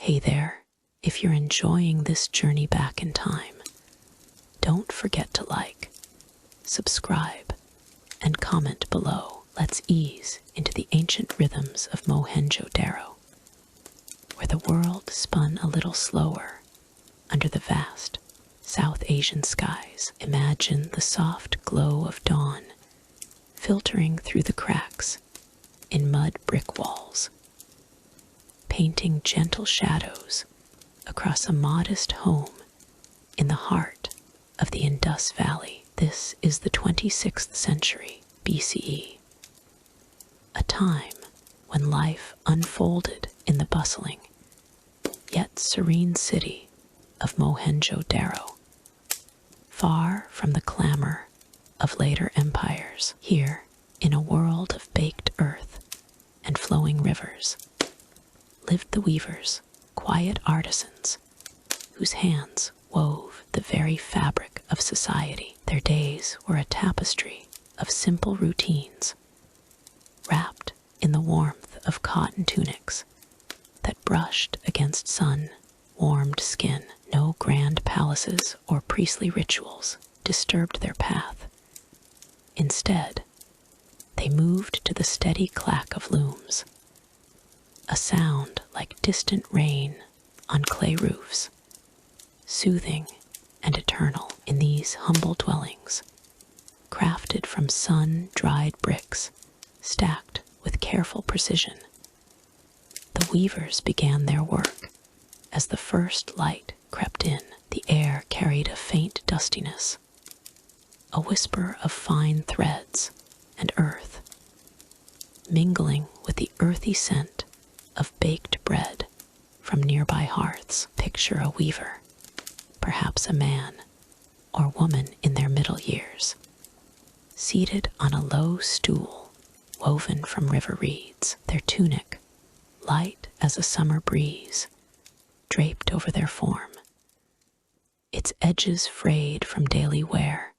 Hey there, if you're enjoying this journey back in time, don't forget to like, subscribe, and comment below. Let's ease into the ancient rhythms of Mohenjo-Daro, where the world spun a little slower under the vast South Asian skies. Imagine the soft glow of dawn filtering through the cracks in mud brick walls, painting gentle shadows across a modest home in the heart of the Indus Valley. This is the 26th century BCE, a time when life unfolded in the bustling yet serene city of Mohenjo-Daro, far from the clamor of later empires. Here, in a world of baked earth and flowing rivers, lived the weavers, quiet artisans, whose hands wove the very fabric of society. Their days were a tapestry of simple routines, wrapped in the warmth of cotton tunics that brushed against sun-warmed skin. No grand palaces or priestly rituals disturbed their path. Instead, they moved to the steady clack of looms, a sound like distant rain on clay roofs, soothing and eternal. In these humble dwellings, crafted from sun-dried bricks stacked with careful precision, the weavers began their work. As the first light crept in, the air carried a faint dustiness, a whisper of fine threads and earth, mingling with the earthy scent of baked bread from nearby hearths. Picture a weaver, perhaps a man or woman in their middle years, seated on a low stool woven from river reeds, their tunic light as a summer breeze draped over their form, its edges frayed from daily wear,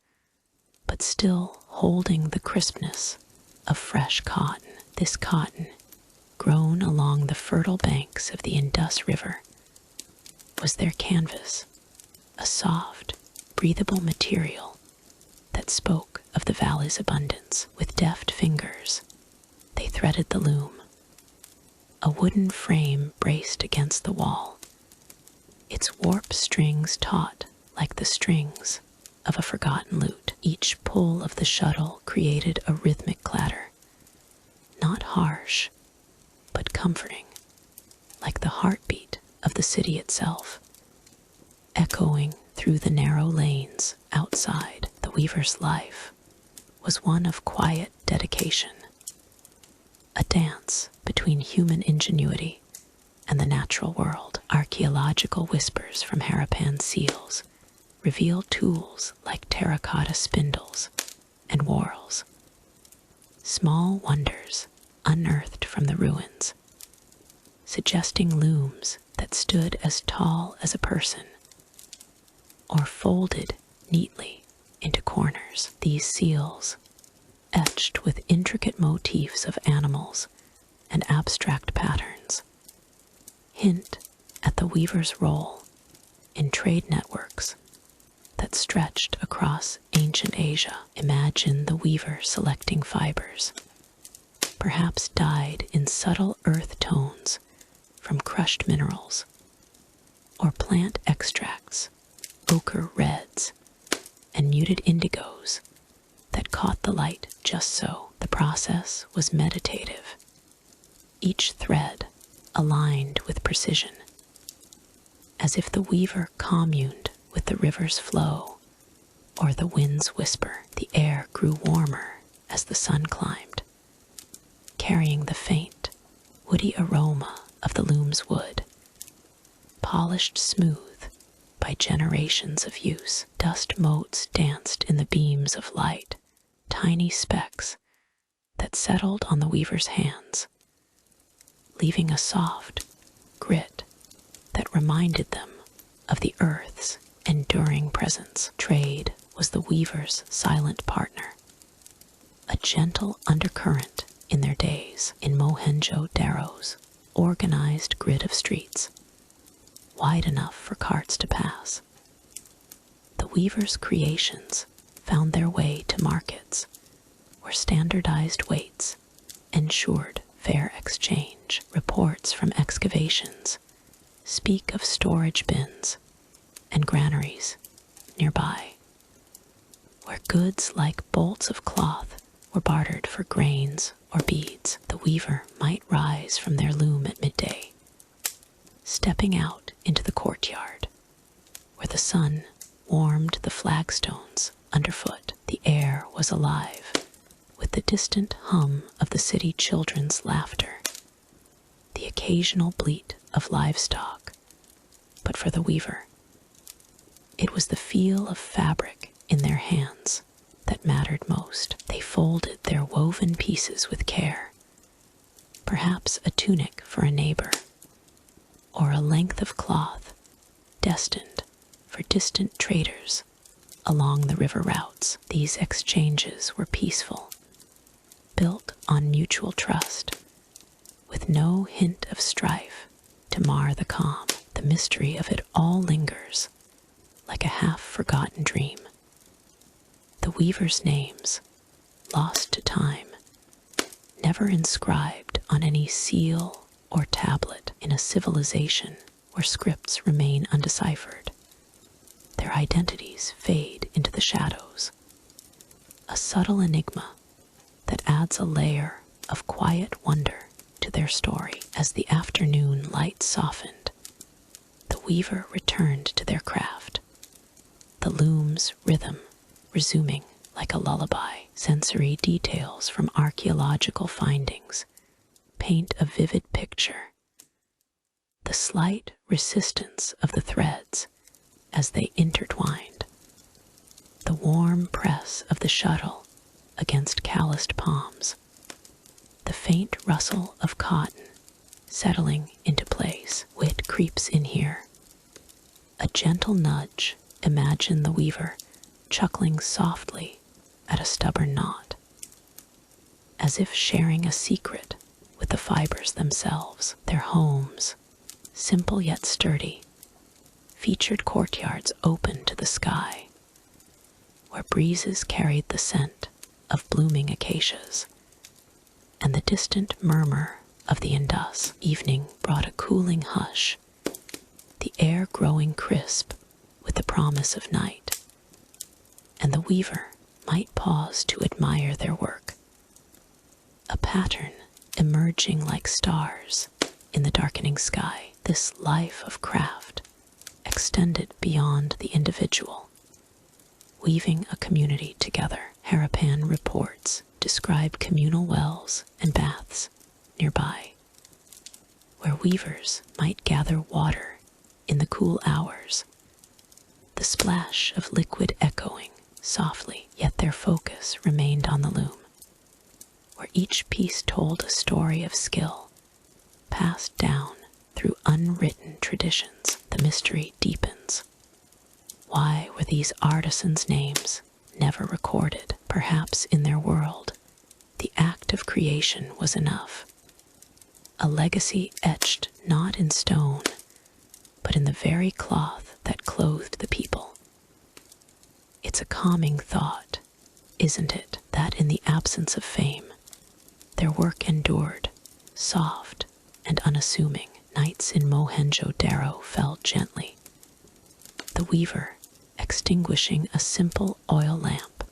but still holding the crispness of fresh cotton. This cotton, grown along the fertile banks of the Indus River, was their canvas, a soft, breathable material that spoke of the valley's abundance. With deft fingers, they threaded the loom, a wooden frame braced against the wall, its warp strings taut like the strings of a forgotten lute. Each pull of the shuttle created a rhythmic clatter, not harsh, but comforting, like the heartbeat of the city itself, echoing through the narrow lanes outside. The weaver's life was one of quiet dedication, a dance between human ingenuity and the natural world. Archaeological whispers from Harappan seals reveal tools like terracotta spindles and whorls, small wonders unearthed from the ruins, suggesting looms that stood as tall as a person or folded neatly into corners. These seals, etched with intricate motifs of animals and abstract patterns, hint at the weaver's role in trade networks that stretched across ancient Asia. Imagine the weaver selecting fibers, perhaps dyed in subtle earth tones from crushed minerals, or plant extracts, ochre reds, and muted indigos that caught the light just so. The process was meditative, each thread aligned with precision, as if the weaver communed with the river's flow or the wind's whisper. The air grew warmer as the sun climbed, carrying the faint, woody aroma of the loom's wood, polished smooth by generations of use. Dust motes danced in the beams of light, tiny specks that settled on the weaver's hands, leaving a soft grit that reminded them of the earth's enduring presence. Trade was the weaver's silent partner, a gentle undercurrent in their days. In Mohenjo-Daro's organized grid of streets, wide enough for carts to pass. The weaver's creations found their way to markets, where standardized weights ensured fair exchange. Reports from excavations speak of storage bins and granaries nearby, where goods like bolts of cloth were bartered for grains or beads. The weaver might rise from their loom at midday, stepping out into the courtyard, where the sun warmed the flagstones underfoot. The air was alive with the distant hum of the city children's laughter, the occasional bleat of livestock. But for the weaver, it was the feel of fabric in their hands that mattered most. They folded their woven pieces with care, perhaps a tunic for a neighbor, or a length of cloth destined for distant traders along the river routes. These exchanges were peaceful, built on mutual trust, with no hint of strife to mar the calm. The mystery of it all lingers like a half-forgotten dream. The weavers' names, lost to time, never inscribed on any seal or tablet in a civilization where scripts remain undeciphered. Their identities fade into the shadows, a subtle enigma that adds a layer of quiet wonder to their story. As the afternoon light softened, the weaver returned to their craft, the loom's rhythm resuming like a lullaby. Sensory details from archaeological findings paint a vivid picture. The slight resistance of the threads as they intertwined, the warm press of the shuttle against calloused palms, the faint rustle of cotton settling into place. Wit creeps in here. A gentle nudge. Imagine the weaver chuckling softly at a stubborn knot, as if sharing a secret with the fibers themselves. Their homes, simple yet sturdy, featured courtyards open to the sky, where breezes carried the scent of blooming acacias, and the distant murmur of the Indus. Evening brought a cooling hush, the air growing crisp with the promise of night, and the weaver might pause to admire their work, a pattern emerging like stars in the darkening sky. This life of craft extended beyond the individual, weaving a community together. Harapan reports describe communal wells and baths nearby, where weavers might gather water in the cool hours, the splash of liquid echoing softly, yet their focus remained on the loom, where each piece told a story of skill passed down through unwritten traditions. The mystery deepens. Why were these artisans' names never recorded? Perhaps in their world, the act of creation was enough, a legacy etched not in stone, but in the very cloth that clothed the people. It's a calming thought, isn't it, that in the absence of fame, their work endured, soft and unassuming. Nights in Mohenjo-Daro fell gently, the weaver extinguishing a simple oil lamp,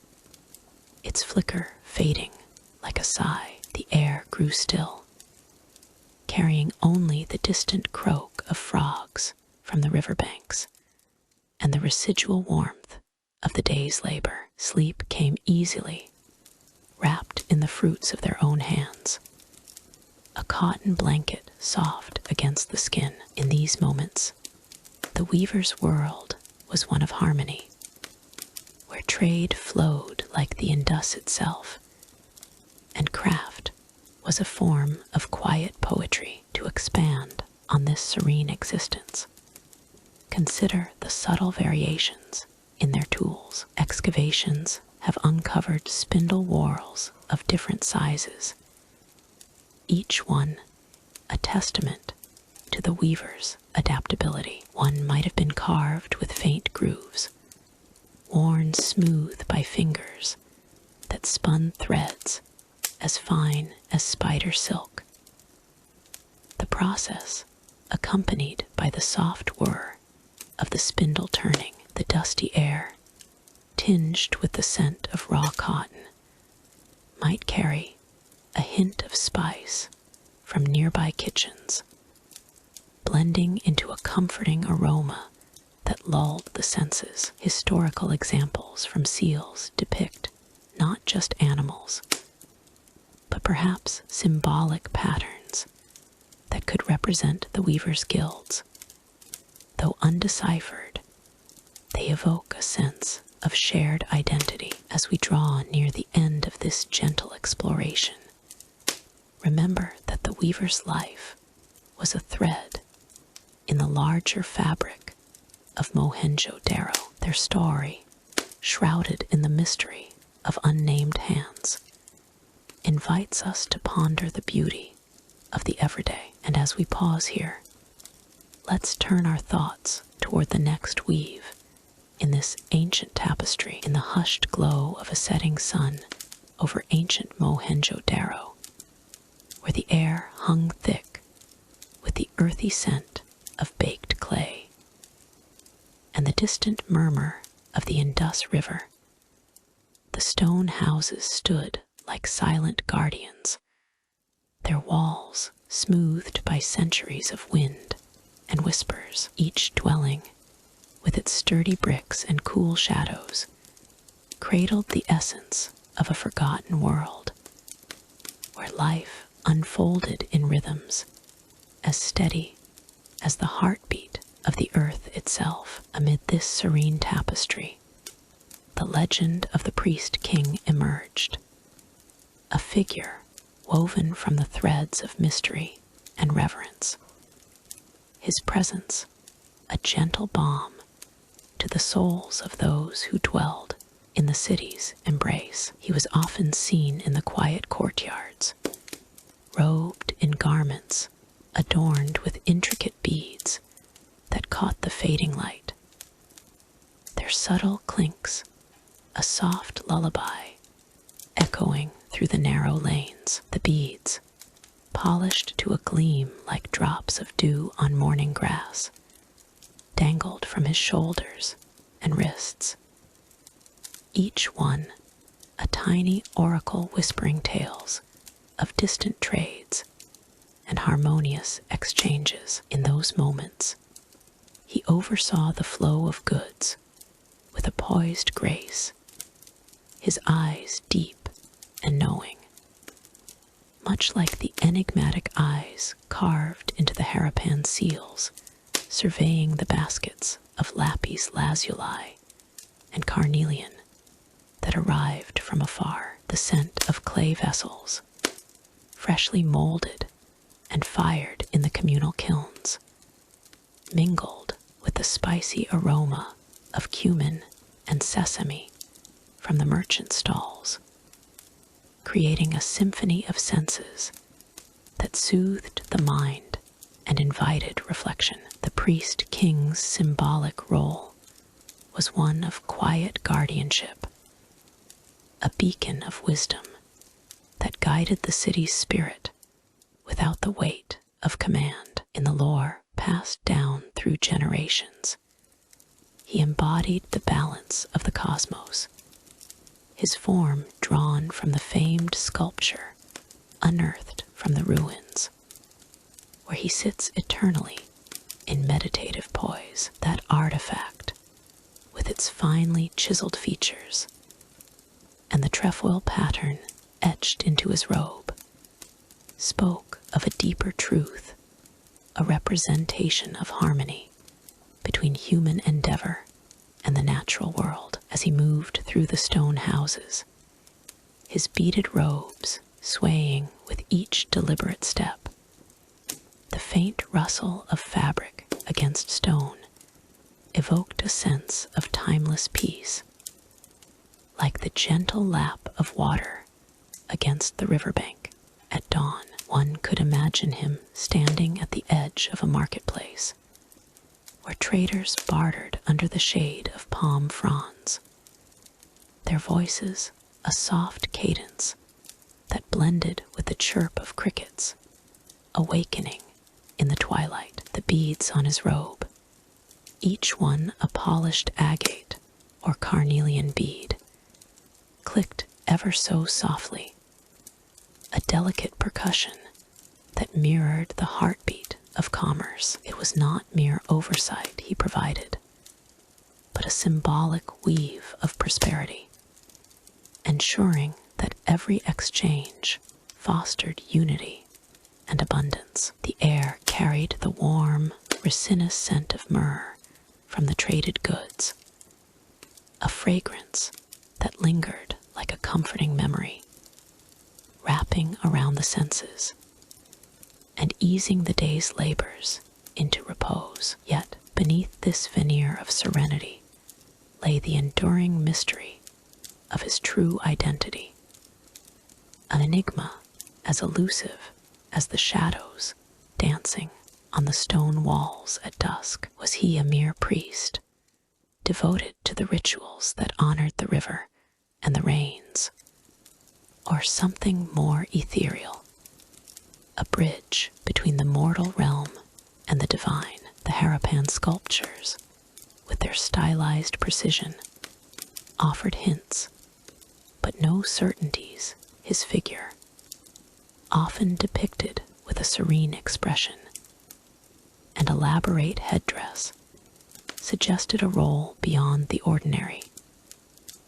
its flicker fading like a sigh. The air grew still, carrying only the distant croak of frogs from the riverbanks and the residual warmth of the day's labor. Sleep came easily, wrapped in the fruits of their own hands, a cotton blanket soft against the skin. In these moments, the weaver's world was one of harmony, where trade flowed like the Indus itself, and craft was a form of quiet poetry. To expand on this serene existence, consider the subtle variations in their tools. Excavations have uncovered spindle whorls of different sizes, each one a testament to the weaver's adaptability. One might have been carved with faint grooves, worn smooth by fingers that spun threads as fine as spider silk. The process, accompanied by the soft whir of the spindle turning, the dusty air, tinged with the scent of raw cotton, might carry a hint of spice from nearby kitchens, blending into a comforting aroma that lulled the senses. Historical examples from seals depict not just animals, but perhaps symbolic patterns that could represent the weavers' guilds. Though undeciphered, they evoke a sense of shared identity. As we draw near the end of this gentle exploration, remember that the weaver's life was a thread in the larger fabric of Mohenjo-Daro. Their story, shrouded in the mystery of unnamed hands, invites us to ponder the beauty of the everyday. And as we pause here, let's turn our thoughts toward the next weave in this ancient tapestry. In the hushed glow of a setting sun over ancient Mohenjo-Daro, where the air hung thick with the earthy scent of baked clay and the distant murmur of the Indus River, the stone houses stood like silent guardians, their walls smoothed by centuries of wind and whispers. Each dwelling, with its sturdy bricks and cool shadows, cradled the essence of a forgotten world, where life unfolded in rhythms as steady as the heartbeat of the earth itself. Amid this serene tapestry, the legend of the priest king emerged, a figure woven from the threads of mystery and reverence. His presence, a gentle balm to the souls of those who dwelled in the city's embrace. He was often seen in the quiet courtyards, robed in garments adorned with intricate beads that caught the fading light. Their subtle clinks, a soft lullaby, echoing through the narrow lanes. The beads, polished to a gleam like drops of dew on morning grass, dangled from his shoulders and wrists, each one a tiny oracle whispering tales of distant trades and harmonious exchanges. In those moments, he oversaw the flow of goods with a poised grace, his eyes deep and knowing, much like the enigmatic eyes carved into the Harappan seals, surveying the baskets of lapis lazuli and carnelian that arrived from afar. The scent of clay vessels, freshly molded and fired in the communal kilns, mingled with the spicy aroma of cumin and sesame from the merchant stalls, creating a symphony of senses that soothed the mind and invited reflection. The priest king's symbolic role was one of quiet guardianship, a beacon of wisdom that guided the city's spirit without the weight of command. In the lore passed down through generations, he embodied the balance of the cosmos, his form drawn from the famed sculpture unearthed from the ruins, where he sits eternally in meditative poise. That artifact, with its finely chiseled features and the trefoil pattern etched into his robe, spoke of a deeper truth, a representation of harmony between human endeavor and the natural world. As he moved through the stone houses, his beaded robes swaying with each deliberate step, the faint rustle of fabric against stone evoked a sense of timeless peace, like the gentle lap of water against the riverbank at dawn. One could imagine him standing at the edge of a marketplace, where traders bartered under the shade of palm fronds, their voices a soft cadence that blended with the chirp of crickets, awakening in the twilight. The beads on his robe, each one a polished agate or carnelian bead, clicked ever so softly, a delicate percussion that mirrored the heartbeat of commerce. It was not mere oversight he provided, but a symbolic weave of prosperity, ensuring that every exchange fostered unity and abundance. The air carried the warm, resinous scent of myrrh from the traded goods, a fragrance that lingered like a comforting memory, wrapping around the senses and easing the day's labors into repose. Yet beneath this veneer of serenity lay the enduring mystery of his true identity, an enigma as elusive as the shadows dancing on the stone walls at dusk. Was he a mere priest, devoted to the rituals that honored the river and the rains, or something more ethereal, a bridge between the mortal realm and the divine? The Harapan sculptures, with their stylized precision, offered hints, but no certainties. His figure, often depicted with a serene expression and elaborate headdress, suggested a role beyond the ordinary,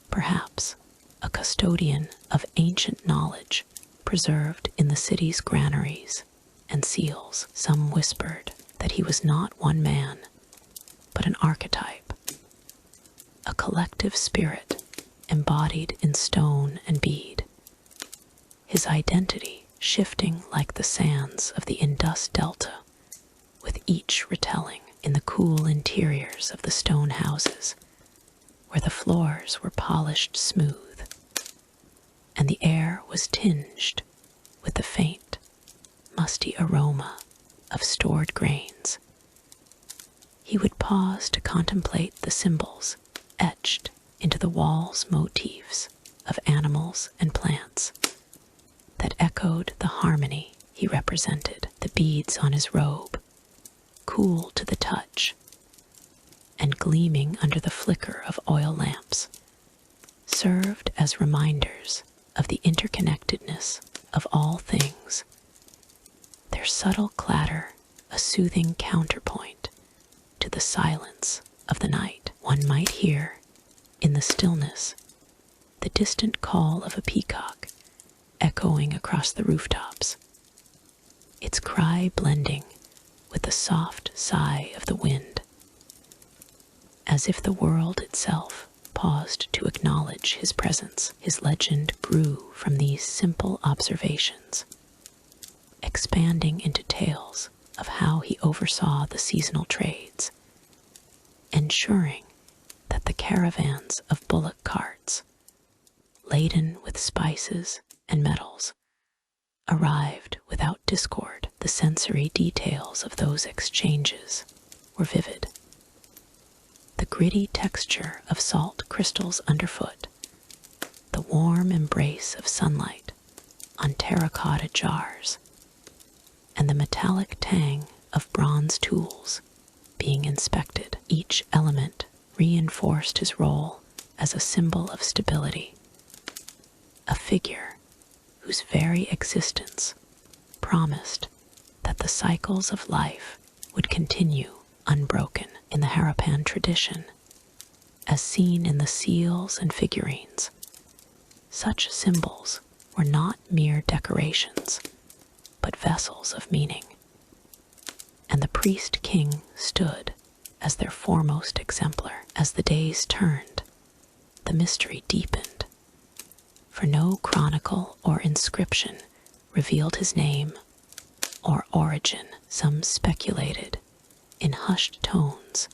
perhaps a custodian of ancient knowledge preserved in the city's granaries and seals. Some whispered that he was not one man, but an archetype, a collective spirit embodied in stone and bead, his identity shifting like the sands of the Indus Delta, with each retelling. In the cool interiors of the stone houses, where the floors were polished smooth and the air was tinged with the faint, musty aroma of stored grains, he would pause to contemplate the symbols etched into the walls' motifs of animals and plants that echoed the harmony he represented. The beads on his robe, cool to the touch and gleaming under the flicker of oil lamps, served as reminders of the interconnectedness of all things, their subtle clatter a soothing counterpoint to the silence of the night. One might hear, in the stillness, the distant call of a peacock echoing across the rooftops, its cry blending with the soft sigh of the wind, as if the world itself paused to acknowledge his presence. His legend grew from these simple observations, expanding into tales of how he oversaw the seasonal trades, ensuring that the caravans of bullock carts, laden with spices and metals, arrived without discord. The sensory details of those exchanges were vivid. The gritty texture of salt crystals underfoot, the warm embrace of sunlight on terracotta jars, and the metallic tang of bronze tools being inspected. Each element reinforced his role as a symbol of stability, a figure whose very existence promised that the cycles of life would continue unbroken. In the Harapan tradition, as seen in the seals and figurines, such symbols were not mere decorations, but vessels of meaning, and the priest king stood as their foremost exemplar. As the days turned, the mystery deepened, for no chronicle or inscription revealed his name or origin. Some speculated, in hushed tones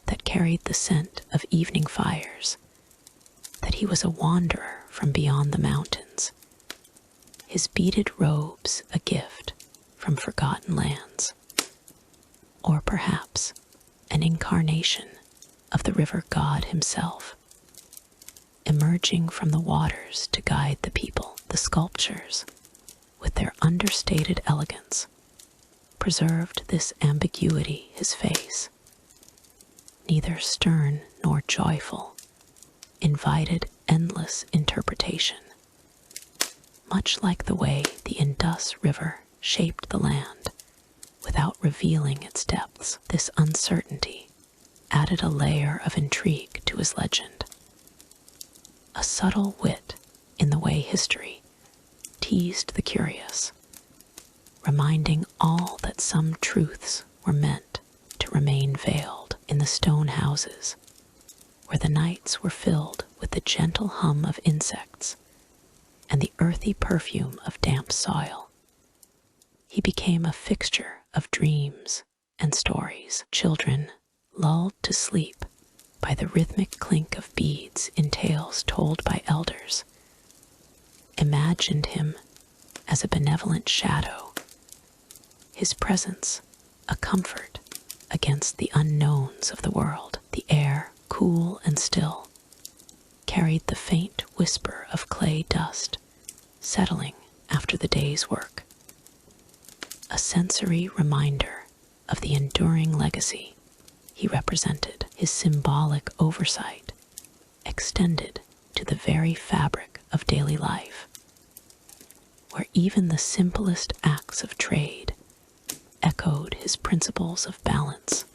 that carried the scent of evening fires, that he was a wanderer from beyond the mountains, his beaded robes a gift from forgotten lands, or perhaps an incarnation of the river god himself, emerging from the waters to guide the people. The sculptures, with their understated elegance, preserved this ambiguity. His face, neither stern nor joyful, invited endless interpretation, much like the way the Indus River shaped the land without revealing its depths. This uncertainty added a layer of intrigue to his legend, a subtle wit in the way history teased the curious, reminding all that some truths were meant to remain veiled. In the stone houses, where the nights were filled with the gentle hum of insects and the earthy perfume of damp soil, he became a fixture of dreams and stories. Children, lulled to sleep by the rhythmic clink of beads in tales told by elders, imagined him as a benevolent shadow, his presence a comfort against the unknowns of the world. The air, cool and still, carried the faint whisper of clay dust settling after the day's work, a sensory reminder of the enduring legacy he represented. His symbolic oversight extended to the very fabric of daily life, where even the simplest acts of trade echoed his principles of balance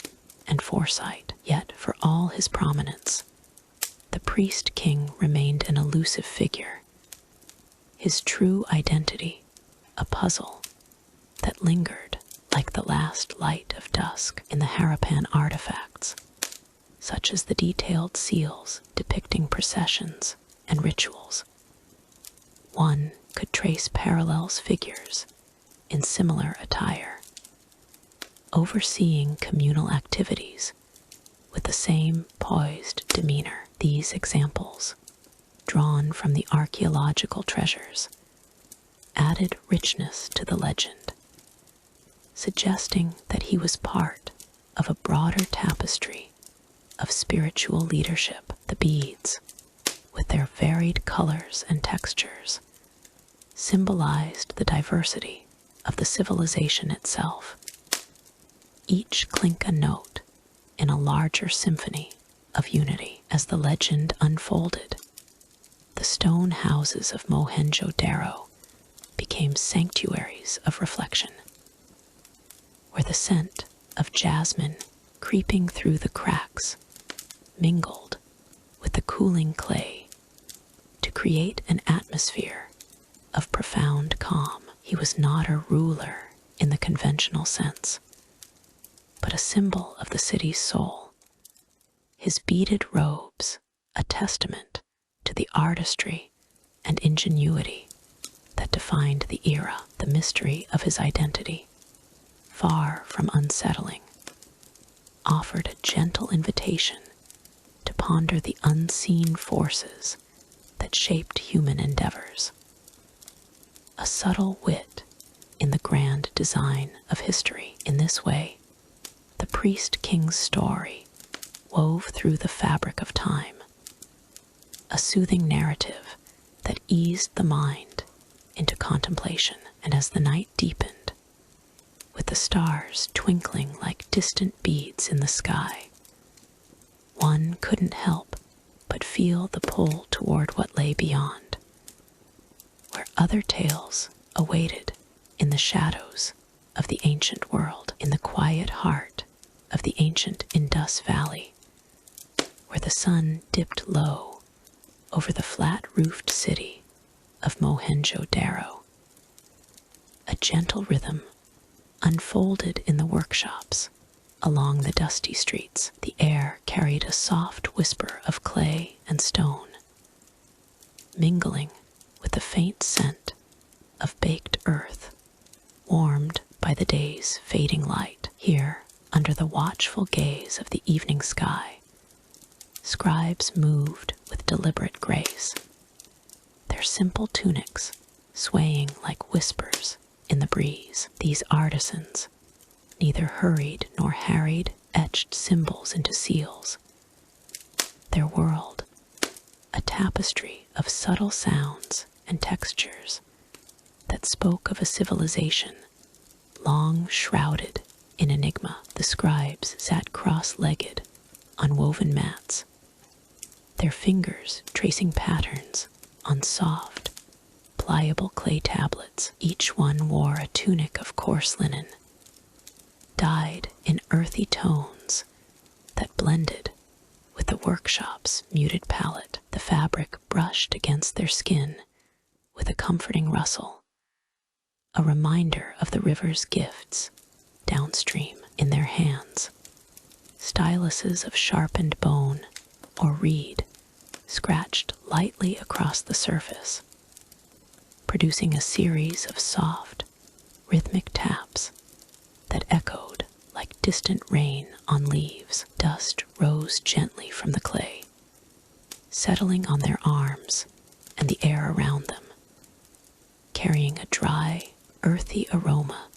and foresight. Yet, for all his prominence, the priest-king remained an elusive figure, his true identity a puzzle that lingered like the last light of dusk. In the Harappan artifacts, such as the detailed seals depicting processions and rituals, one could trace parallels. Figures in similar attire, overseeing communal activities with the same poised demeanor. These examples, drawn from the archaeological treasures, added richness to the legend, suggesting that he was part of a broader tapestry of spiritual leadership. The beads, with their varied colors and textures, symbolized the diversity of the civilization itself, each clink a note in a larger symphony of unity. As the legend unfolded, the stone houses of Mohenjo-Daro became sanctuaries of reflection, where the scent of jasmine creeping through the cracks mingled with the cooling clay to create an atmosphere of profound calm. He was not a ruler in the conventional sense, but a symbol of the city's soul, his beaded robes a testament to the artistry and ingenuity that defined the era. The mystery of his identity, far from unsettling, offered a gentle invitation to ponder the unseen forces that shaped human endeavors, a subtle wit in the grand design of history. In this way, the priest-king's story wove through the fabric of time, a soothing narrative that eased the mind into contemplation. And as the night deepened, with the stars twinkling like distant beads in the sky, one couldn't help but feel the pull toward what lay beyond, where other tales awaited in the shadows of the ancient world. In the quiet heart of the ancient Indus Valley, where the sun dipped low over the flat-roofed city of Mohenjo-Daro, a gentle rhythm unfolded in the workshops along the dusty streets. The air carried a soft whisper of clay and stone, mingling with the faint scent of baked earth, warmed by the day's fading light. Here, under the watchful gaze of the evening sky, scribes moved with deliberate grace, their simple tunics swaying like whispers in the breeze. These artisans, neither hurried nor harried etched symbols into seals. Their world, a tapestry of subtle sounds and textures that spoke of a civilization long shrouded in enigma. The scribes sat cross-legged on woven mats, their fingers tracing patterns on soft, pliable clay tablets. Each one wore a tunic of coarse linen, dyed in earthy tones that blended with the workshop's muted palette. The fabric brushed against their skin with a comforting rustle, a reminder of the river's gifts downstream. In their hands, styluses of sharpened bone or reed scratched lightly across the surface, producing a series of soft, rhythmic taps that echoed like distant rain on leaves. Dust rose gently from the clay, settling on their arms and the air around them, carrying a dry, earthy aroma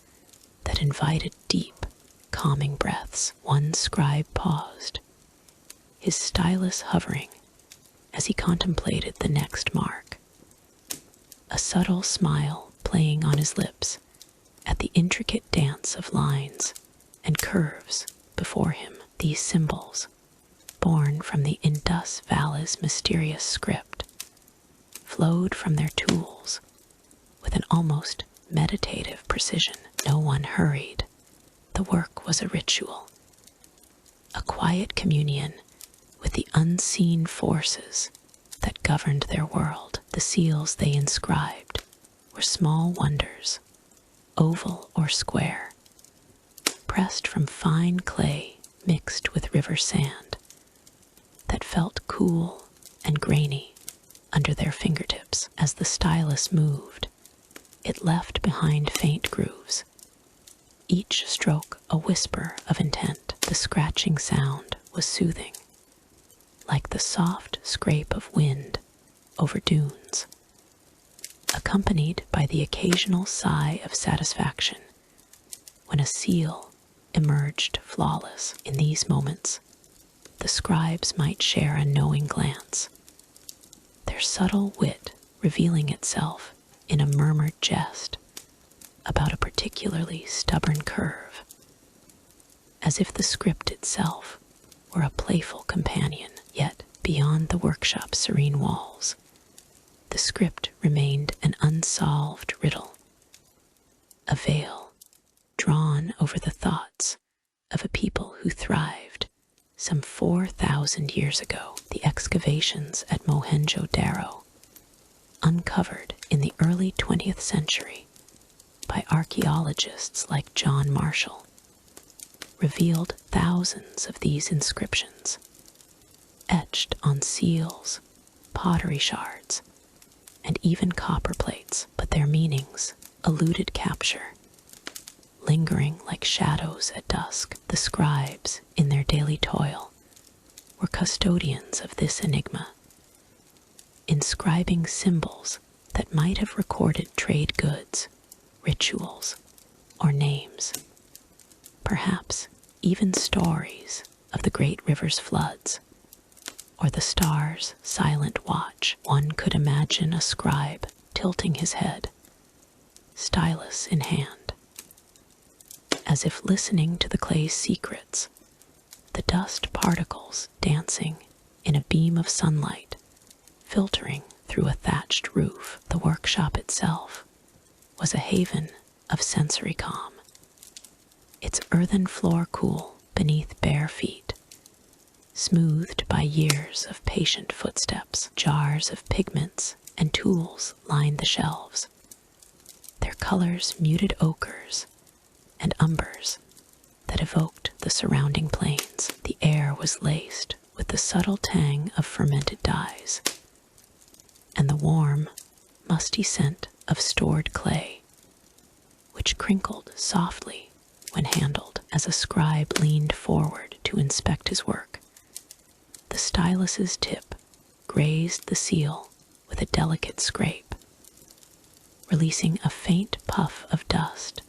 that invited deep, calming breaths. One scribe paused, his stylus hovering as he contemplated the next mark, a subtle smile playing on his lips at the intricate dance of lines and curves before him. These symbols, born from the Indus Valley's mysterious script, flowed from their tools with an almost meditative precision. No one hurried. The work was a ritual, a quiet communion with the unseen forces that governed their world. The seals they inscribed were small wonders, oval or square, pressed from fine clay mixed with river sand that felt cool and grainy under their fingertips. As the stylus moved, it left behind faint grooves, each stroke a whisper of intent. The scratching sound was soothing, like the soft scrape of wind over dunes, accompanied by the occasional sigh of satisfaction when a seal emerged flawless. In these moments, the scribes might share a knowing glance, their subtle wit revealing itself in a murmured jest about a particularly stubborn curve, as if the script itself were a playful companion. Yet, beyond the workshop's serene walls, the script remained an unsolved riddle, a veil drawn over the thoughts of a people who thrived some 4,000 years ago. The excavations at Mohenjo-Daro, uncovered in the early 20th century by archaeologists like John Marshall, revealed thousands of these inscriptions, etched on seals, pottery shards, and even copper plates. But their meanings eluded capture, lingering like shadows at dusk. The scribes, in their daily toil, were custodians of this enigma, inscribing symbols that might have recorded trade goods, rituals, or names, perhaps even stories of the great river's floods or the stars' silent watch. One could imagine a scribe tilting his head, stylus in hand, as if listening to the clay's secrets, the dust particles dancing in a beam of sunlight filtering through a thatched roof. The workshop itself was a haven of sensory calm, its earthen floor cool beneath bare feet, smoothed by years of patient footsteps. Jars of pigments and tools lined the shelves, their colors muted ochres and umbers that evoked the surrounding plains. The air was laced with the subtle tang of fermented dyes and the warm, musty scent of stored clay, which crinkled softly when handled. As a scribe leaned forward to inspect his work, the stylus's tip grazed the seal with a delicate scrape, releasing a faint puff of dust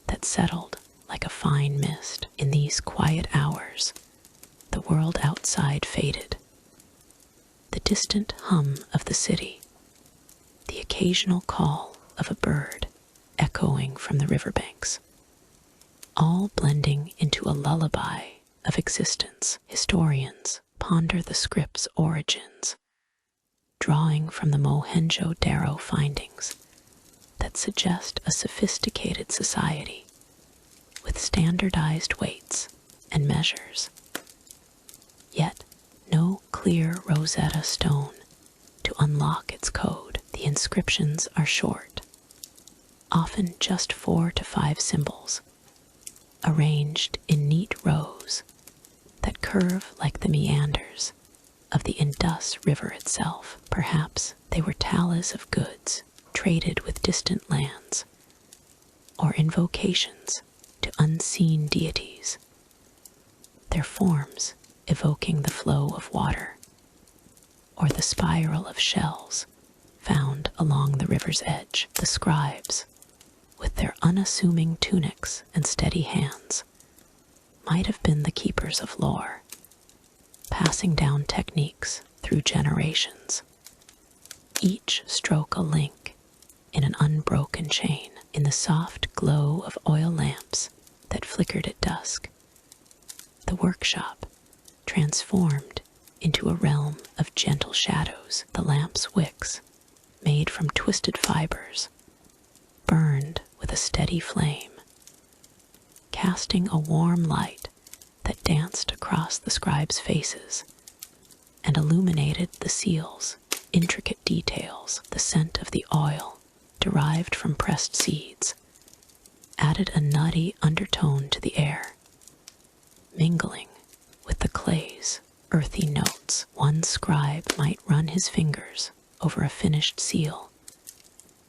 that settled like a fine mist. In these quiet hours, the world outside faded. The distant hum of the city, the occasional call of a bird echoing from the riverbanks, all blending into a lullaby of existence. Historians ponder the script's origins, drawing from the Mohenjo-Daro findings that suggest a sophisticated society with standardized weights and measures. Yet, no clear Rosetta Stone to unlock its code. The inscriptions are short, often just 4 to 5 symbols, arranged in neat rows that curve like the meanders of the Indus River itself. Perhaps they were tallies of goods traded with distant lands, or invocations to unseen deities, their forms evoking the flow of water or the spiral of shells found along the river's edge. The scribes, with their unassuming tunics and steady hands, might have been the keepers of lore, passing down techniques through generations, each stroke a link in an unbroken chain. In the soft glow of oil lamps that flickered at dusk, the workshop transformed into a realm of gentle shadows. The lamp's wicks, made from twisted fibers, burned with a steady flame, casting a warm light that danced across the scribes' faces and illuminated the seal's intricate details. The scent of the oil, derived from pressed seeds, added a nutty undertone to the air, mingling with the clay's earthy notes. One scribe might run his fingers over a finished seal,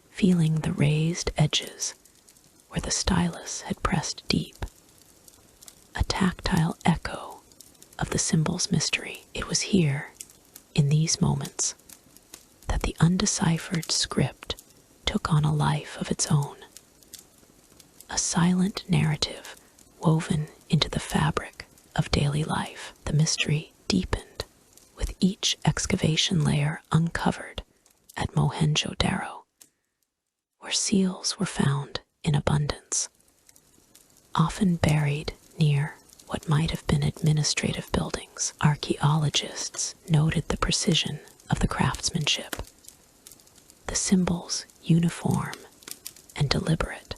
feeling the raised edges where the stylus had pressed deep, a tactile echo of the symbol's mystery. It was here, in these moments, that the undeciphered script took on a life of its own, a silent narrative woven into the fabric of daily life. The mystery deepened with each excavation layer uncovered at Mohenjo-Daro, where seals were found in abundance, often buried near what might have been administrative buildings. Archaeologists noted the precision of the craftsmanship, the symbols uniform and deliberate,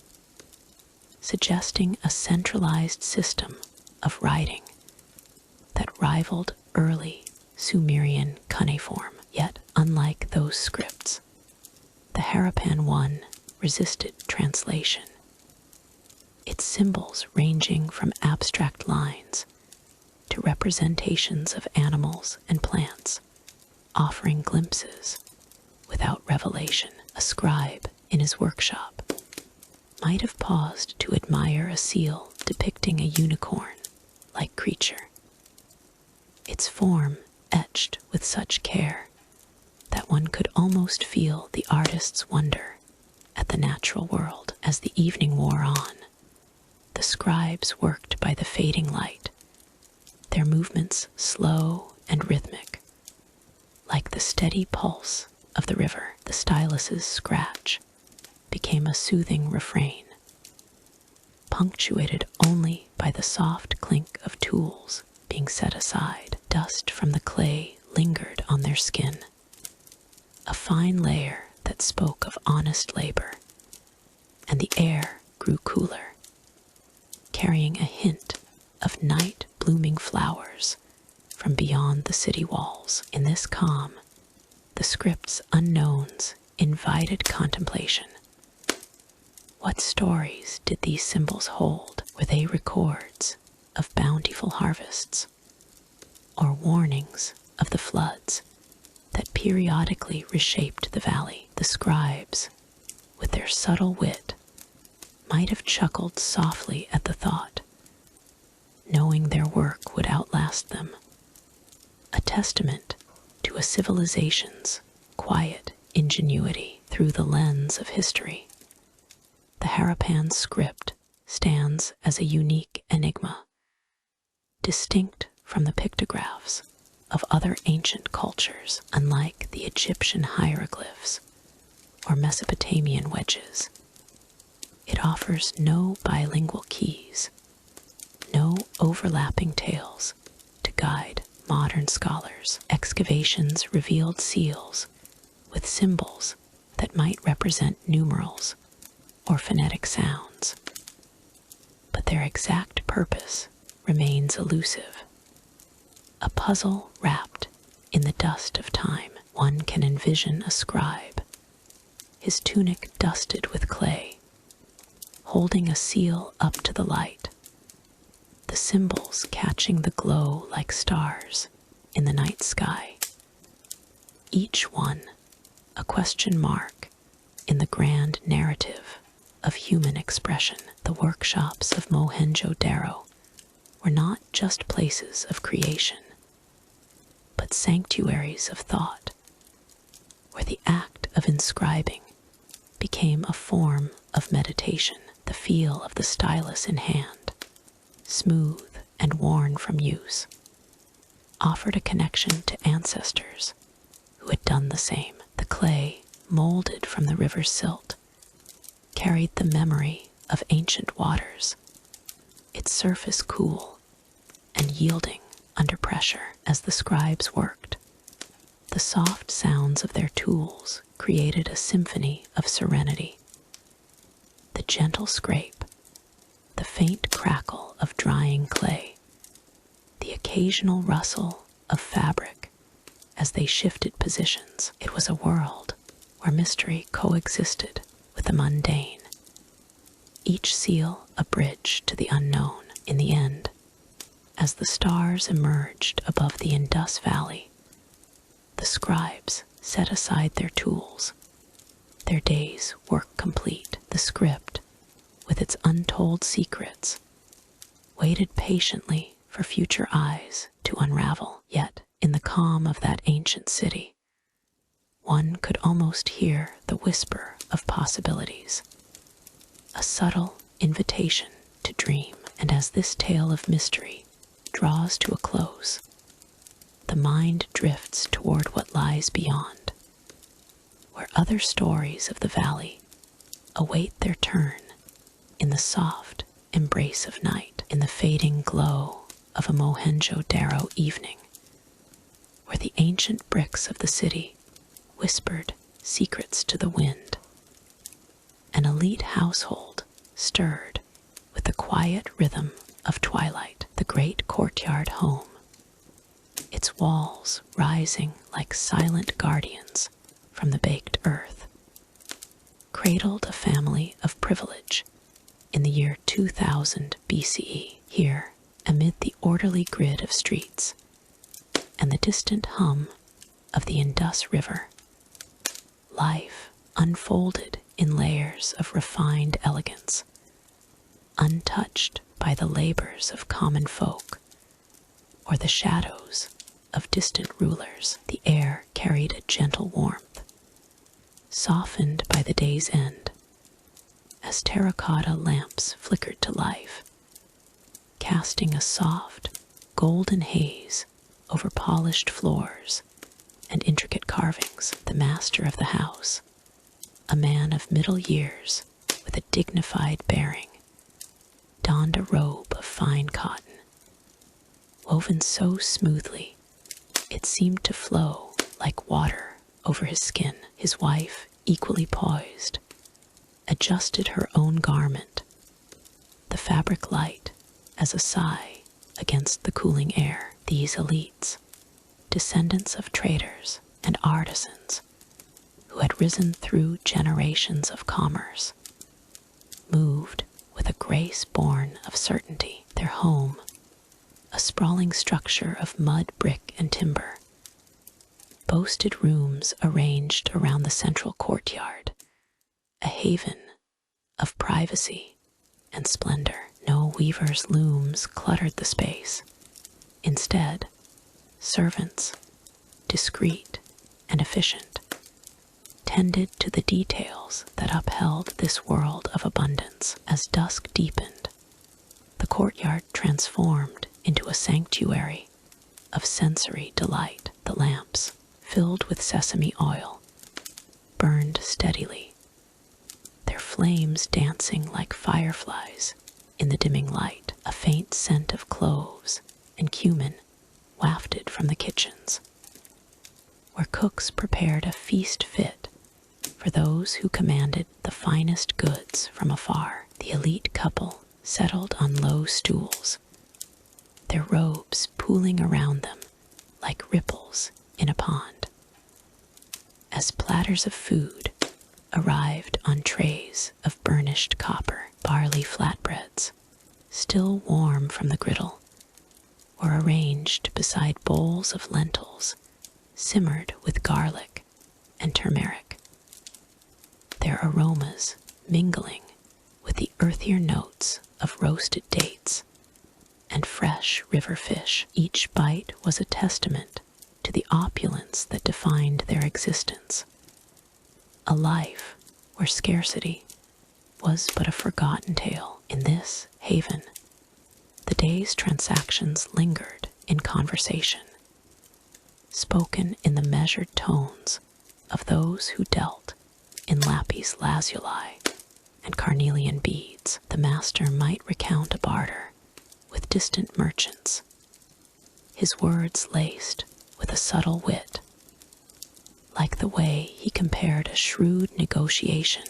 suggesting a centralized system of writing that rivaled early Sumerian cuneiform. Yet, unlike those scripts, the Harappan one resisted translation, its symbols ranging from abstract lines to representations of animals and plants, offering glimpses without revelation. A scribe in his workshop might have paused to admire a seal depicting a unicorn-like creature, its form etched with such care that one could almost feel the artist's wonder at the natural world. As the evening wore on, the scribes worked by the fading light, their movements slow and rhythmic, like the steady pulse of the river. The stylus's scratch became a soothing refrain, punctuated only by the soft clink of tools being set aside. Dust from the clay lingered on their skin, a fine layer that spoke of honest labor, and the air grew cooler, carrying a hint of night-blooming flowers from beyond the city walls. In this calm, the script's unknowns invited contemplation. What stories did these symbols hold? Were they records of bountiful harvests, or warnings of the floods that periodically reshaped the valley? The scribes, with their subtle wit, might have chuckled softly at the thought, knowing their work would outlast them, a testament to a civilization's quiet ingenuity. Through the lens of history, the Harappan script stands as a unique enigma, distinct from the pictographs of other ancient cultures. Unlike the Egyptian hieroglyphs or Mesopotamian wedges, it offers no bilingual keys, no overlapping tales to guide modern scholars. Excavations revealed seals with symbols that might represent numerals or phonetic sounds, but their exact purpose remains elusive. A puzzle wrapped in the dust of time. One can envision a scribe, his tunic dusted with clay, holding a seal up to the light, the symbols catching the glow like stars in the night sky, each one a question mark in the grand narrative of human expression. The workshops of Mohenjo-Daro were not just places of creation, but sanctuaries of thought, where the act of inscribing became a form of meditation. The feel of the stylus in hand, smooth and worn from use, offered a connection to ancestors who had done the same. The clay, molded from the river's silt, carried the memory of ancient waters, its surface cool and yielding under pressure. As the scribes worked, the soft sounds of their tools created a symphony of serenity. The gentle scrape, the faint crackle of drying clay, the occasional rustle of fabric as they shifted positions. It was a world where mystery coexisted with the mundane, each seal a bridge to the unknown. In the end, as the stars emerged above the Indus Valley, the scribes set aside their tools, their day's work complete. The script, with its untold secrets, waited patiently for future eyes to unravel. Yet, in the calm of that ancient city, one could almost hear the whisper of possibilities, a subtle invitation to dream. And as this tale of mystery draws to a close, the mind drifts toward what lies beyond, where other stories of the valley await their turn in the soft embrace of night, in the fading glow of a Mohenjo-Daro evening, where the ancient bricks of the city whispered secrets to the wind. An elite household stirred with the quiet rhythm of twilight. The great courtyard home, its walls rising like silent guardians from the baked earth, cradled a family of privilege in the year 2000 BCE. Here, amid the orderly grid of streets and the distant hum of the Indus River, life unfolded in layers of refined elegance, untouched by the labors of common folk or the shadows of distant rulers. The air carried a gentle warmth, softened by the day's end, as terracotta lamps flickered to life, casting a soft, golden haze over polished floors and intricate carvings. The master of the house, a man of middle years with a dignified bearing, donned a robe of fine cotton, woven so smoothly it seemed to flow like water over his skin. His wife, equally poised, adjusted her own garment, the fabric light as a sigh against the cooling air. These elites, descendants of traders and artisans who had risen through generations of commerce, moved with a grace born of certainty. Their home, a sprawling structure of mud, brick, and timber, boasted rooms arranged around the central courtyard, a haven of privacy and splendor. No weaver's looms cluttered the space. Instead, servants, discreet and efficient, tended to the details that upheld this world of abundance. As dusk deepened, the courtyard transformed into a sanctuary of sensory delight. The lamps, filled with sesame oil, burned steadily, their flames dancing like fireflies in the dimming light. A faint scent of cloves and cumin wafted from the kitchens, where cooks prepared a feast fit for those who commanded the finest goods from afar. The elite couple settled on low stools, their robes pooling around them like ripples in a pond. As platters of food arrived on trays of burnished copper, barley flatbreads, still warm from the griddle, were arranged beside bowls of lentils simmered with garlic and turmeric, their aromas mingling with the earthier notes of roasted dates and fresh river fish. Each bite was a testament to the opulence that defined their existence, a life where scarcity was but a forgotten tale. In this haven, the day's transactions lingered in conversation, spoken in the measured tones of those who dealt in lapis lazuli and carnelian beads. The master might recount a barter with distant merchants, his words laced with a subtle wit, like the way he compared a shrewd negotiation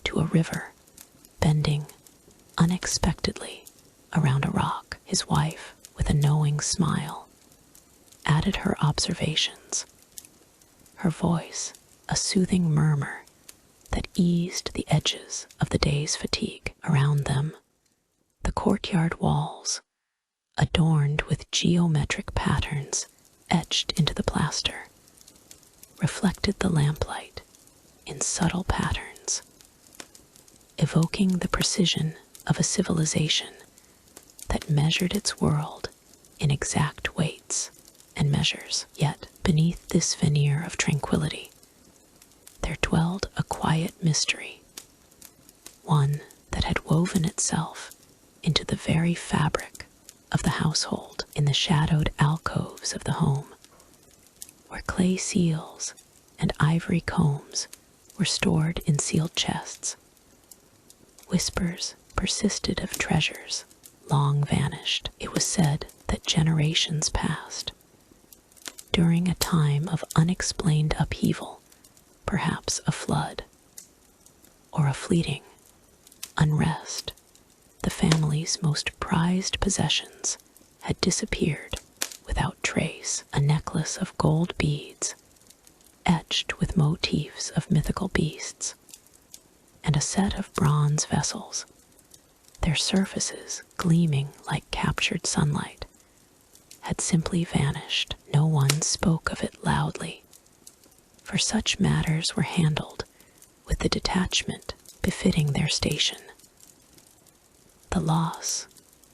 to a river bending unexpectedly around a rock. His wife, with a knowing smile, added her observations, her voice a soothing murmur that eased the edges of the day's fatigue. Around them, the courtyard walls, adorned with geometric patterns etched into the plaster, reflected the lamplight in subtle patterns, evoking the precision of a civilization that measured its world in exact weights and measures. Yet, beneath this veneer of tranquility, there dwelled a quiet mystery, one that had woven itself into the very fabric of the household. In the shadowed alcoves of the home, where clay seals and ivory combs were stored in sealed chests, whispers persisted of treasures long vanished. It was said that generations passed during a time of unexplained upheaval, perhaps a flood or a fleeting unrest. The family's most prized possessions had disappeared without trace. A necklace of gold beads etched with motifs of mythical beasts, and a set of bronze vessels, their surfaces gleaming like captured sunlight, had simply vanished. No one spoke of it loudly, for such matters were handled with the detachment befitting their station. The loss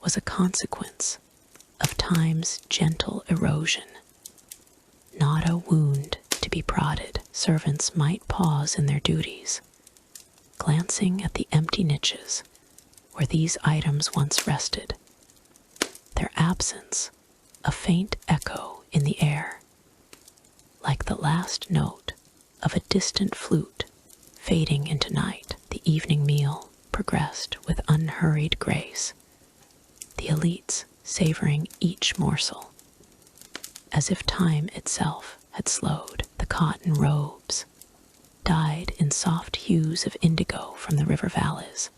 was a consequence of time's gentle erosion, not a wound to be prodded. Servants might pause in their duties, glancing at the empty niches where these items once rested, their absence a faint echo in the air, like the last note of a distant flute fading into night. The evening meal progressed with unhurried grace, the elites savoring each morsel, as if time itself had slowed. The cotton robes, dyed in soft hues of indigo from the river valleys,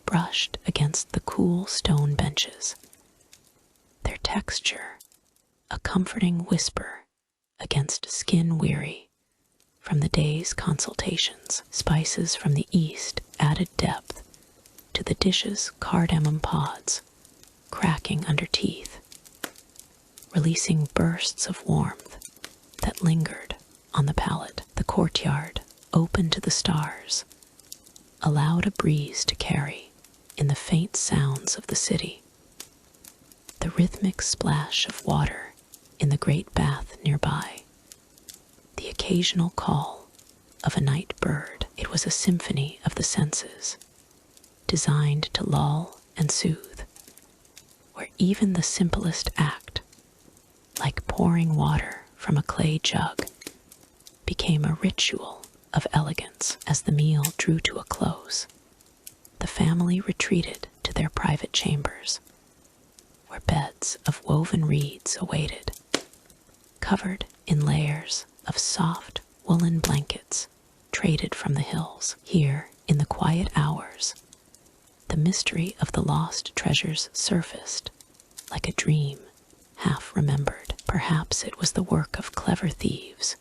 brushed against the cool stone benches, their texture a comforting whisper against skin weary from the day's consultations. Spices from the east added depth to the dish's cardamom pods, cracking under teeth, releasing bursts of warmth that lingered on the palate. The courtyard, open to the stars, allowed a breeze to carry in the faint sounds of the city, the rhythmic splash of water in the great bath nearby, the occasional call of a night bird. It was a symphony of the senses, designed to lull and soothe. where even the simplest act, like pouring water from a clay jug, became a ritual of elegance. As the meal drew to a close, the family retreated to their private chambers, where beds of woven reeds awaited, covered in layers of soft woolen blankets traded from the hills. Here, in the quiet hours, the mystery of the lost treasures surfaced like a dream half remembered. Perhaps it was the work of clever thieves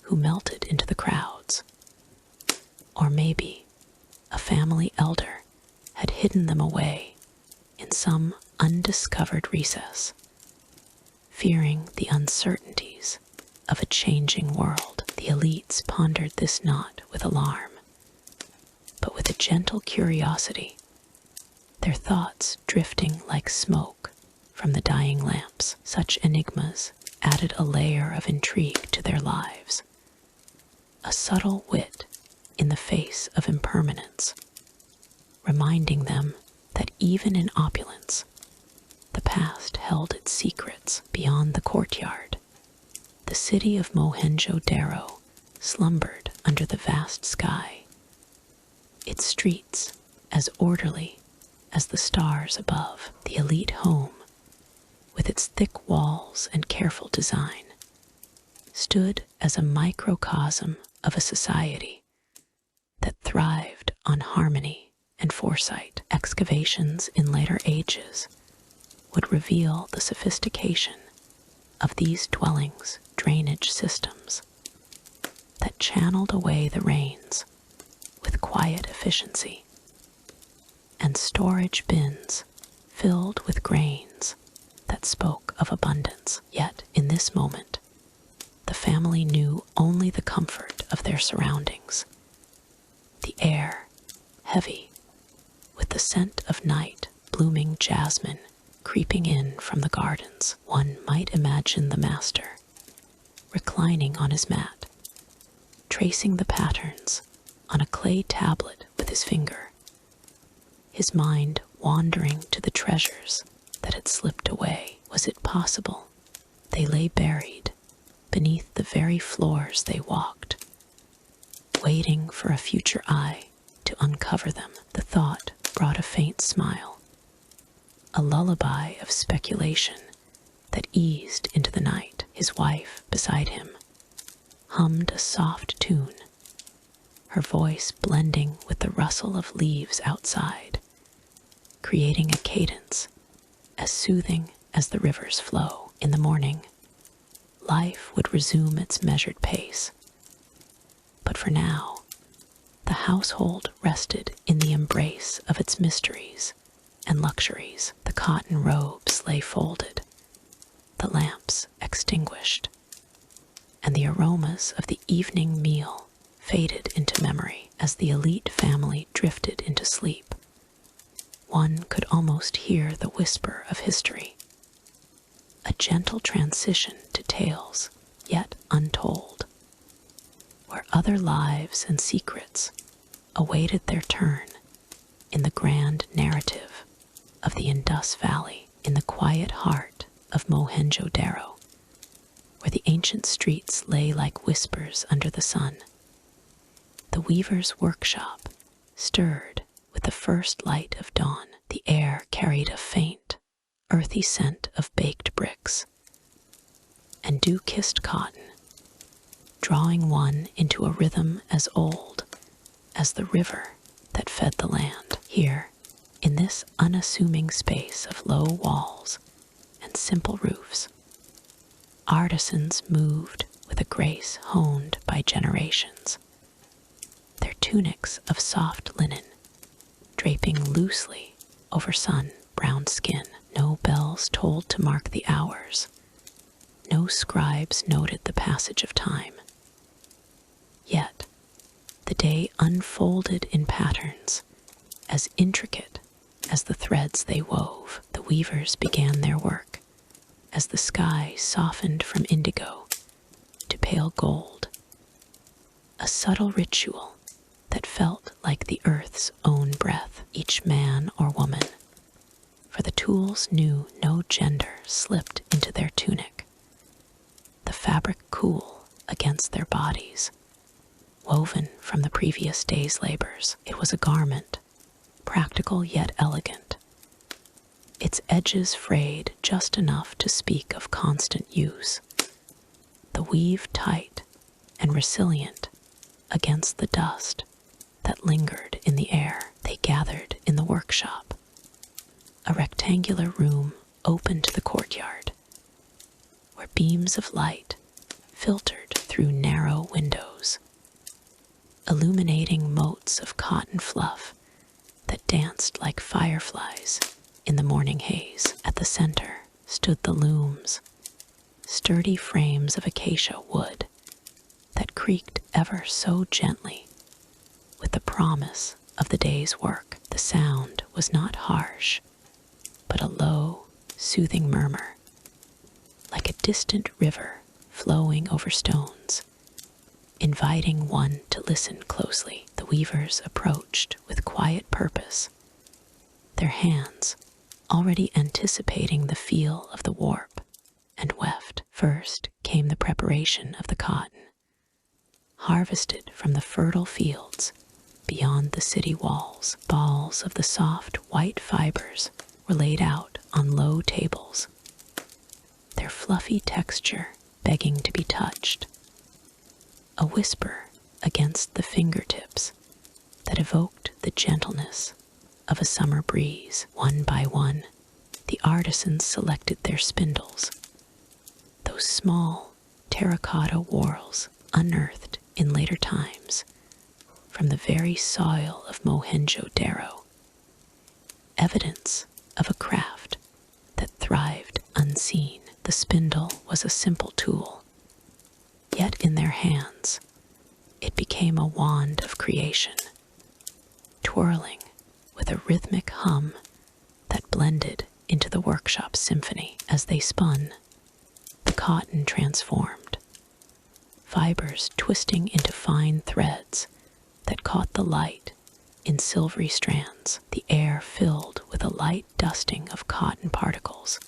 who melted into the crowds. Or maybe a family elder had hidden them away in some undiscovered recess, fearing the uncertainties of a changing world. The elites pondered this not with alarm, but with a gentle curiosity, their thoughts drifting like smoke from the dying lamps. Such enigmas added a layer of intrigue to their lives, a subtle wit in the face of impermanence, reminding them that even in opulence, the past held its secrets. Beyond the courtyard, the city of Mohenjo-Daro slumbered under the vast sky, its streets as orderly as the stars above. The elite home, with its thick walls and careful design, stood as a microcosm of a society that thrived on harmony and foresight. Excavations in later ages would reveal the sophistication of these dwellings' drainage systems that channeled away the rains with quiet efficiency, and storage bins filled with grains that spoke of abundance. Yet, in this moment, the family knew only the comfort of their surroundings. The air, heavy with the scent of night, blooming jasmine creeping in from the gardens. One might imagine the master reclining on his mat, tracing the patterns on a clay tablet with his finger, his mind wandering to the treasures that had slipped away. Was it possible they lay buried beneath the very floors they walked, waiting for a future eye to uncover them? The thought brought a faint smile, a lullaby of speculation that eased into the night. His wife, beside him, hummed a soft tune, her voice blending with the rustle of leaves outside, creating a cadence as soothing as the river's flow. In the morning, life would resume its measured pace. But for now, the household rested in the embrace of its mysteries and luxuries. The cotton robes lay folded, the lamps extinguished, and the aromas of the evening meal faded into memory. As the elite family drifted into sleep, one could almost hear the whisper of history, a gentle transition to tales yet untold, where other lives and secrets awaited their turn in the grand narrative of the Indus Valley. In the quiet heart of Mohenjo-Daro, where the ancient streets lay like whispers under the sun, the weaver's workshop stirred with the first light of dawn. The air carried a faint, earthy scent of baked bricks and dew-kissed cotton, drawing one into a rhythm as old as the river that fed the land. Here, in this unassuming space of low walls and simple roofs, artisans moved with a grace honed by generations, their tunics of soft linen draping loosely over sun-browned skin. No bells tolled to mark the hours, no scribes noted the passage of time. Yet, the day unfolded in patterns as intricate as the threads they wove. The weavers began their work as the sky softened from indigo to pale gold, a subtle ritual that felt like the earth's own breath. Each man or woman, for the tools knew no gender slipped into their tunic, the fabric cool against their bodies, woven from the previous day's labors. It was a garment, practical yet elegant, its edges frayed just enough to speak of constant use, the weave tight and resilient against the dust that lingered in the air. They gathered in the workshop, a rectangular room open to the courtyard, where beams of light filtered through narrow windows, illuminating motes of cotton fluff that danced like fireflies in the morning haze. At the center stood the looms, sturdy frames of acacia wood that creaked ever so gently with the promise of the day's work. The sound was not harsh, but a low, soothing murmur, like a distant river flowing over stones, inviting one to listen closely. The weavers approached with quiet purpose, their hands already anticipating the feel of the warp and weft. First came the preparation of the cotton, harvested from the fertile fields beyond the city walls. Balls of the soft white fibers were laid out on low tables, their fluffy texture begging to be touched, a whisper against the fingertips that evoked the gentleness of a summer breeze. One by one, the artisans selected their spindles, those small terracotta whorls unearthed in later times from the very soil of Mohenjo-Daro, evidence of a craft that thrived unseen. The spindle was a simple tool, yet in their hands it became a wand of creation, twirling with a rhythmic hum that blended into the workshop symphony. As they spun, the cotton transformed, fibers twisting into fine threads that caught the light in silvery strands. The air filled with a light dusting of cotton particles,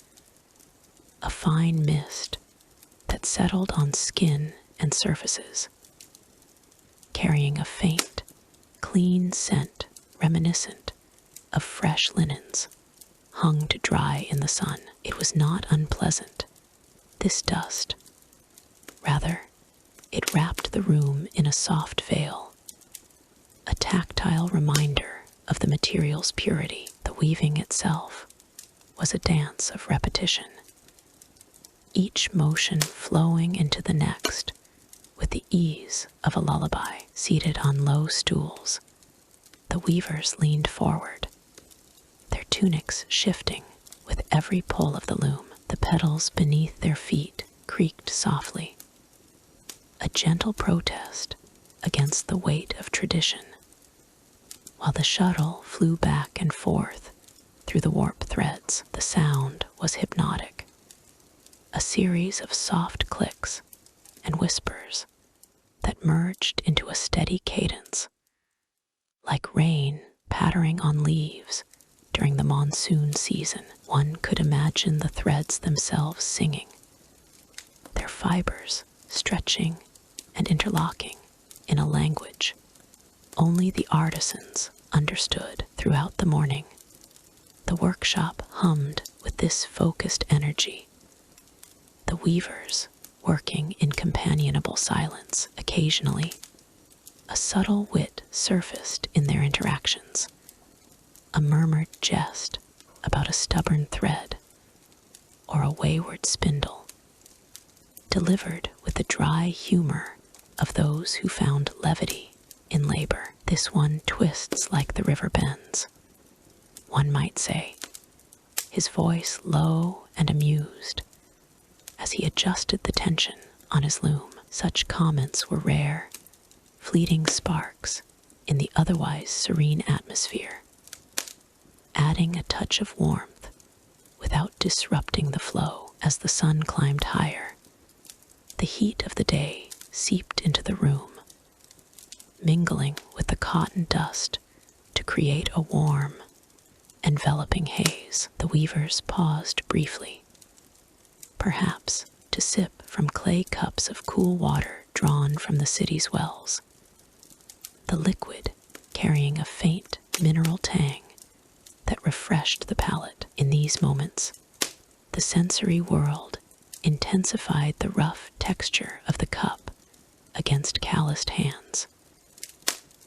a fine mist that settled on skin and surfaces, carrying a faint, clean scent reminiscent of fresh linens hung to dry in the sun. It was not unpleasant, this dust. Rather, it wrapped the room in a soft veil, a tactile reminder of the material's purity. The weaving itself was a dance of repetition, each motion flowing into the next with the ease of a lullaby. Seated on low stools, the weavers leaned forward, their tunics shifting with every pull of the loom. The petals beneath their feet creaked softly, a gentle protest against the weight of tradition, while the shuttle flew back and forth through the warp threads. The sound was hypnotic, a series of soft clicks and whispers that merged into a steady cadence, like rain pattering on leaves during the monsoon season. One could imagine the threads themselves singing, their fibers stretching and interlocking in a language only the artisans understood. Throughout the morning, the workshop hummed with this focused energy, the weavers working in companionable silence. Occasionally, a subtle wit surfaced in their interactions, a murmured jest about a stubborn thread or a wayward spindle, delivered with the dry humor of those who found levity in labor. This one twists like the river bends, one might say, his voice low and amused as he adjusted the tension on his loom. Such comments were rare, fleeting sparks in the otherwise serene atmosphere, adding a touch of warmth without disrupting the flow. As the sun climbed higher, the heat of the day seeped into the room, mingling with the cotton dust to create a warm, enveloping haze. The weavers paused briefly, perhaps to sip from clay cups of cool water drawn from the city's wells, the liquid carrying a faint mineral tang that refreshed the palate. In these moments, the sensory world intensified the rough texture of the cup against calloused hands.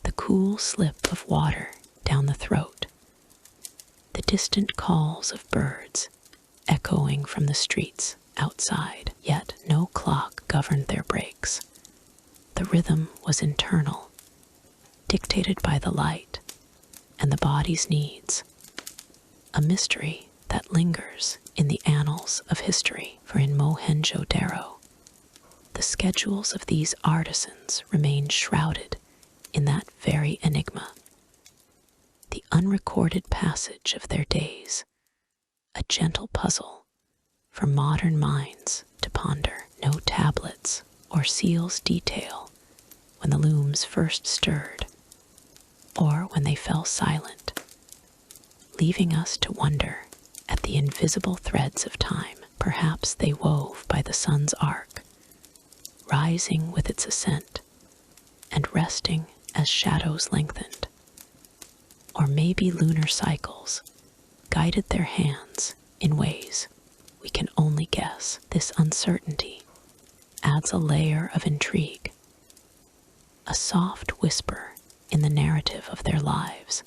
The cool slip of water down the throat, the distant calls of birds echoing from the streets outside, yet no clock governed their breaks. The rhythm was internal, dictated by the light and the body's needs, a mystery that lingers in the annals of history. For in Mohenjo-daro, the schedules of these artisans remain shrouded in that very enigma, the unrecorded passage of their days, a gentle puzzle for modern minds to ponder. No tablets or seals detail when the looms first stirred, or when they fell silent, leaving us to wonder at the invisible threads of time. Perhaps they wove by the sun's arc, rising with its ascent and resting as shadows lengthened. Or maybe lunar cycles guided their hands in ways we can only guess. This uncertainty adds a layer of intrigue, a soft whisper in the narrative of their lives,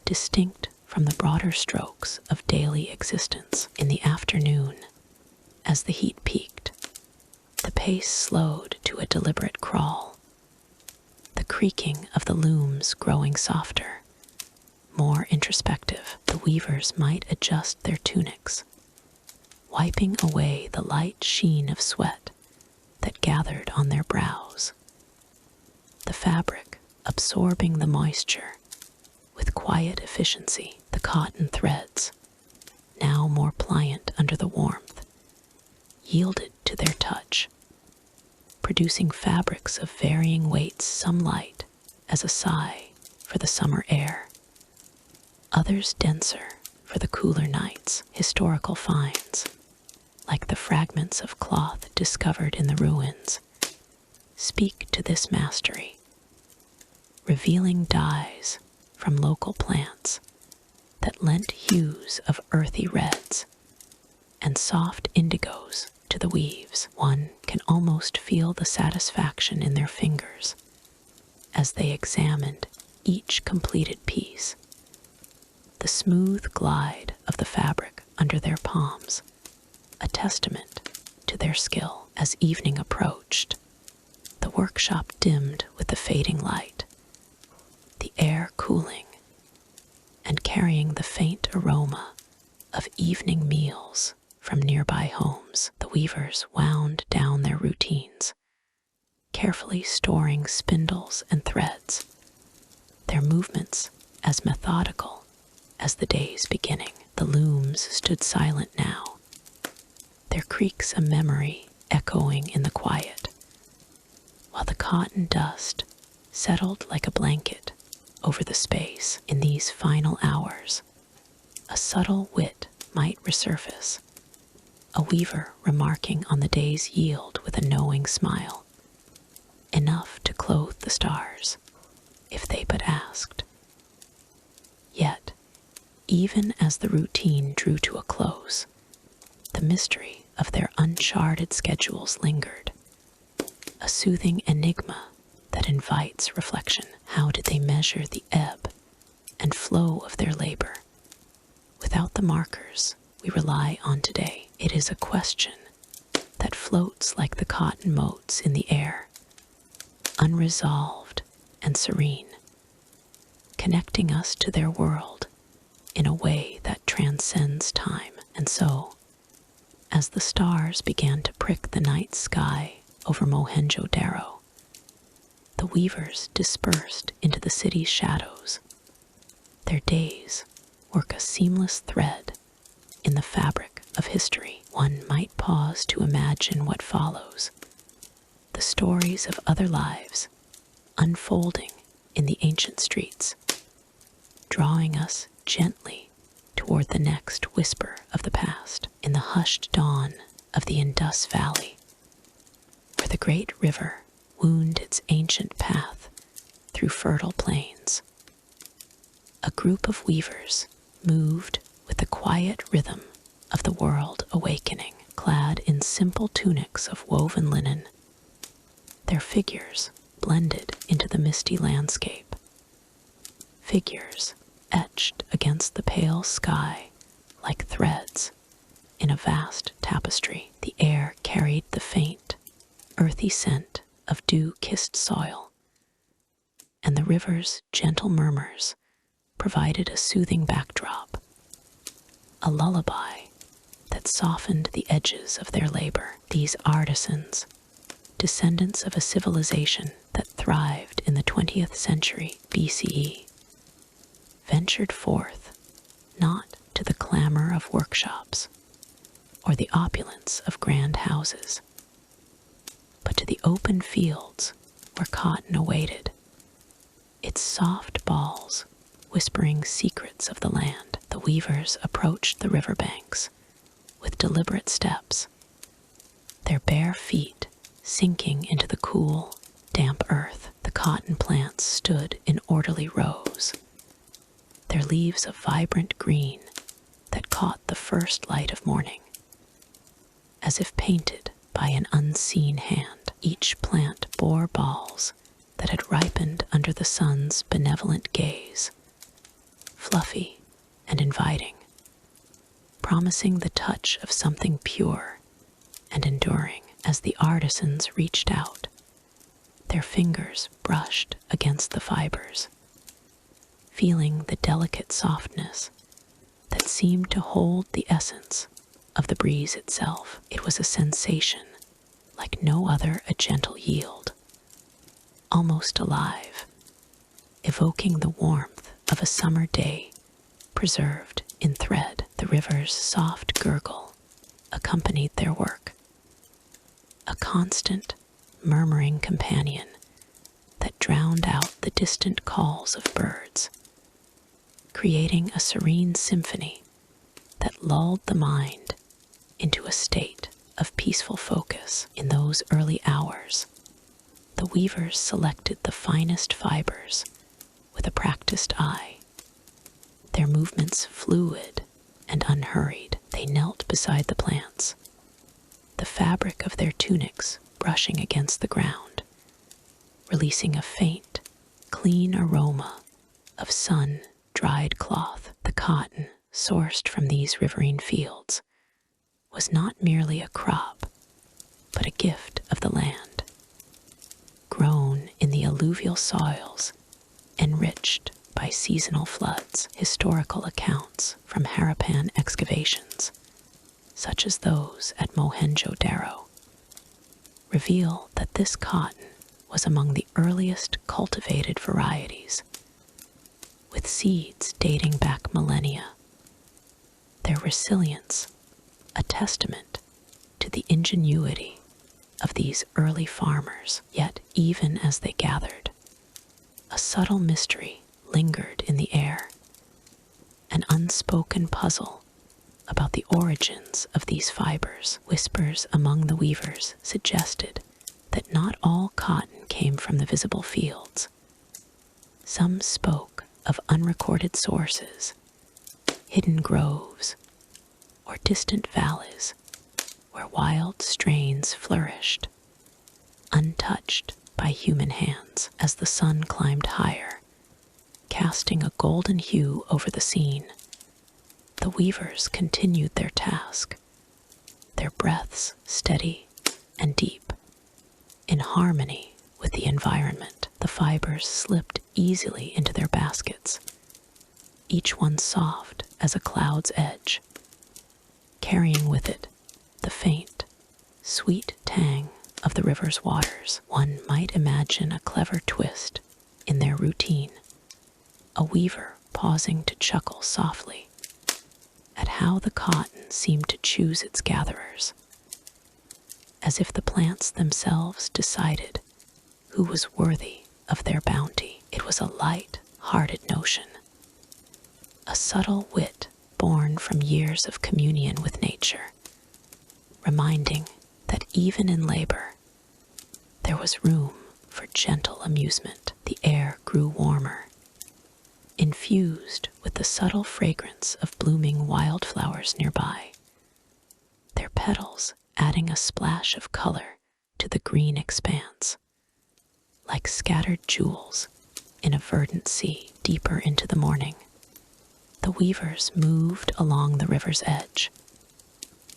distinct from the broader strokes of daily existence. In the afternoon, as the heat peaked, the pace slowed to a deliberate crawl, the creaking of the looms growing softer, more introspective. The weavers might adjust their tunics, wiping away the light sheen of sweat that gathered on their brows, the fabric absorbing the moisture with quiet efficiency. The cotton threads, now more pliant under the warmth, yielded to their touch, producing fabrics of varying weights, some light as a sigh for the summer air, others denser for the cooler nights. Historical finds, like the fragments of cloth discovered in the ruins, speak to this mastery, revealing dyes from local plants that lent hues of earthy reds and soft indigos to the weaves. One can almost feel the satisfaction in their fingers as they examined each completed piece, the smooth glide of the fabric under their palms, a testament to their skill. As evening approached, the workshop dimmed with the fading light, the air cooling and carrying the faint aroma of evening meals from nearby homes. The weavers wound down their routines, carefully storing spindles and threads, their movements as methodical as the day's beginning. The looms stood silent now, their creaks a memory echoing in the quiet, while the cotton dust settled like a blanket over the space. In these final hours, a subtle wit might resurface, a weaver remarking on the day's yield with a knowing smile, enough to clothe the stars, if they but asked. Yet, even as the routine drew to a close, the mystery of their uncharted schedules lingered, a soothing enigma that invites reflection. How did they measure the ebb and flow of their labor without the markers we rely on today? It is a question that floats like the cotton motes in the air, unresolved and serene, connecting us to their world in a way that transcends time. And so, as the stars began to prick the night sky over Mohenjo-daro, the weavers dispersed into the city's shadows, their days work a seamless thread in the fabric of history. One might pause to imagine what follows, the stories of other lives unfolding in the ancient streets, drawing us gently toward the next whisper of the past. In the hushed dawn of the Indus Valley, where the great river wound its ancient path through fertile plains, a group of weavers moved with the quiet rhythm of the world awakening, clad in simple tunics of woven linen. Their figures blended into the misty landscape, figures etched against the pale sky like threads in a vast tapestry. The air carried the faint, earthy scent of dew-kissed soil, and the river's gentle murmurs provided a soothing backdrop, a lullaby that softened the edges of their labor. These artisans, descendants of a civilization that thrived in the 20th century BCE, ventured forth not to the clamor of workshops or the opulence of grand houses, but to the open fields where cotton awaited, its soft balls whispering secrets of the land. The weavers approached the riverbanks with deliberate steps, their bare feet sinking into the cool, damp earth. The cotton plants stood in orderly rows, their leaves of vibrant green that caught the first light of morning. As if painted by an unseen hand, each plant bore balls that had ripened under the sun's benevolent gaze, fluffy and inviting, promising the touch of something pure and enduring. As the artisans reached out, their fingers brushed against the fibers, feeling the delicate softness that seemed to hold the essence of the breeze itself. It was a sensation like no other, a gentle yield, almost alive, evoking the warmth of a summer day preserved in thread. The river's soft gurgle accompanied their work, a constant, murmuring companion that drowned out the distant calls of birds, creating a serene symphony that lulled the mind into a state of peaceful focus. In those early hours, the weavers selected the finest fibers with a practiced eye, their movements fluid and unhurried. They knelt beside the plants, the fabric of their tunics brushing against the ground, releasing a faint, clean aroma of sun-dried cloth. The cotton sourced from these riverine fields was not merely a crop, but a gift of the land, grown in the alluvial soils, enriched by seasonal floods. Historical accounts from Harappan excavations, such as those at Mohenjo-Daro, reveal that this cotton was among the earliest cultivated varieties, with seeds dating back millennia. Their resilience, a testament to the ingenuity of these early farmers. Yet even as they gathered, a subtle mystery lingered in the air, an unspoken puzzle about the origins of these fibers. Whispers among the weavers suggested that not all cotton came from the visible fields. Some spoke of unrecorded sources, hidden groves, or distant valleys where wild strains flourished, untouched by human hands. As the sun climbed higher, casting a golden hue over the scene, the weavers continued their task, their breaths steady and deep, in harmony with the environment. The fibers slipped easily into their baskets, each one soft as a cloud's edge, carrying with it the faint, sweet tang of the river's waters. One might imagine a clever twist in their routine, a weaver pausing to chuckle softly at how the cotton seemed to choose its gatherers, as if the plants themselves decided who was worthy of their bounty. It was a light-hearted notion, a subtle wit born from years of communion with nature, reminding that even in labor, there was room for gentle amusement. The air grew warmer, infused with the subtle fragrance of blooming wildflowers nearby, their petals adding a splash of color to the green expanse, like scattered jewels in a verdant sea. Deeper into the morning, the weavers moved along the river's edge,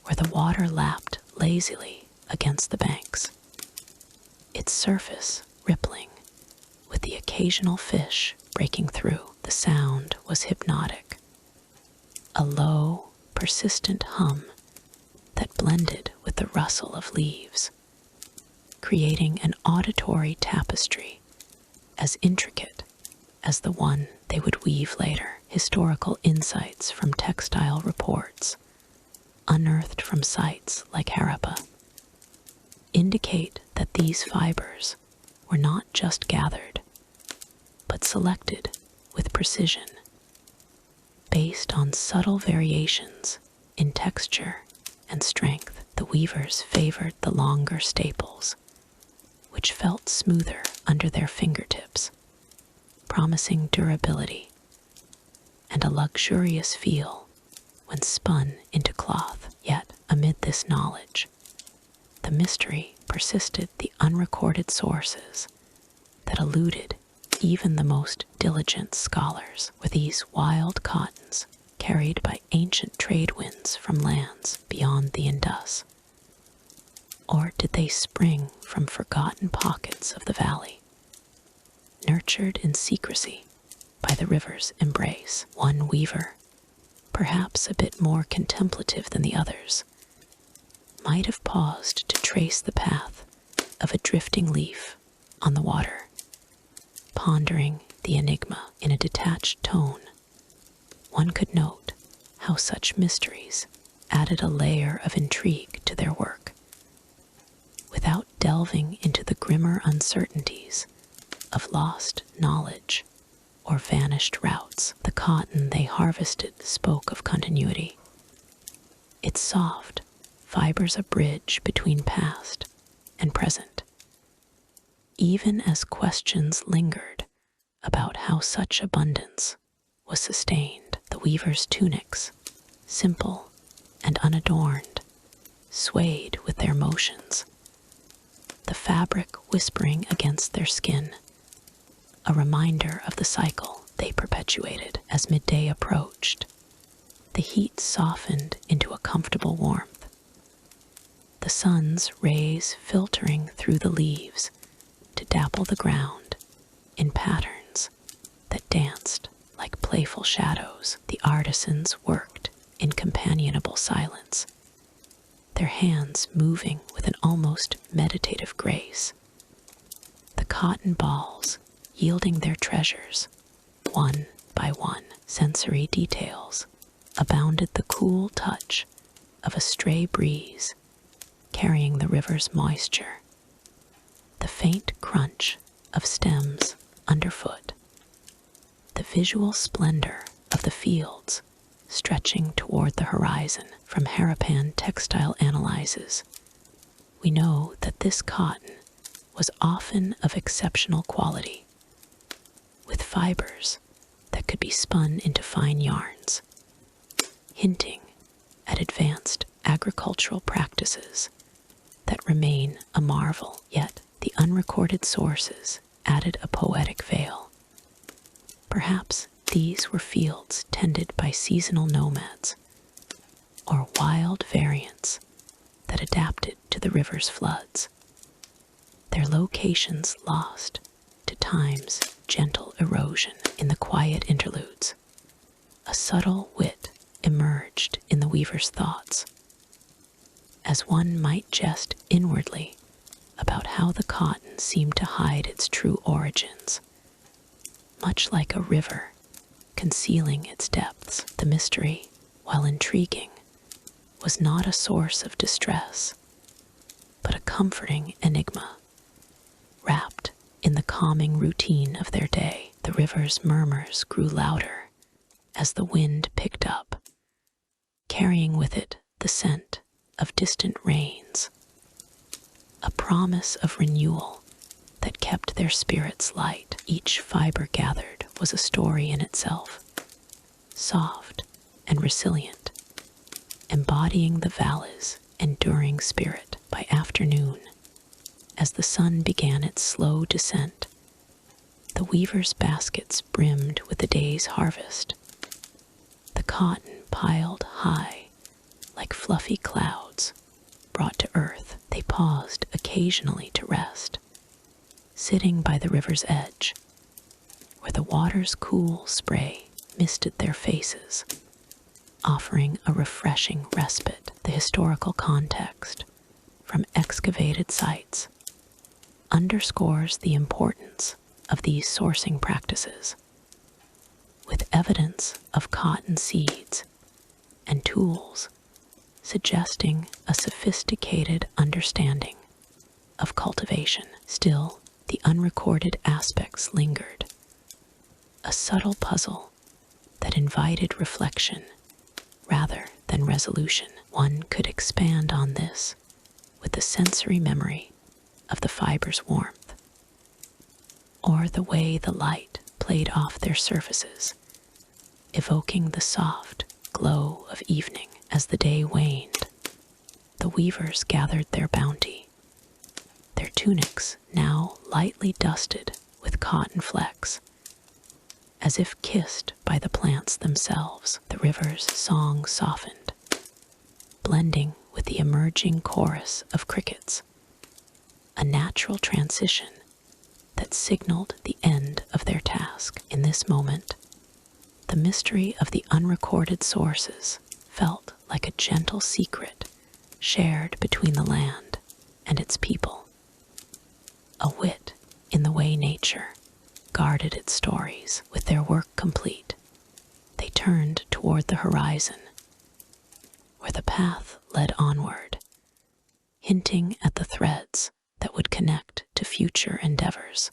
where the water lapped lazily against the banks, its surface rippling with the occasional fish breaking through. The sound was hypnotic, a low, persistent hum that blended with the rustle of leaves, creating an auditory tapestry as intricate as the one they would weave later. Historical insights from textile reports, unearthed from sites like Harappa, indicate that these fibers were not just gathered, but selected with precision, based on subtle variations in texture and strength. The weavers favored the longer staples, which felt smoother under their fingertips, promising durability and a luxurious feel when spun into cloth. Yet, amid this knowledge, the mystery persisted. The unrecorded sources that eluded even the most diligent scholars. Were these wild cottons carried by ancient trade winds from lands beyond the Indus? Or did they spring from forgotten pockets of the valley, nurtured in secrecy by the river's embrace? One weaver, perhaps a bit more contemplative than the others, might have paused to trace the path of a drifting leaf on the water, pondering the enigma. In a detached tone, one could note how such mysteries added a layer of intrigue to their work, without delving into the grimmer uncertainties of lost knowledge or vanished routes. The cotton they harvested spoke of continuity, its soft fibers a bridge between past and present. Even as questions lingered about how such abundance was sustained, the weavers' tunics, simple and unadorned, swayed with their motions, the fabric whispering against their skin, a reminder of the cycle they perpetuated. As midday approached, the heat softened into a comfortable warmth, the sun's rays filtering through the leaves to dapple the ground in patterns that danced like playful shadows. The artisans worked in companionable silence, their hands moving with an almost meditative grace. The cotton balls yielding their treasures, one by one. Sensory details abounded, the cool touch of a stray breeze carrying the river's moisture, the faint crunch of stems underfoot, the visual splendor of the fields stretching toward the horizon. From Harappan textile analyses, we know that this cotton was often of exceptional quality, with fibers that could be spun into fine yarns, hinting at advanced agricultural practices that remain a marvel. Yet the unrecorded sources added a poetic veil. Perhaps these were fields tended by seasonal nomads, or wild variants that adapted to the river's floods, their locations lost to time's gentle erosion. In the quiet interludes, a subtle wit emerged in the weaver's thoughts, as one might jest inwardly about how the cotton seemed to hide its true origins. Much like a river concealing its depths, the mystery, while intriguing, was not a source of distress, but a comforting enigma. Wrapped in the calming routine of their day, the river's murmurs grew louder as the wind picked up, carrying with it the scent of distant rains, a promise of renewal that kept their spirits light. Each fiber gathered was a story in itself, soft and resilient, embodying the valley's enduring spirit. By afternoon, as the sun began its slow descent, the weavers' baskets brimmed with the day's harvest, the cotton piled high like fluffy clouds brought to earth. They paused occasionally to rest, sitting by the river's edge, where the water's cool spray misted their faces, offering a refreshing respite. The historical context from excavated sites underscores the importance of these sourcing practices, with evidence of cotton seeds and tools suggesting a sophisticated understanding of cultivation. Still, the unrecorded aspects lingered, a subtle puzzle that invited reflection rather than resolution. One could expand on this with the sensory memory of the fiber's warmth, or the way the light played off their surfaces, evoking the soft glow of evening. As the day waned, the weavers gathered their bounty, their tunics now lightly dusted with cotton flecks, as if kissed by the plants themselves. The river's song softened, blending with the emerging chorus of crickets, a natural transition that signaled the end of their task. In this moment, the mystery of the unrecorded sources felt like a gentle secret shared between the land and its people, a wit in the way nature guarded its stories. With their work complete, they turned toward the horizon, where the path led onward, hinting at the threads that would connect to future endeavors.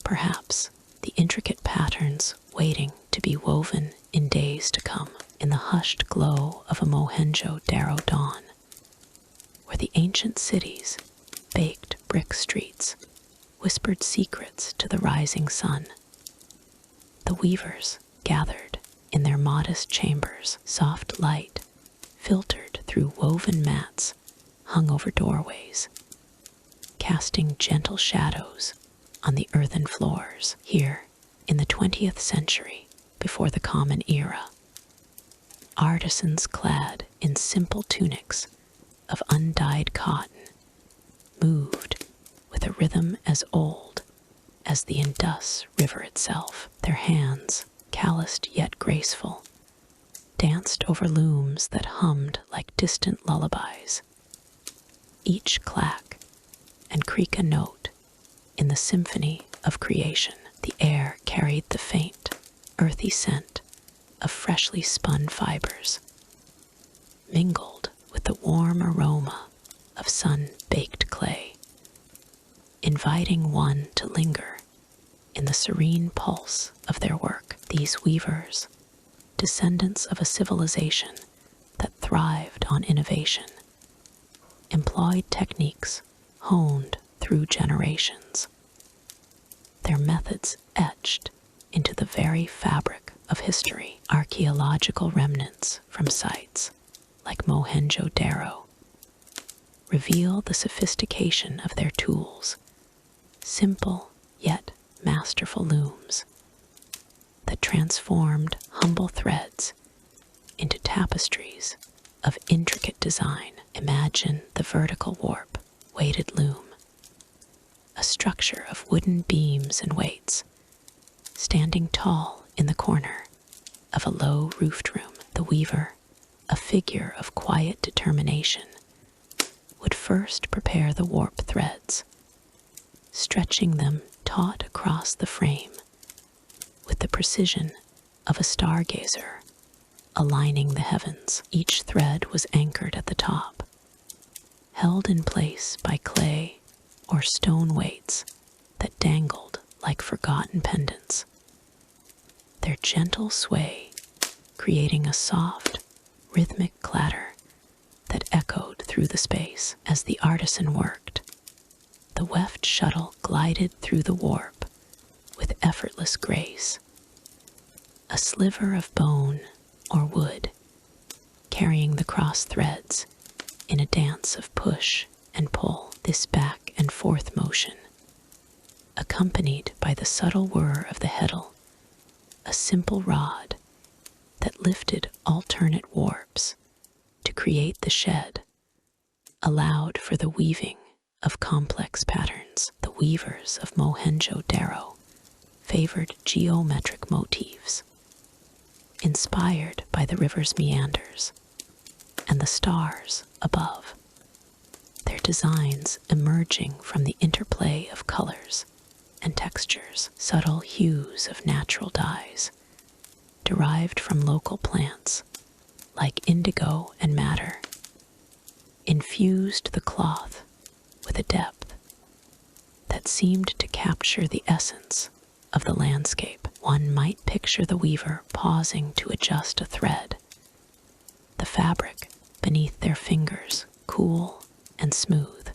Perhaps the intricate patterns waiting to be woven in days to come. In the hushed glow of a Mohenjo-Daro dawn, where the ancient city's baked brick streets whispered secrets to the rising sun, the weavers gathered in their modest chambers. Soft light filtered through woven mats hung over doorways, casting gentle shadows on the earthen floors. Here, in the 20th century, before the Common Era, artisans clad in simple tunics of undyed cotton moved with a rhythm as old as the Indus River itself. Their hands, calloused yet graceful, danced over looms that hummed like distant lullabies, each clack and creak a note in the symphony of creation. The air carried the faint, earthy scent of freshly spun fibers, mingled with the warm aroma of sun-baked clay, inviting one to linger in the serene pulse of their work. These weavers, descendants of a civilization that thrived on innovation, employed techniques honed through generations, their methods etched into the very fabric of history. Archaeological remnants from sites like Mohenjo-Daro reveal the sophistication of their tools, simple yet masterful looms that transformed humble threads into tapestries of intricate design. Imagine the vertical warp weighted loom, a structure of wooden beams and weights, standing tall in the corner of a low-roofed room. The weaver, a figure of quiet determination, would first prepare the warp threads, stretching them taut across the frame with the precision of a stargazer aligning the heavens. Each thread was anchored at the top, held in place by clay or stone weights that dangled like forgotten pendants, their gentle sway creating a soft, rhythmic clatter that echoed through the space. As the artisan worked, the weft shuttle glided through the warp with effortless grace, a sliver of bone or wood carrying the cross threads in a dance of push and pull. This back and forth motion, accompanied by the subtle whir of the heddle, a simple rod that lifted alternate warps to create the shed, allowed for the weaving of complex patterns. The weavers of Mohenjo-Daro favored geometric motifs, inspired by the river's meanders and the stars above, their designs emerging from the interplay of colors and textures, subtle hues of natural dyes derived from local plants like indigo and madder, infused the cloth with a depth that seemed to capture the essence of the landscape. One might picture the weaver pausing to adjust a thread, the fabric beneath their fingers cool and smooth,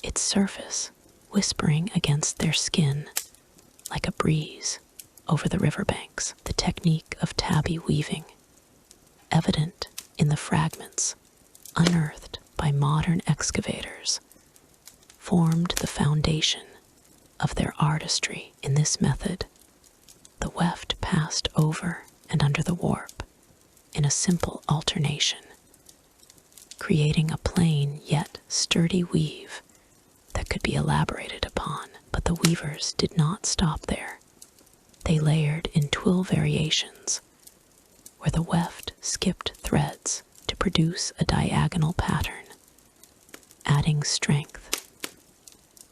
its surface whispering against their skin like a breeze over the riverbanks. The technique of tabby weaving, evident in the fragments unearthed by modern excavators, formed the foundation of their artistry. In this method, the weft passed over and under the warp in a simple alternation, creating a plain yet sturdy weave that could be elaborated upon. But the weavers did not stop there. They layered in twill variations, where the weft skipped threads to produce a diagonal pattern, adding strength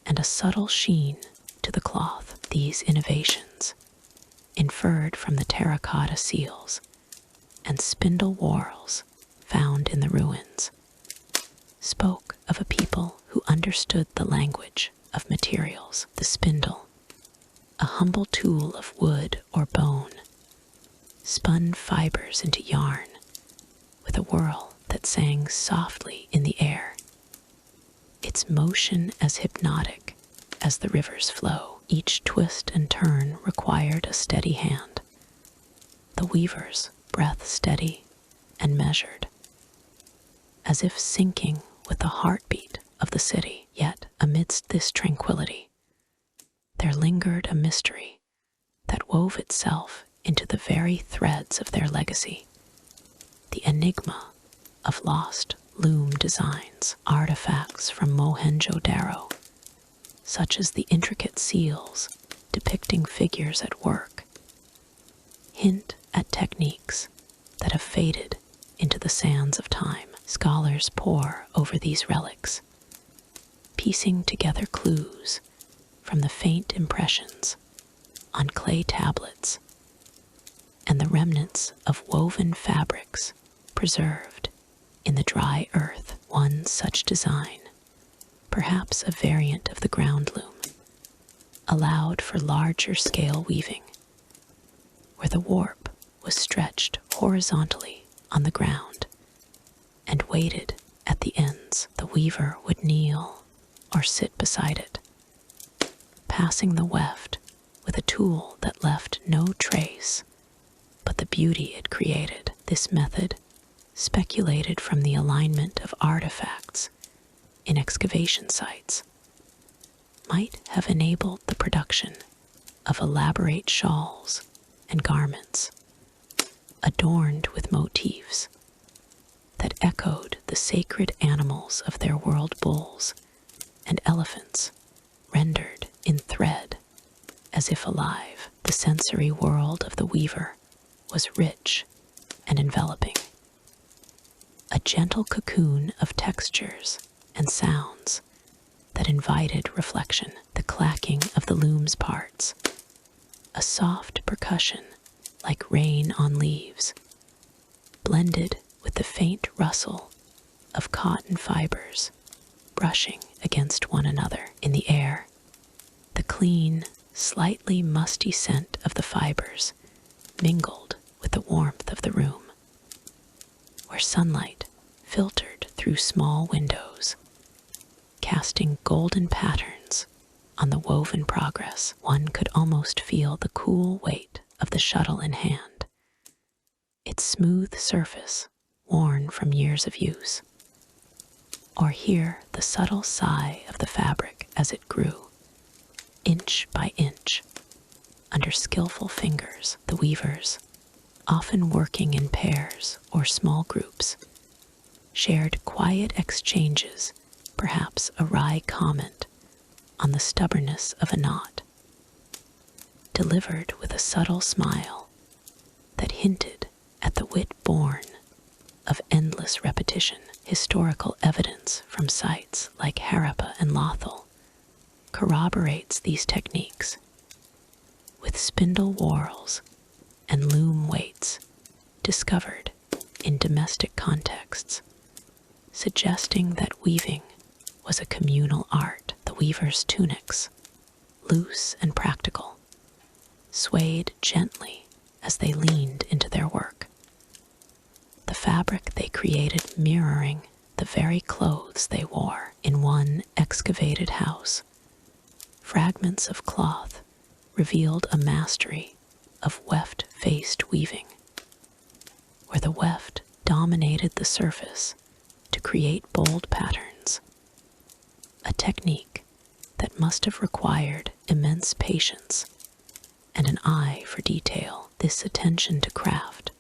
and a subtle sheen to the cloth. These innovations, inferred from the terracotta seals and spindle whorls found in the ruins, spoke of a people who understood the language of materials. The spindle, a humble tool of wood or bone, spun fibers into yarn with a whirl that sang softly in the air, its motion as hypnotic as the river's flow. Each twist and turn required a steady hand, the weaver's breath steady and measured, as if syncing with the heartbeat of the city. Yet amidst this tranquility, there lingered a mystery that wove itself into the very threads of their legacy, the enigma of lost loom designs. Artifacts from Mohenjo-Daro, such as the intricate seals depicting figures at work, hint at techniques that have faded into the sands of time. Scholars pore over these relics, piecing together clues from the faint impressions on clay tablets and the remnants of woven fabrics preserved in the dry earth. One such design, perhaps a variant of the ground loom, allowed for larger scale weaving, where the warp was stretched horizontally on the ground and weighted at the ends. The weaver would kneel or sit beside it, passing the weft with a tool that left no trace but the beauty it created. This method, speculated from the alignment of artifacts in excavation sites, might have enabled the production of elaborate shawls and garments adorned with motifs that echoed the sacred animals of their world, bulls and elephants rendered in thread as if alive. The sensory world of the weaver was rich and enveloping, a gentle cocoon of textures and sounds that invited reflection. The clacking of the loom's parts, a soft percussion like rain on leaves, blended with the faint rustle of cotton fibers brushing against one another. In the air, the clean, slightly musty scent of the fibers mingled with the warmth of the room, where sunlight filtered through small windows, casting golden patterns on the woven progress. One could almost feel the cool weight of the shuttle in hand, its smooth surface worn from years of use, or hear the subtle sigh of the fabric as it grew, inch by inch, under skillful fingers. The weavers, often working in pairs or small groups, shared quiet exchanges, perhaps a wry comment on the stubbornness of a knot, delivered with a subtle smile that hinted at the wit born of endless repetition. Historical evidence from sites like Harappa and Lothal corroborates these techniques, with spindle whorls and loom weights discovered in domestic contexts, suggesting that weaving was a communal art. The weavers' tunics, loose and practical, swayed gently as they leaned into their work, the fabric they created mirroring the very clothes they wore. In one excavated house, fragments of cloth revealed a mastery of weft-faced weaving, where the weft dominated the surface to create bold patterns, a technique that must have required immense patience and an eye for detail. This attention to craft,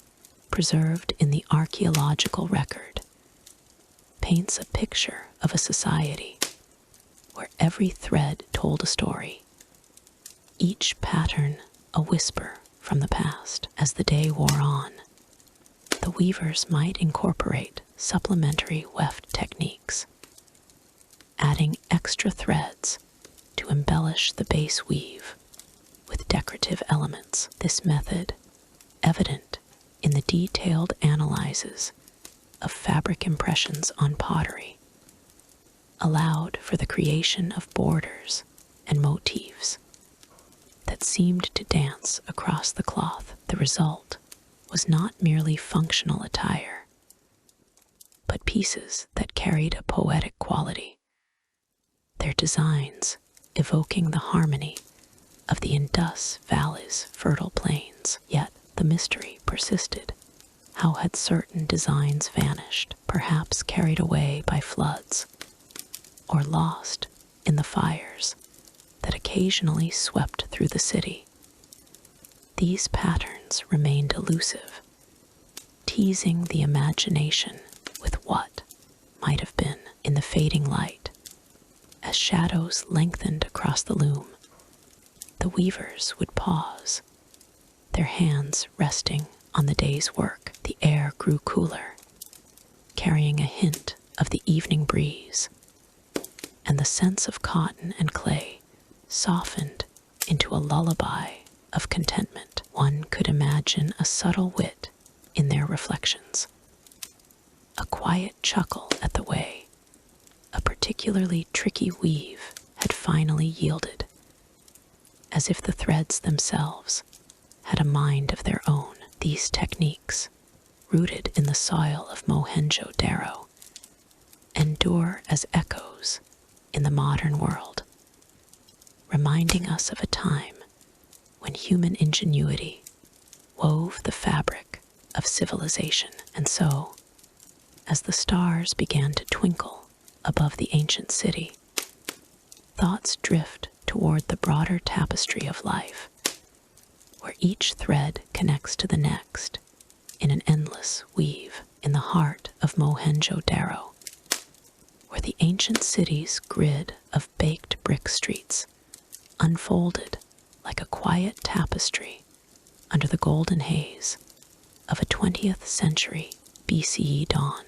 preserved in the archaeological record, paints a picture of a society where every thread told a story, each pattern a whisper from the past. As the day wore on, the weavers might incorporate supplementary weft techniques, adding extra threads to embellish the base weave with decorative elements. This method, evident in the detailed analyses of fabric impressions on pottery, allowed for the creation of borders and motifs that seemed to dance across the cloth. The result was not merely functional attire, but pieces that carried a poetic quality, their designs evoking the harmony of the Indus Valley's fertile plains. Yet the mystery persisted. How had certain designs vanished, perhaps carried away by floods, or lost in the fires that occasionally swept through the city? These patterns remained elusive, teasing the imagination with what might have been. In the fading light, as shadows lengthened across the loom, the weavers would pause, their hands resting on the day's work. The air grew cooler, carrying a hint of the evening breeze, and the sense of cotton and clay softened into a lullaby of contentment. One could imagine a subtle wit in their reflections, a quiet chuckle at the way a particularly tricky weave had finally yielded, as if the threads themselves had a mind of their own. These techniques, rooted in the soil of Mohenjo-Daro, endure as echoes in the modern world, reminding us of a time when human ingenuity wove the fabric of civilization. And so, as the stars began to twinkle above the ancient city, thoughts drift toward the broader tapestry of life, where each thread connects to the next in an endless weave. In the heart of Mohenjo-Daro, where the ancient city's grid of baked brick streets unfolded like a quiet tapestry under the golden haze of a 20th century BCE dawn,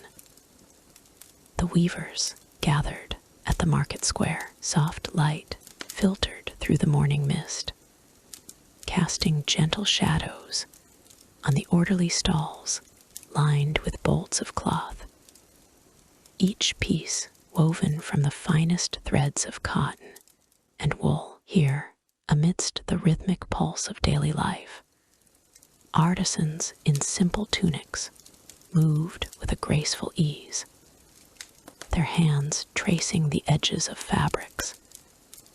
the weavers gathered at the market square. Soft light filtered through the morning mist, casting gentle shadows on the orderly stalls lined with bolts of cloth, each piece woven from the finest threads of cotton and wool. Here, amidst the rhythmic pulse of daily life, artisans in simple tunics moved with a graceful ease, their hands tracing the edges of fabrics,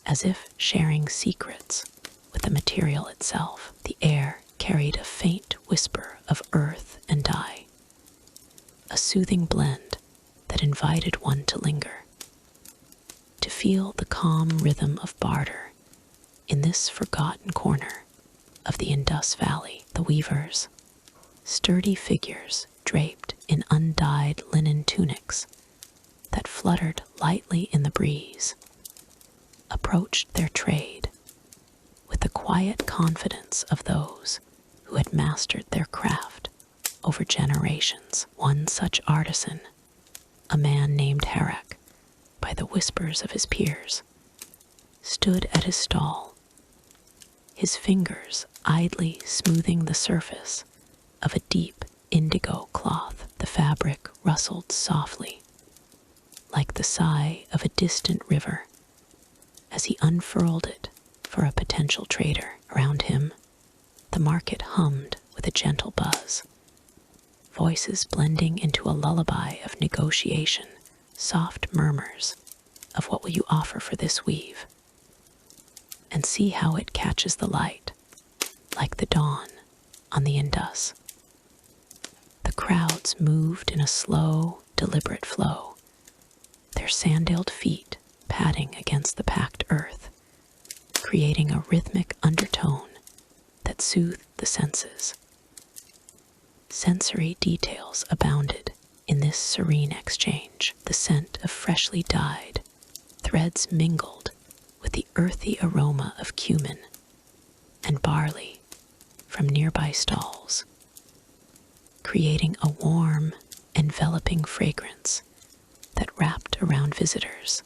as if sharing secrets with the material itself. The air carried a faint whisper of earth and dye, a soothing blend that invited one to linger, to feel the calm rhythm of barter in this forgotten corner of the Indus Valley. The weavers, sturdy figures draped in undyed linen tunics that fluttered lightly in the breeze, approached their trade with the quiet confidence of those who had mastered their craft over generations. One such artisan, a man named Harak, by the whispers of his peers, stood at his stall, his fingers idly smoothing the surface of a deep indigo cloth. The fabric rustled softly, like the sigh of a distant river, as he unfurled it for a potential trader. Around him, the market hummed with a gentle buzz, voices blending into a lullaby of negotiation, soft murmurs of "what will you offer for this weave?" And see how it catches the light, like the dawn on the Indus. The crowds moved in a slow, deliberate flow, their sandaled feet padding against the packed earth, creating a rhythmic undertone that soothed the senses. Sensory details abounded in this serene exchange. The scent of freshly dyed threads mingled with the earthy aroma of cumin and barley from nearby stalls, creating a warm, enveloping fragrance that wrapped around visitors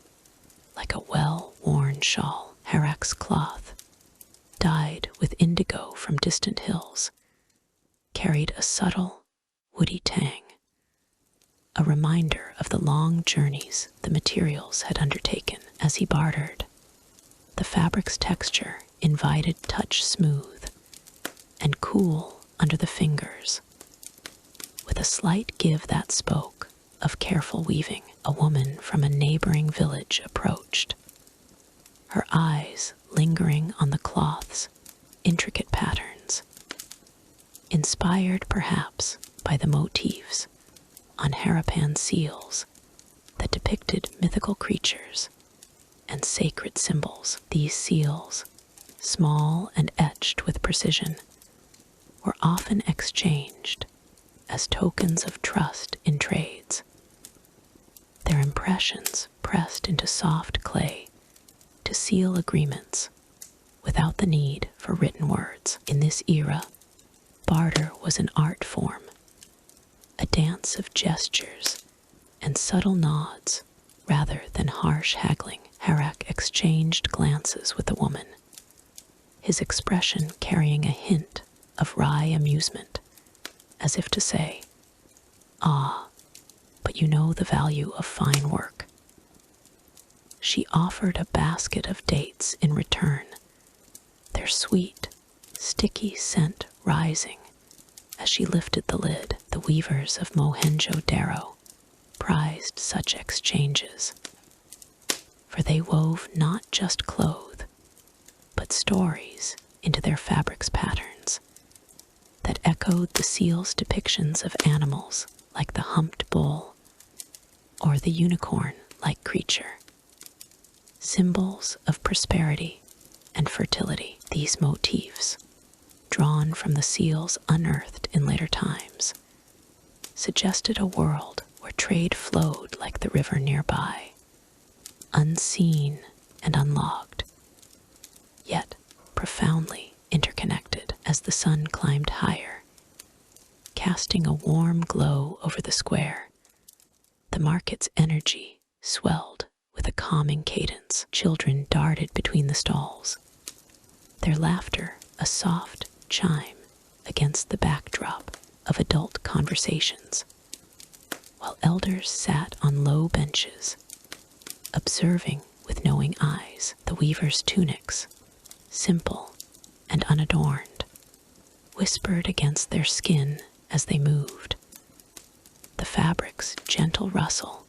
like a well-worn shawl. Harak's cloth, dyed with indigo from distant hills, carried a subtle, woody tang, a reminder of the long journeys the materials had undertaken. As he bartered, the fabric's texture invited touch smooth and cool under the fingers, with a slight give that spoke of careful weaving. A woman from a neighboring village approached, her eyes lingering on the cloth's intricate patterns, inspired perhaps by the motifs on Harapan seals that depicted mythical creatures and sacred symbols. These seals, small and etched with precision, were often exchanged as tokens of trust in trades, their impressions pressed into soft clay to seal agreements without the need for written words. In this era, barter was an art form, a dance of gestures and subtle nods rather than harsh haggling. Harak exchanged glances with the woman, his expression carrying a hint of wry amusement, as if to say, "Ah, but you know the value of fine work." She offered a basket of dates in return, their sweet, sticky scent rising as she lifted the lid. The weavers of Mohenjo-Daro prized such exchanges, for they wove not just cloth, but stories into their fabric's patterns that echoed the seal's depictions of animals like the humped bull or the unicorn-like creature, symbols of prosperity and fertility. These motifs, drawn from the seals unearthed in later times, suggested a world where trade flowed like the river nearby, unseen and unlogged, yet profoundly interconnected. As the sun climbed higher, casting a warm glow over the square, the market's energy swelled with a calming cadence. Children darted between the stalls, their laughter a soft chime against the backdrop of adult conversations, while elders sat on low benches, observing with knowing eyes. The weavers' tunics, simple and unadorned, whispered against their skin as they moved, fabric's gentle rustle,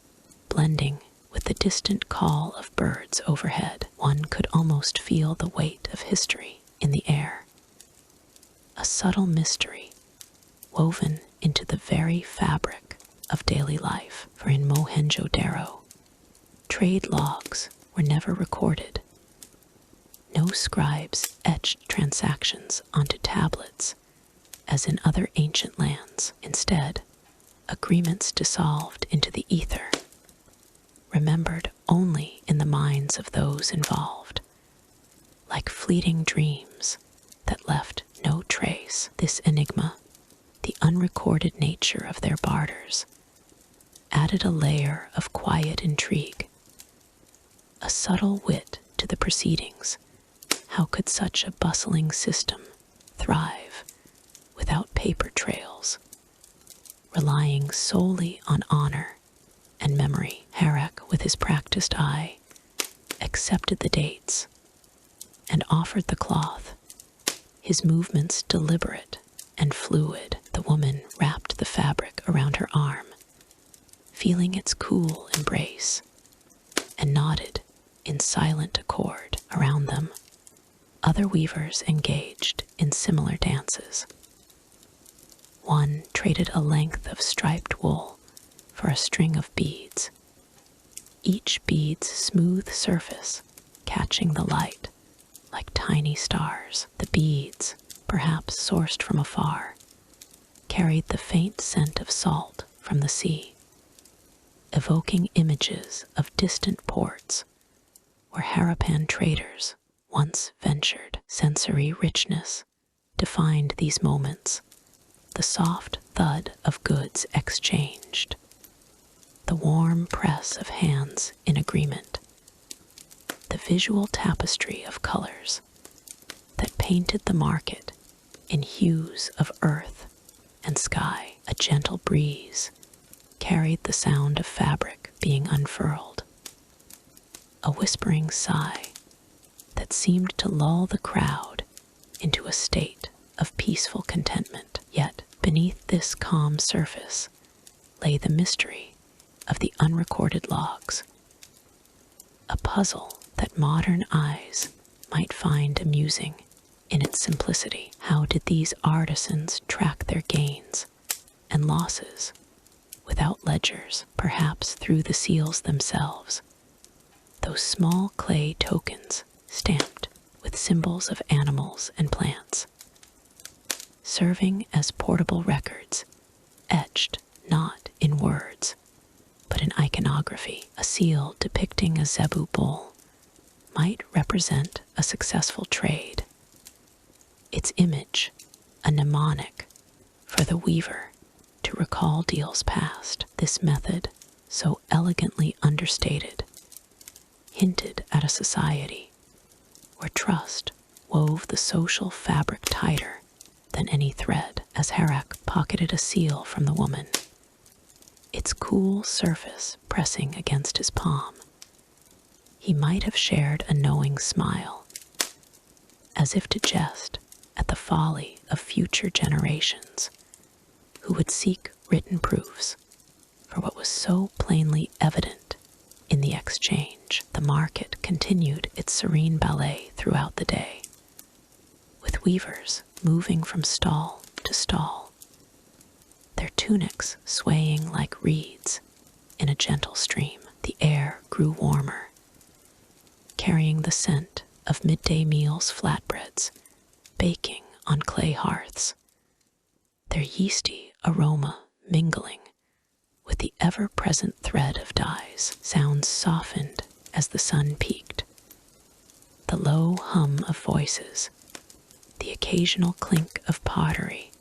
blending with the distant call of birds overhead. One could almost feel the weight of history in the air. A subtle mystery woven into the very fabric of daily life. For in Mohenjo-daro, trade logs were never recorded. No scribes etched transactions onto tablets, as in other ancient lands. Instead, agreements dissolved into the ether, remembered only in the minds of those involved, like fleeting dreams that left no trace. This enigma, the unrecorded nature of their barters, added a layer of quiet intrigue, a subtle wit to the proceedings. How could such a bustling system thrive without paper trails, relying solely on honor and memory? Harek, with his practiced eye, accepted the dates and offered the cloth, his movements deliberate and fluid. The woman wrapped the fabric around her arm, feeling its cool embrace, and nodded in silent accord. Around them, other weavers engaged in similar dances. One traded a length of striped wool for a string of beads, each bead's smooth surface catching the light like tiny stars. The beads, perhaps sourced from afar, carried the faint scent of salt from the sea, evoking images of distant ports where Harappan traders once ventured. Sensory richness defined these moments, the soft thud of goods exchanged, the warm press of hands in agreement, the visual tapestry of colors that painted the market in hues of earth and sky. A gentle breeze carried the sound of fabric being unfurled, a whispering sigh that seemed to lull the crowd into a state of peaceful contentment. Yet beneath this calm surface lay the mystery of the unrecorded logs, a puzzle that modern eyes might find amusing in its simplicity. How did these artisans track their gains and losses without ledgers? Perhaps through the seals themselves, those small clay tokens stamped with symbols of animals and plants, serving as portable records, etched not in words, but in iconography. A seal depicting a zebu bull might represent a successful trade, its image a mnemonic for the weaver to recall deals past. This method, so elegantly understated, hinted at a society where trust wove the social fabric tighter than any thread. As Harak pocketed a seal from the woman, its cool surface pressing against his palm, he might have shared a knowing smile, as if to jest at the folly of future generations who would seek written proofs for what was so plainly evident in the exchange. The market continued its serene ballet throughout the day, with weavers moving from stall to stall, their tunics swaying like reeds in a gentle stream. The air grew warmer, carrying the scent of midday meals flatbreads baking on clay hearths, their yeasty aroma mingling with the ever-present thread of dyes. Sounds softened as the sun peaked. The low hum of voices, the occasional clink of pottery,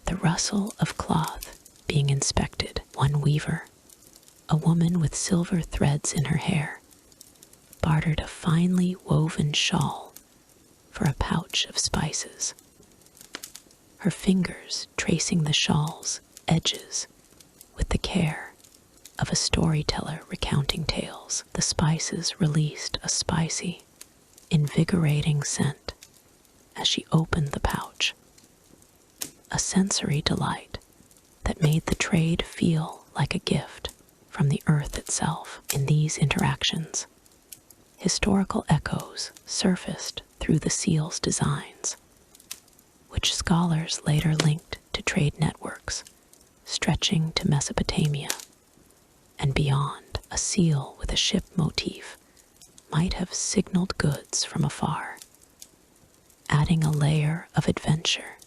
the rustle of cloth being inspected. One weaver, a woman with silver threads in her hair, bartered a finely woven shawl for a pouch of spices, her fingers tracing the shawl's edges with the care of a storyteller recounting tales. The spices released a spicy, invigorating scent as she opened the pouch, a sensory delight that made the trade feel like a gift from the earth itself. In these interactions, historical echoes surfaced through the seal's designs, which scholars later linked to trade networks stretching to Mesopotamia and beyond. A seal with a ship motif might have signaled goods from afar, adding a layer of adventure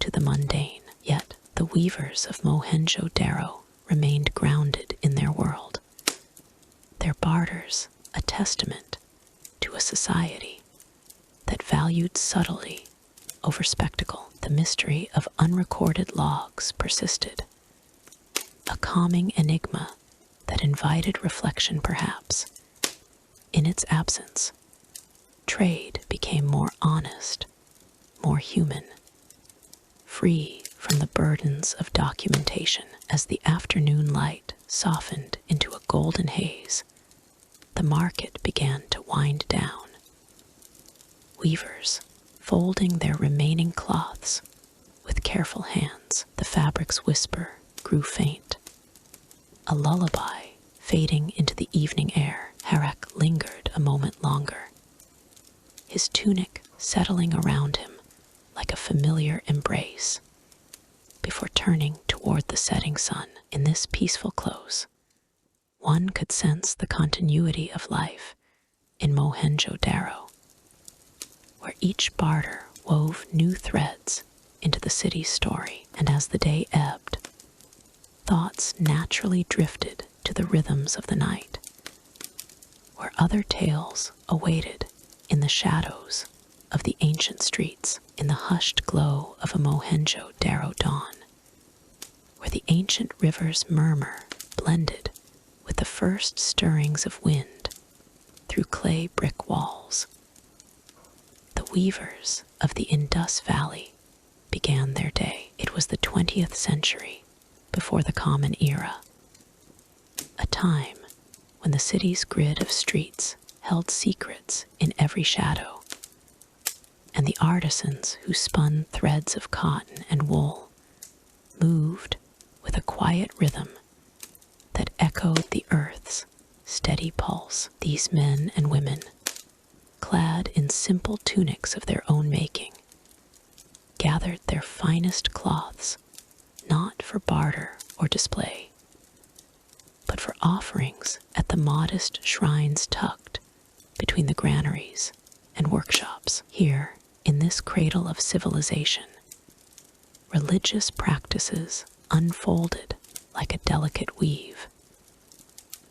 to the mundane. Yet the weavers of Mohenjo-Daro remained grounded in their world, their barters a testament to a society that valued subtlety over spectacle. The mystery of unrecorded logs persisted, a calming enigma that invited reflection perhaps. In its absence, trade became more honest, more human, free from the burdens of documentation. As the afternoon light softened into a golden haze, the market began to wind down. Weavers folding their remaining cloths with careful hands. The fabric's whisper grew faint, a lullaby fading into the evening air. Harak lingered a moment longer, his tunic settling around him like a familiar embrace, before turning toward the setting sun. In this peaceful close, one could sense the continuity of life in Mohenjo-Daro, where each barter wove new threads into the city's story. And as the day ebbed, thoughts naturally drifted to the rhythms of the night, where other tales awaited in the shadows of the ancient streets. In the hushed glow of a Mohenjo-Daro dawn, where the ancient river's murmur blended with the first stirrings of wind through clay brick walls, the weavers of the Indus Valley began their day. It was the 20th century before the Common Era, a time when the city's grid of streets held secrets in every shadow, and the artisans who spun threads of cotton and wool moved with a quiet rhythm that echoed the earth's steady pulse. These men and women, clad in simple tunics of their own making, gathered their finest cloths not for barter or display, but for offerings at the modest shrines tucked between the granaries and workshops. Here, in this cradle of civilization, religious practices unfolded like a delicate weave,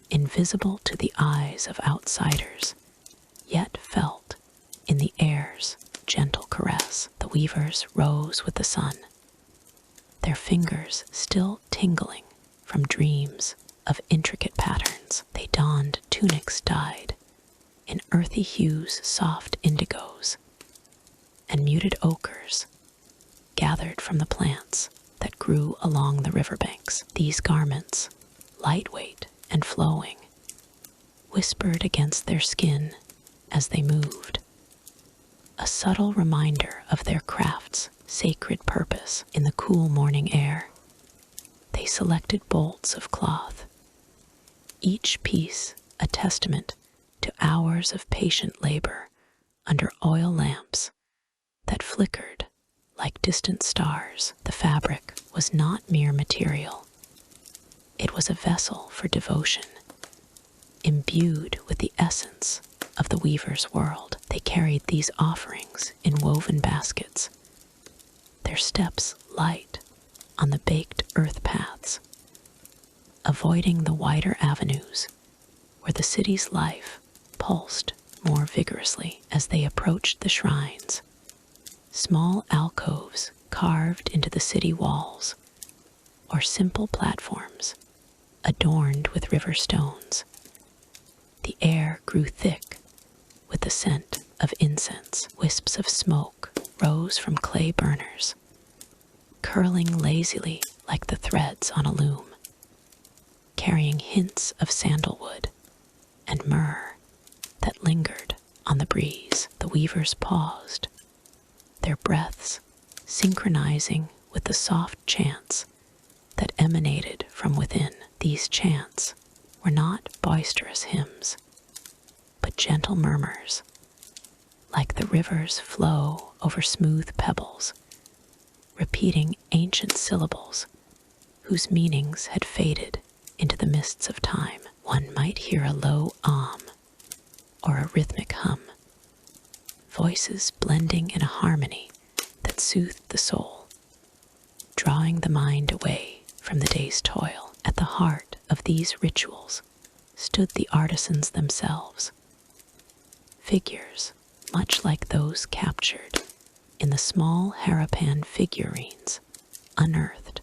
invisible to the eyes of outsiders, yet felt in the air's gentle caress. The weavers rose with the sun, their fingers still tingling from dreams of intricate patterns. They donned tunics dyed in earthy hues, soft indigos, and muted ochres gathered from the plants that grew along the riverbanks. These garments, lightweight and flowing, whispered against their skin as they moved, a subtle reminder of their craft's sacred purpose. In the cool morning air, they selected bolts of cloth, each piece a testament to hours of patient labor under oil lamps that flickered like distant stars. The fabric was not mere material. It was a vessel for devotion, imbued with the essence of the weaver's world. They carried these offerings in woven baskets, their steps light on the baked earth paths, avoiding the wider avenues where the city's life pulsed more vigorously. As they approached the shrines, small alcoves carved into the city walls, or simple platforms adorned with river stones, the air grew thick with the scent of incense. Wisps of smoke rose from clay burners, curling lazily like the threads on a loom, carrying hints of sandalwood and myrrh that lingered on the breeze. The weavers paused, their breaths synchronizing with the soft chants that emanated from within. These chants were not boisterous hymns, but gentle murmurs, like the river's flow over smooth pebbles, repeating ancient syllables whose meanings had faded into the mists of time. One might hear a low or a rhythmic hum, voices blending in a harmony that soothed the soul, drawing the mind away from the day's toil. At the heart of these rituals stood the artisans themselves, figures much like those captured in the small Harapan figurines unearthed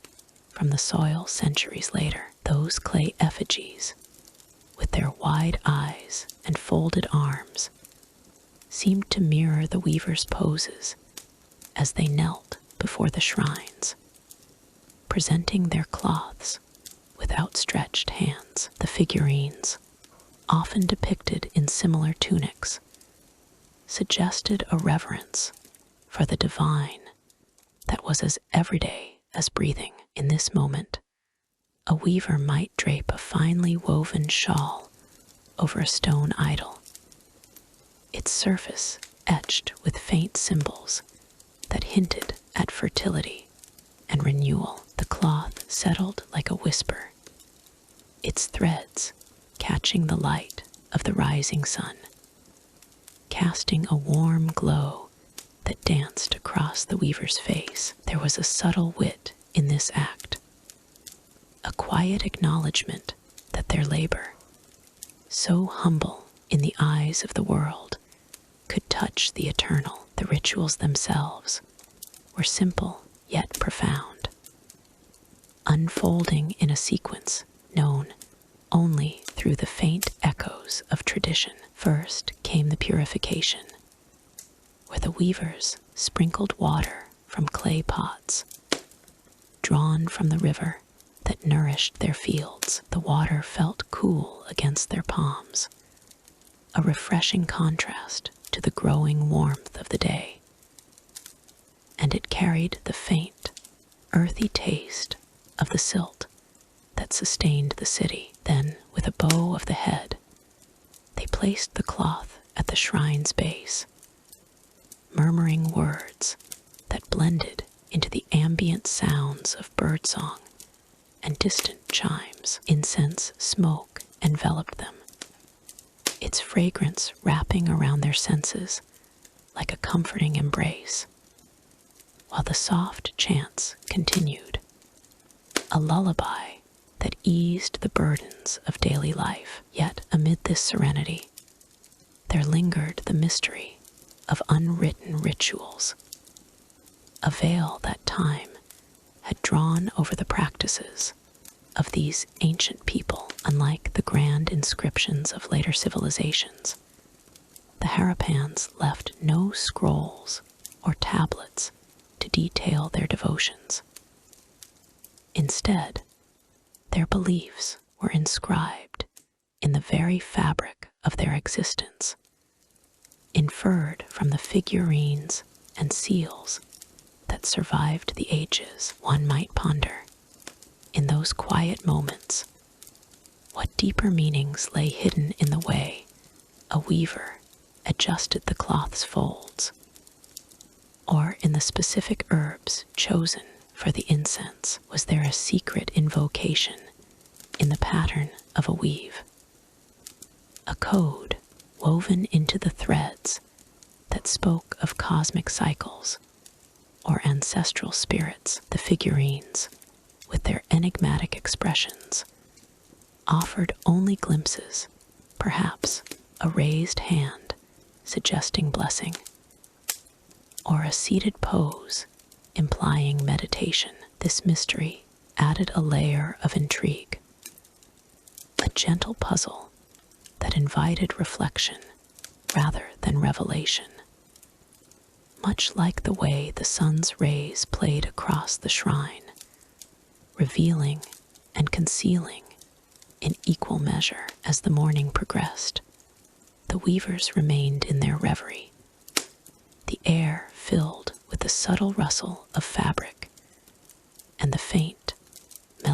from the soil centuries later. Those clay effigies, with their wide eyes and folded arms, seemed to mirror the weavers' poses as they knelt before the shrines, presenting their cloths with outstretched hands. The figurines, often depicted in similar tunics, suggested a reverence for the divine that was as everyday as breathing. In this moment, a weaver might drape a finely woven shawl over a stone idol, its surface etched with faint symbols that hinted at fertility and renewal. The cloth settled like a whisper, its threads catching the light of the rising sun, casting a warm glow that danced across the weaver's face. There was a subtle wit in this act, a quiet acknowledgement that their labor, so humble in the eyes of the world, could touch the eternal. The rituals themselves were simple yet profound, unfolding in a sequence known only through the faint echoes of tradition. First came the purification, where the weavers sprinkled water from clay pots, drawn from the river that nourished their fields. The water felt cool against their palms, a refreshing contrast to the growing warmth of the day, and it carried the faint, earthy taste of the silt that sustained the city. Then, with a bow of the head, they placed the cloth at the shrine's base, murmuring words that blended into the ambient sounds of birdsong and distant chimes. Incense smoke enveloped them, its fragrance wrapping around their senses like a comforting embrace, while the soft chants continued, a lullaby that eased the burdens of daily life. Yet amid this serenity, there lingered the mystery of unwritten rituals, a veil that time had drawn over the practices of these ancient people. Unlike the grand inscriptions of later civilizations, the Harapans left no scrolls or tablets to detail their devotions. Instead, their beliefs were inscribed in the very fabric of their existence, inferred from the figurines and seals that survived the ages. One might ponder, in those quiet moments, what deeper meanings lay hidden in the way a weaver adjusted the cloth's folds, or in the specific herbs chosen for the incense. Was there a secret invocation in the pattern of a weave, a code woven into the threads that spoke of cosmic cycles or ancestral spirits? The figurines, with their enigmatic expressions, offered only glimpses, perhaps a raised hand suggesting blessing, or a seated pose implying meditation. This mystery added a layer of intrigue, a gentle puzzle that invited reflection rather than revelation. Much like the way the sun's rays played across the shrine, revealing and concealing in equal measure. As the morning progressed, the weavers remained in their reverie, the air filled with the subtle rustle of fabric and the faint,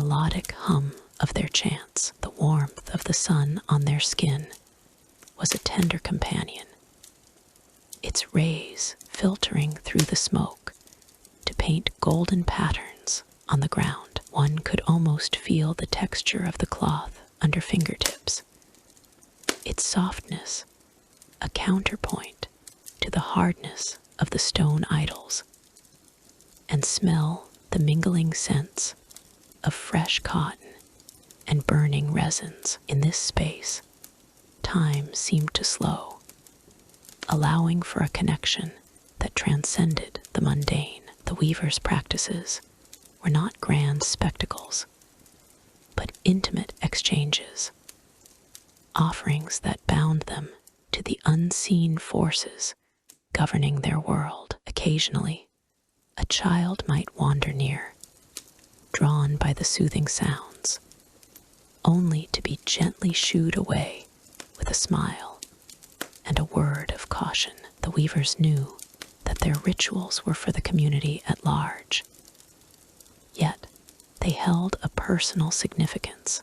melodic hum of their chants. The warmth of the sun on their skin was a tender companion, its rays filtering through the smoke to paint golden patterns on the ground. One could almost feel the texture of the cloth under fingertips, its softness a counterpoint to the hardness of the stone idols, and smell the mingling scents of fresh cotton and burning resins. In this space, time seemed to slow, allowing for a connection that transcended the mundane. The weavers' practices were not grand spectacles, but intimate exchanges, offerings that bound them to the unseen forces governing their world. Occasionally, a child might wander near, drawn by the soothing sounds, only to be gently shooed away with a smile and a word of caution. The weavers knew that their rituals were for the community at large, yet they held a personal significance,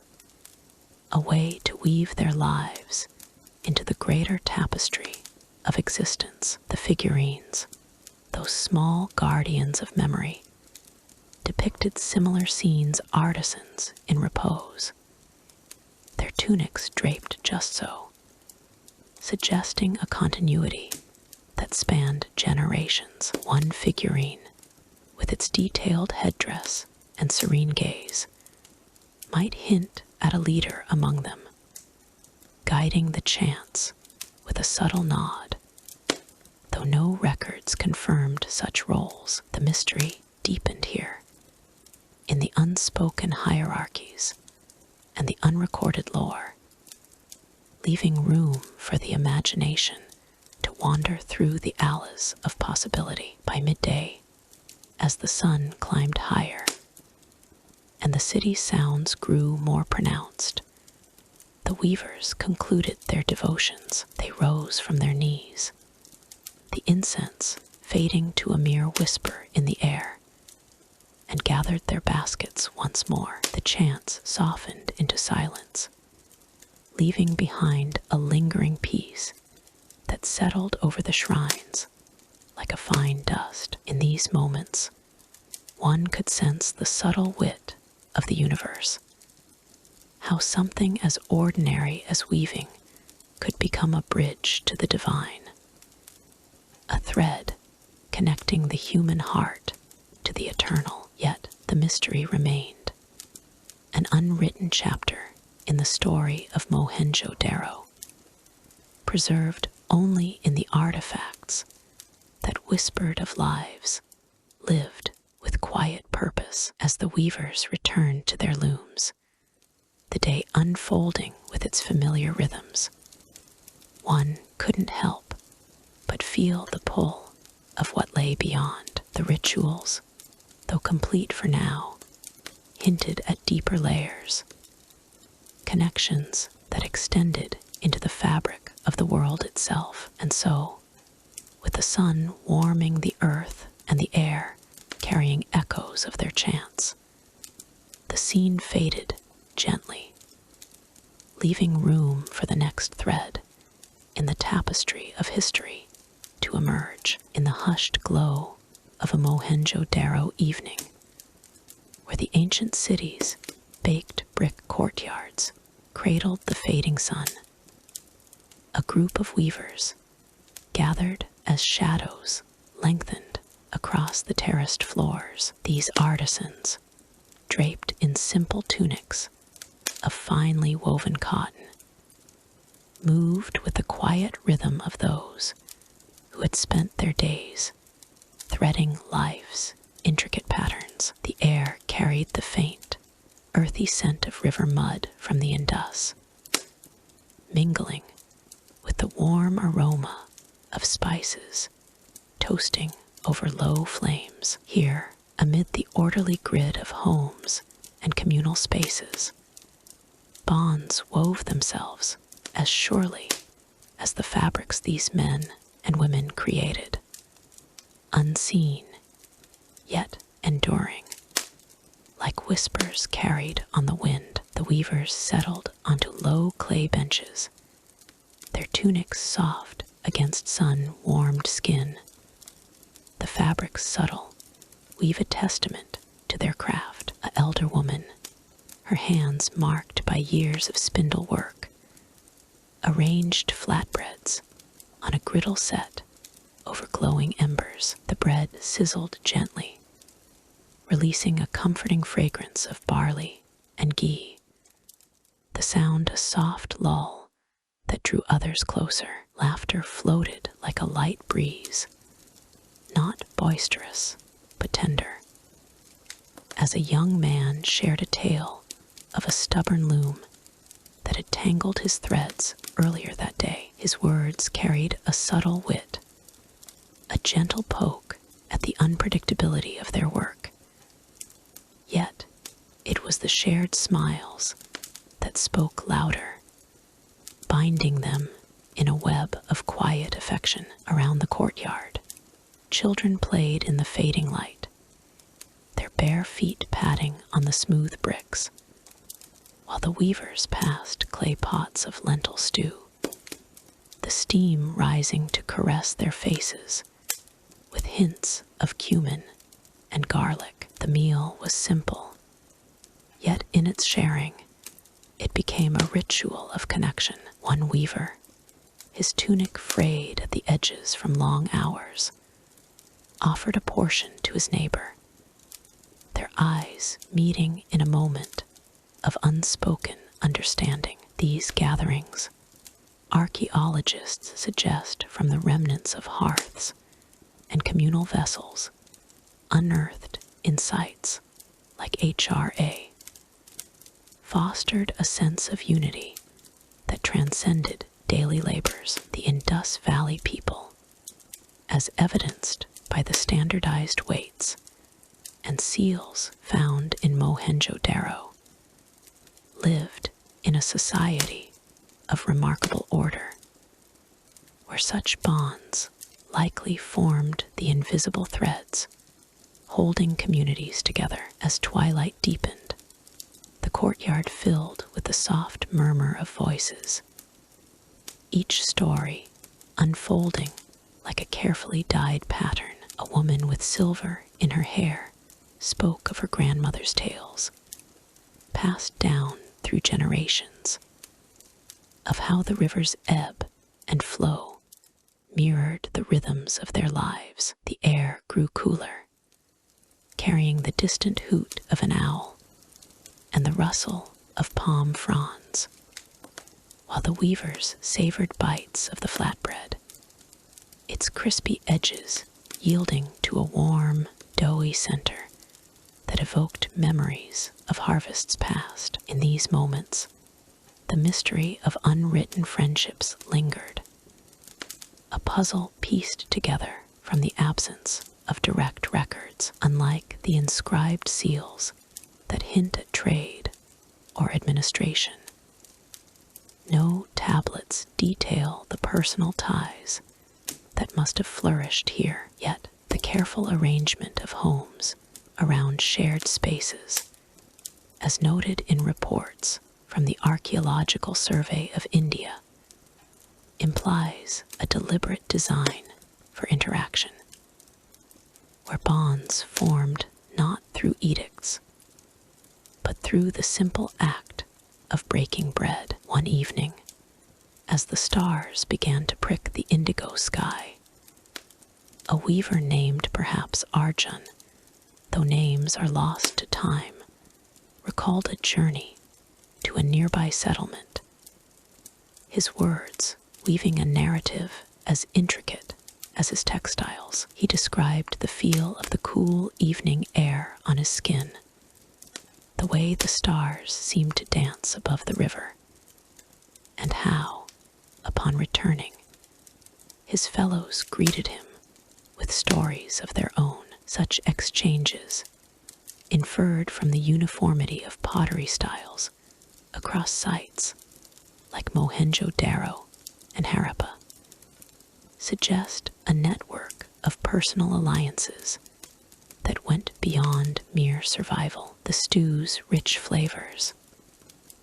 a way to weave their lives into the greater tapestry of existence. The figurines, those small guardians of memory, depicted similar scenes, artisans in repose, their tunics draped just so, suggesting a continuity that spanned generations. One figurine, with its detailed headdress and serene gaze, might hint at a leader among them, guiding the chants with a subtle nod. Though no records confirmed such roles, the mystery deepened here, in the unspoken hierarchies and the unrecorded lore, leaving room for the imagination to wander through the alleys of possibility. By midday, as the sun climbed higher and the city's sounds grew more pronounced, the weavers concluded their devotions. They rose from their knees, the incense fading to a mere whisper in the air, and gathered their baskets once more. The chants softened into silence, leaving behind a lingering peace that settled over the shrines like a fine dust. In these moments, one could sense the subtle wit of the universe, how something as ordinary as weaving could become a bridge to the divine, a thread connecting the human heart to the eternal. Yet the mystery remained, an unwritten chapter in the story of Mohenjo-Daro, preserved only in the artifacts that whispered of lives lived with quiet purpose. As the weavers returned to their looms, the day unfolding with its familiar rhythms, one couldn't help but feel the pull of what lay beyond. The rituals, though complete for now, hinted at deeper layers, connections that extended into the fabric of the world itself. And so, with the sun warming the earth and the air carrying echoes of their chants, the scene faded gently, leaving room for the next thread in the tapestry of history to emerge. In the hushed glow of a Mohenjo-Daro evening, where the ancient city's baked brick courtyards cradled the fading sun, a group of weavers gathered as shadows lengthened across the terraced floors. These artisans, draped in simple tunics of finely woven cotton, moved with the quiet rhythm of those who had spent their days threading life's intricate patterns. The air carried the faint, earthy scent of river mud from the Indus, mingling with the warm aroma of spices toasting over low flames. Here, amid the orderly grid of homes and communal spaces, bonds wove themselves as surely as the fabrics these men and women created, unseen yet enduring, Like whispers carried on the wind, the weavers settled onto low clay benches, their tunics soft against sun-warmed skin. The fabrics subtle, weave a testament to their craft. An elder woman, her hands marked by years of spindle work, arranged flatbreads on a griddle set over glowing embers. The bread sizzled gently, releasing a comforting fragrance of barley and ghee. The sound a soft lull that drew others closer. Laughter floated like a light breeze, not boisterous, but tender. As a young man shared a tale of a stubborn loom that had tangled his threads earlier that day, his words carried a subtle wit, a gentle poke at the unpredictability of their work. Yet, it was the shared smiles that spoke louder, binding them in a web of quiet affection. Around the courtyard, children played in the fading light, their bare feet patting on the smooth bricks, while the weavers passed clay pots of lentil stew, the steam rising to caress their faces with hints of cumin and garlic. The meal was simple, yet in its sharing, it became a ritual of connection. One weaver, his tunic frayed at the edges from long hours, offered a portion to his neighbor, their eyes meeting in a moment of unspoken understanding. These gatherings, archaeologists suggest from the remnants of hearths and communal vessels, unearthed in sites like HRA, fostered a sense of unity that transcended daily labors. The Indus Valley people, as evidenced by the standardized weights and seals found in Mohenjo-Daro, lived in a society of remarkable order, where such bonds likely formed the invisible threads holding communities together. As twilight deepened, the courtyard filled with the soft murmur of voices, each story unfolding like a carefully dyed pattern. A woman with silver in her hair spoke of her grandmother's tales, passed down through generations, of how the river's ebb and flow mirrored the rhythms of their lives. The air grew cooler, carrying the distant hoot of an owl and the rustle of palm fronds, while the weavers savored bites of the flatbread, its crispy edges yielding to a warm, doughy center that evoked memories of harvests past. In these moments, the mystery of unwritten friendships lingered, a puzzle pieced together from the absence of direct records. Unlike the inscribed seals that hint at trade or administration, no tablets detail the personal ties that must have flourished here. Yet the careful arrangement of homes around shared spaces, as noted in reports from the Archaeological Survey of India, implies a deliberate design for interaction, where bonds formed not through edicts, but through the simple act of breaking bread. One evening, as the stars began to prick the indigo sky, a weaver named perhaps Arjun, though names are lost to time, recalled a journey to a nearby settlement. His words weaving a narrative as intricate as his textiles. He described the feel of the cool evening air on his skin, the way the stars seemed to dance above the river, and how, upon returning, his fellows greeted him with stories of their own. Such exchanges, inferred from the uniformity of pottery styles across sites like Mohenjo-Daro and Harappa, suggest a network of personal alliances that went beyond mere survival. the stew's rich flavors,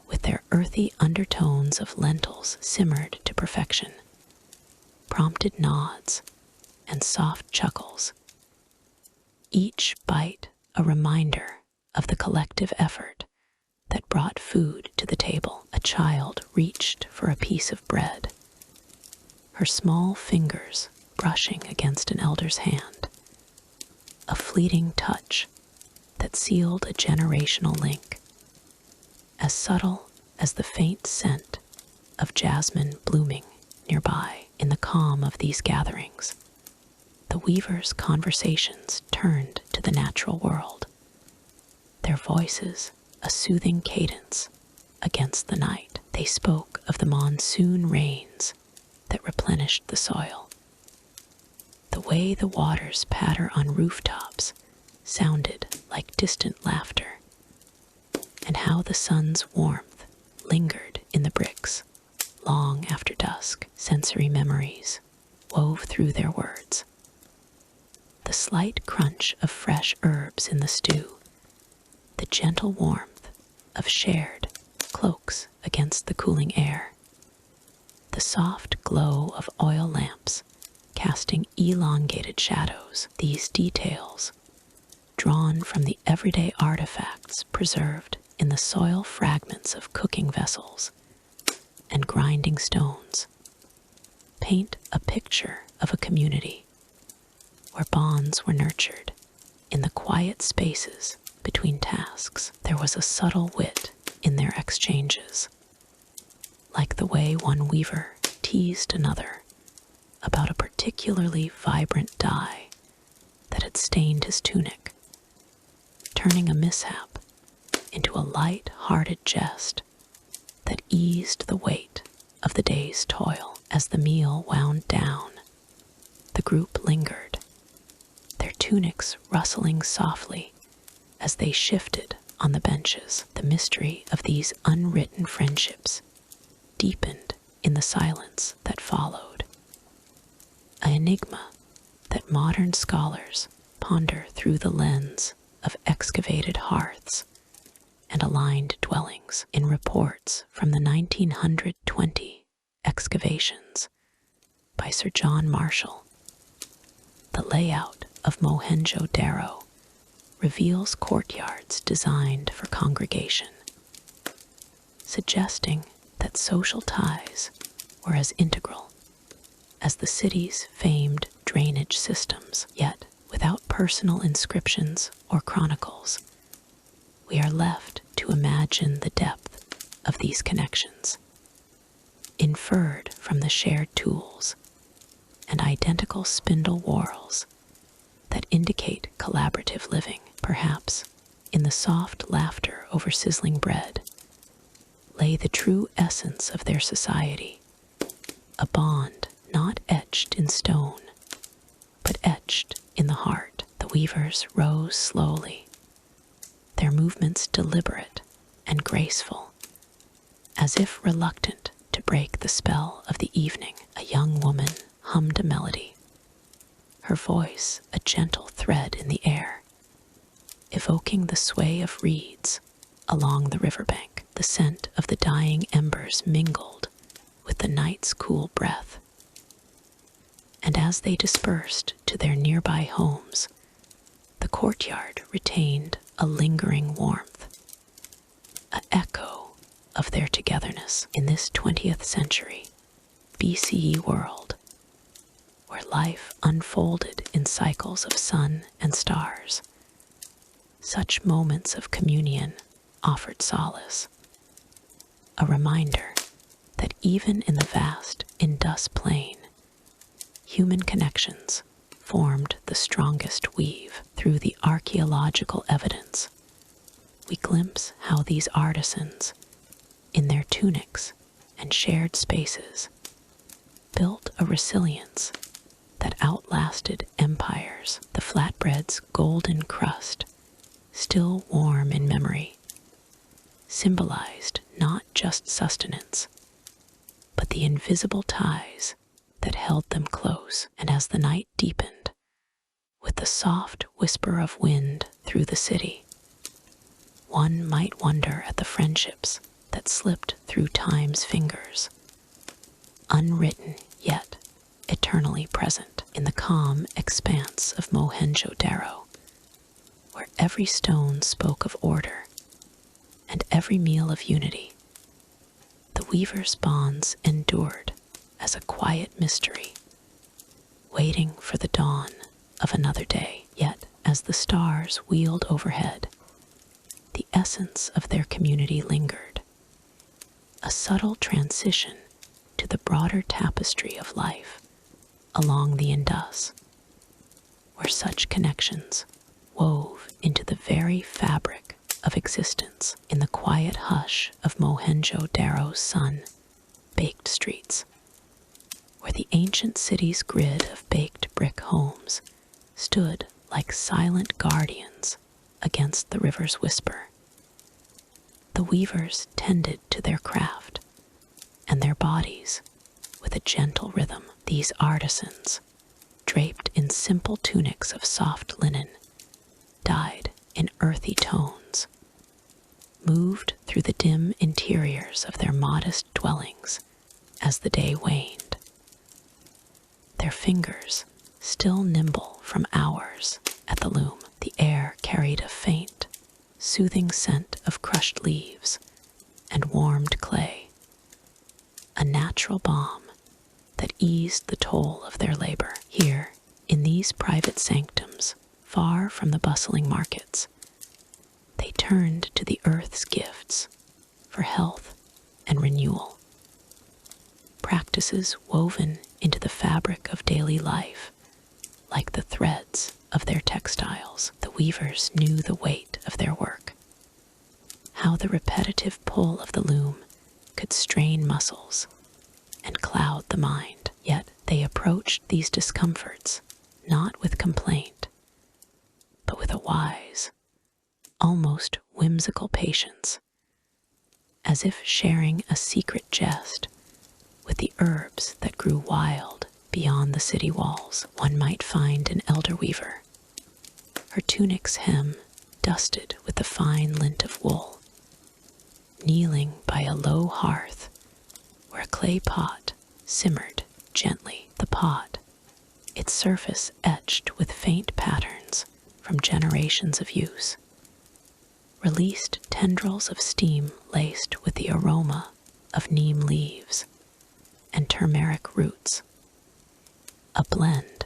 with their earthy undertones of lentils simmered to perfection, prompted nods and soft chuckles, each bite a reminder of the collective effort that brought food to the table. A child reached for a piece of bread, her small fingers brushing against an elder's hand, a fleeting touch that sealed a generational link, as subtle as the faint scent of jasmine blooming nearby. In the calm of these gatherings, the weavers' conversations turned to the natural world, their voices a soothing cadence against the night. They spoke of the monsoon rains that replenished the soil, the way the waters patter on rooftops sounded like distant laughter, and how the sun's warmth lingered in the bricks long after dusk. Sensory memories wove through their words. The slight crunch of fresh herbs in the stew, the gentle warmth of shared cloaks against the cooling air, the soft glow of oil lamps casting elongated shadows. These details, drawn from the everyday artifacts preserved in the soil fragments of cooking vessels and grinding stones, paint a picture of a community where bonds were nurtured in the quiet spaces between tasks. There was a subtle wit in their exchanges, like the way one weaver teased another about a particularly vibrant dye that had stained his tunic, turning a mishap into a light-hearted jest that eased the weight of the day's toil. As the meal wound down, the group lingered, their tunics rustling softly as they shifted on the benches. The mystery of these unwritten friendships deepened in the silence that followed, an enigma that modern scholars ponder through the lens of excavated hearths and aligned dwellings. In reports from the 1920 excavations by Sir John Marshall, the layout of Mohenjo-Daro reveals courtyards designed for congregation, suggesting that social ties were as integral as the city's famed drainage systems. Yet, without personal inscriptions or chronicles, we are left to imagine the depth of these connections, inferred from the shared tools and identical spindle whorls that indicate collaborative living. Perhaps in the soft laughter over sizzling bread lay the true essence of their society, a bond not etched in stone, but etched in the heart. The weavers rose slowly, their movements deliberate and graceful, as if reluctant to break the spell of the evening. A young woman hummed a melody, her voice a gentle thread in the air, evoking the sway of reeds along the riverbank. The scent of the dying embers mingled with the night's cool breath, and as they dispersed to their nearby homes, the courtyard retained a lingering warmth, an echo of their togetherness. In this 20th century BCE world, where life unfolded in cycles of sun and stars, such moments of communion offered solace, a reminder that even in the vast Indus plain, human connections formed the strongest weave. Through the archaeological evidence, we glimpse how these artisans, in their tunics and shared spaces, built a resilience that outlasted empires. The flatbread's golden crust, still warm in memory, symbolized not just sustenance, but the invisible ties that held them close. And as the night deepened, with the soft whisper of wind through the city, one might wonder at the friendships that slipped through time's fingers, unwritten yet eternally present in the calm expanse of Mohenjo-Daro, where every stone spoke of order and every meal of unity. The weavers' bonds endured as a quiet mystery, waiting for the dawn of another day. Yet, as the stars wheeled overhead, the essence of their community lingered, a subtle transition to the broader tapestry of life along the Indus, where such connections wove into the very fabric of existence. In the quiet hush of Mohenjo-Daro's sun-baked streets, where the ancient city's grid of baked brick homes stood like silent guardians against the river's whisper, the weavers tended to their craft and their bodies with a gentle rhythm. These artisans, draped in simple tunics of soft linen, dyed in earthy tones, moved through the dim interiors of their modest dwellings as the day waned. Their fingers, still nimble from hours at the loom, the air carried a faint, soothing scent of crushed leaves and warmed clay, a natural balm that eased the toll of their labor. Here, in these private sanctums, far from the bustling markets, they turned to the earth's gifts for health and renewal. Practices woven into the fabric of daily life, like the threads of their textiles. The weavers knew the weight of their work, how the repetitive pull of the loom could strain muscles and cloud the mind. Yet they approached these discomforts not with complaint, but with a wise, almost whimsical patience, as if sharing a secret jest with the herbs that grew wild beyond the city walls. One might find an elder weaver, her tunic's hem dusted with the fine lint of wool, kneeling by a low hearth where a clay pot simmered gently. The pot, its surface etched with faint patterns from generations of use, released tendrils of steam laced with the aroma of neem leaves and turmeric roots, a blend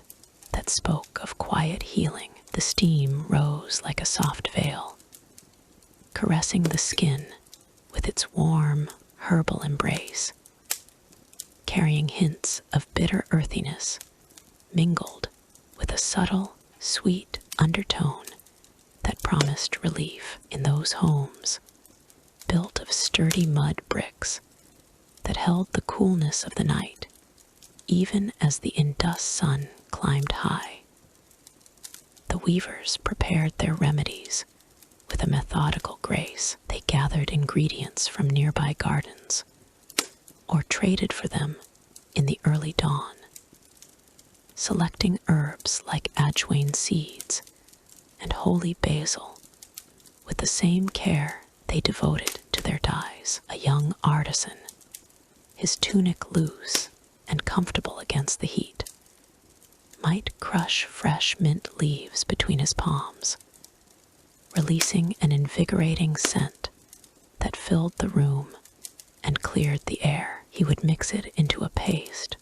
that spoke of quiet healing. The steam rose like a soft veil, caressing the skin with its warm, herbal embrace, carrying hints of bitter earthiness mingled with a subtle, sweet undertone that promised relief. In those homes, built of sturdy mud bricks that held the coolness of the night, even as the Indus sun climbed high, the weavers prepared their remedies with a methodical grace. They gathered ingredients from nearby gardens, or traded for them in the early dawn, selecting herbs like ajwain seeds and holy basil with the same care they devoted to their dyes. A young artisan, his tunic loose and comfortable against the heat, might crush fresh mint leaves between his palms, releasing an invigorating scent that filled the room and cleared the air. He would mix it into a paste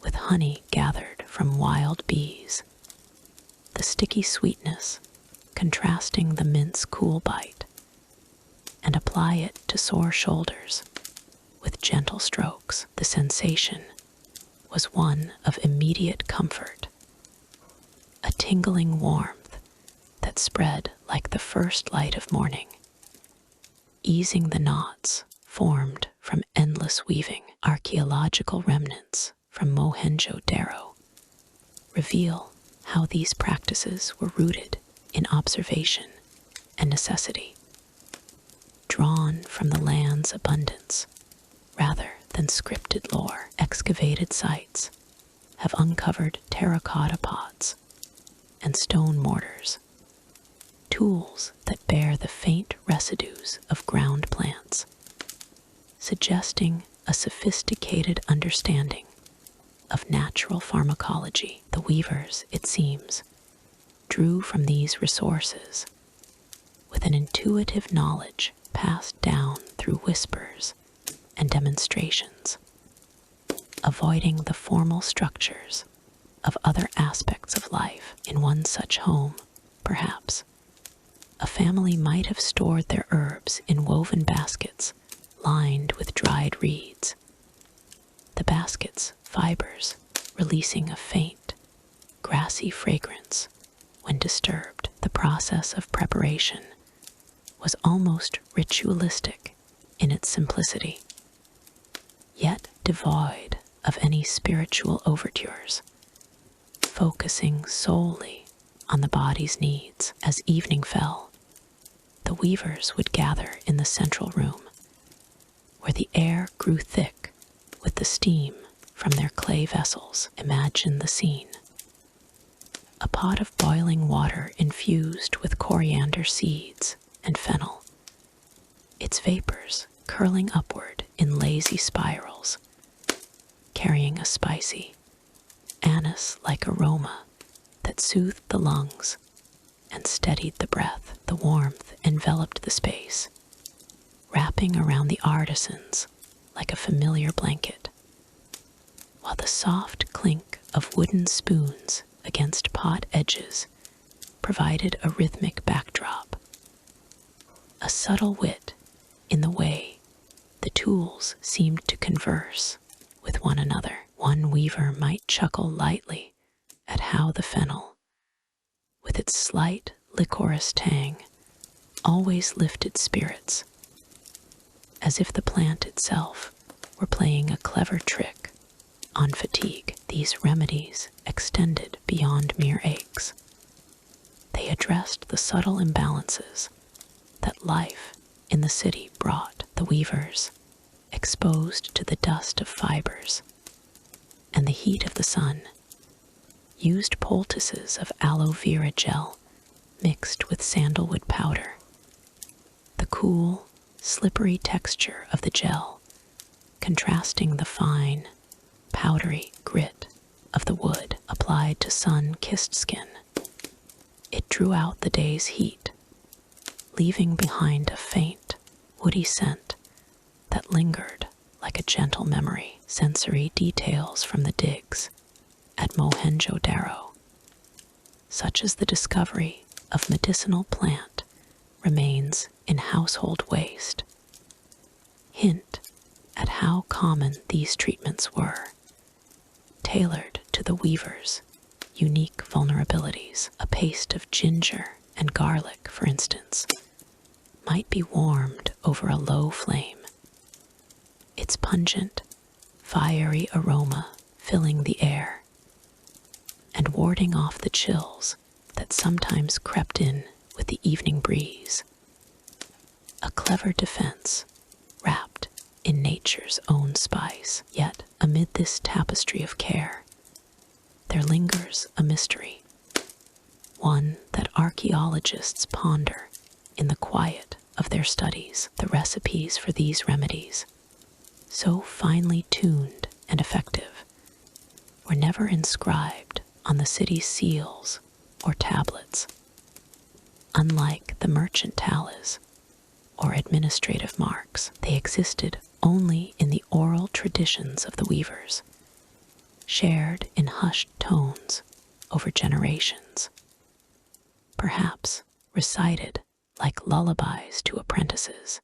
with honey gathered from wild bees, the sticky sweetness contrasting the mint's cool bite, and apply it to sore shoulders with gentle strokes. The sensation was one of immediate comfort, a tingling warmth that spread like the first light of morning, easing the knots formed from endless weaving. Archaeological remnants from Mohenjo-Daro reveal how these practices were rooted in observation and necessity, drawn from the land's abundance rather than scripted lore. Excavated sites have uncovered terracotta pots and stone mortars, tools that bear the faint residues of ground plants, suggesting a sophisticated understanding of natural pharmacology. The weavers, it seems, drew from these resources with an intuitive knowledge passed down through whispers and demonstrations, avoiding the formal structures of other aspects of life. In one such home, perhaps, a family might have stored their herbs in woven baskets lined with dried reeds, the basket's fibers releasing a faint, grassy fragrance when disturbed. The process of preparation was almost ritualistic in its simplicity, yet devoid of any spiritual overtures, focusing solely on the body's needs. As evening fell, the weavers would gather in the central room, where the air grew thick with the steam from their clay vessels. Imagine the scene. A pot of boiling water infused with coriander seeds and fennel, its vapors curling upward in lazy spirals, carrying a spicy, anise-like aroma that soothed the lungs and steadied the breath. The warmth enveloped the space, wrapping around the artisans like a familiar blanket, while the soft clink of wooden spoons against pot edges provided a rhythmic backdrop. A subtle wit in the way the tools seemed to converse with one another. One weaver might chuckle lightly at how the fennel, with its slight licorice tang, always lifted spirits, as if the plant itself were playing a clever trick on fatigue. These remedies extended beyond mere aches. They addressed the subtle imbalances that life in the city brought. The weavers, exposed to the dust of fibers and the heat of the sun, used poultices of aloe vera gel mixed with sandalwood powder. The cool, slippery texture of the gel contrasting the fine, powdery grit of the wood applied to sun-kissed skin. It drew out the day's heat, leaving behind a faint, woody scent that lingered like a gentle memory. Sensory details from the digs at Mohenjo-Daro, such as the discovery of medicinal plant remains in household waste, hint at how common these treatments were, tailored to the weaver's unique vulnerabilities. A paste of ginger and garlic, for instance, might be warmed over a low flame, its pungent, fiery aroma filling the air and warding off the chills that sometimes crept in with the evening breeze. A clever defense wrapped in nature's own spice. Yet amid this tapestry of care, there lingers a mystery, one that archaeologists ponder in the quiet of their studies. The recipes for these remedies, so finely tuned and effective, were never inscribed on the city's seals or tablets. Unlike the merchant tallies or administrative marks, they existed only in the oral traditions of the weavers, shared in hushed tones over generations, perhaps recited like lullabies to apprentices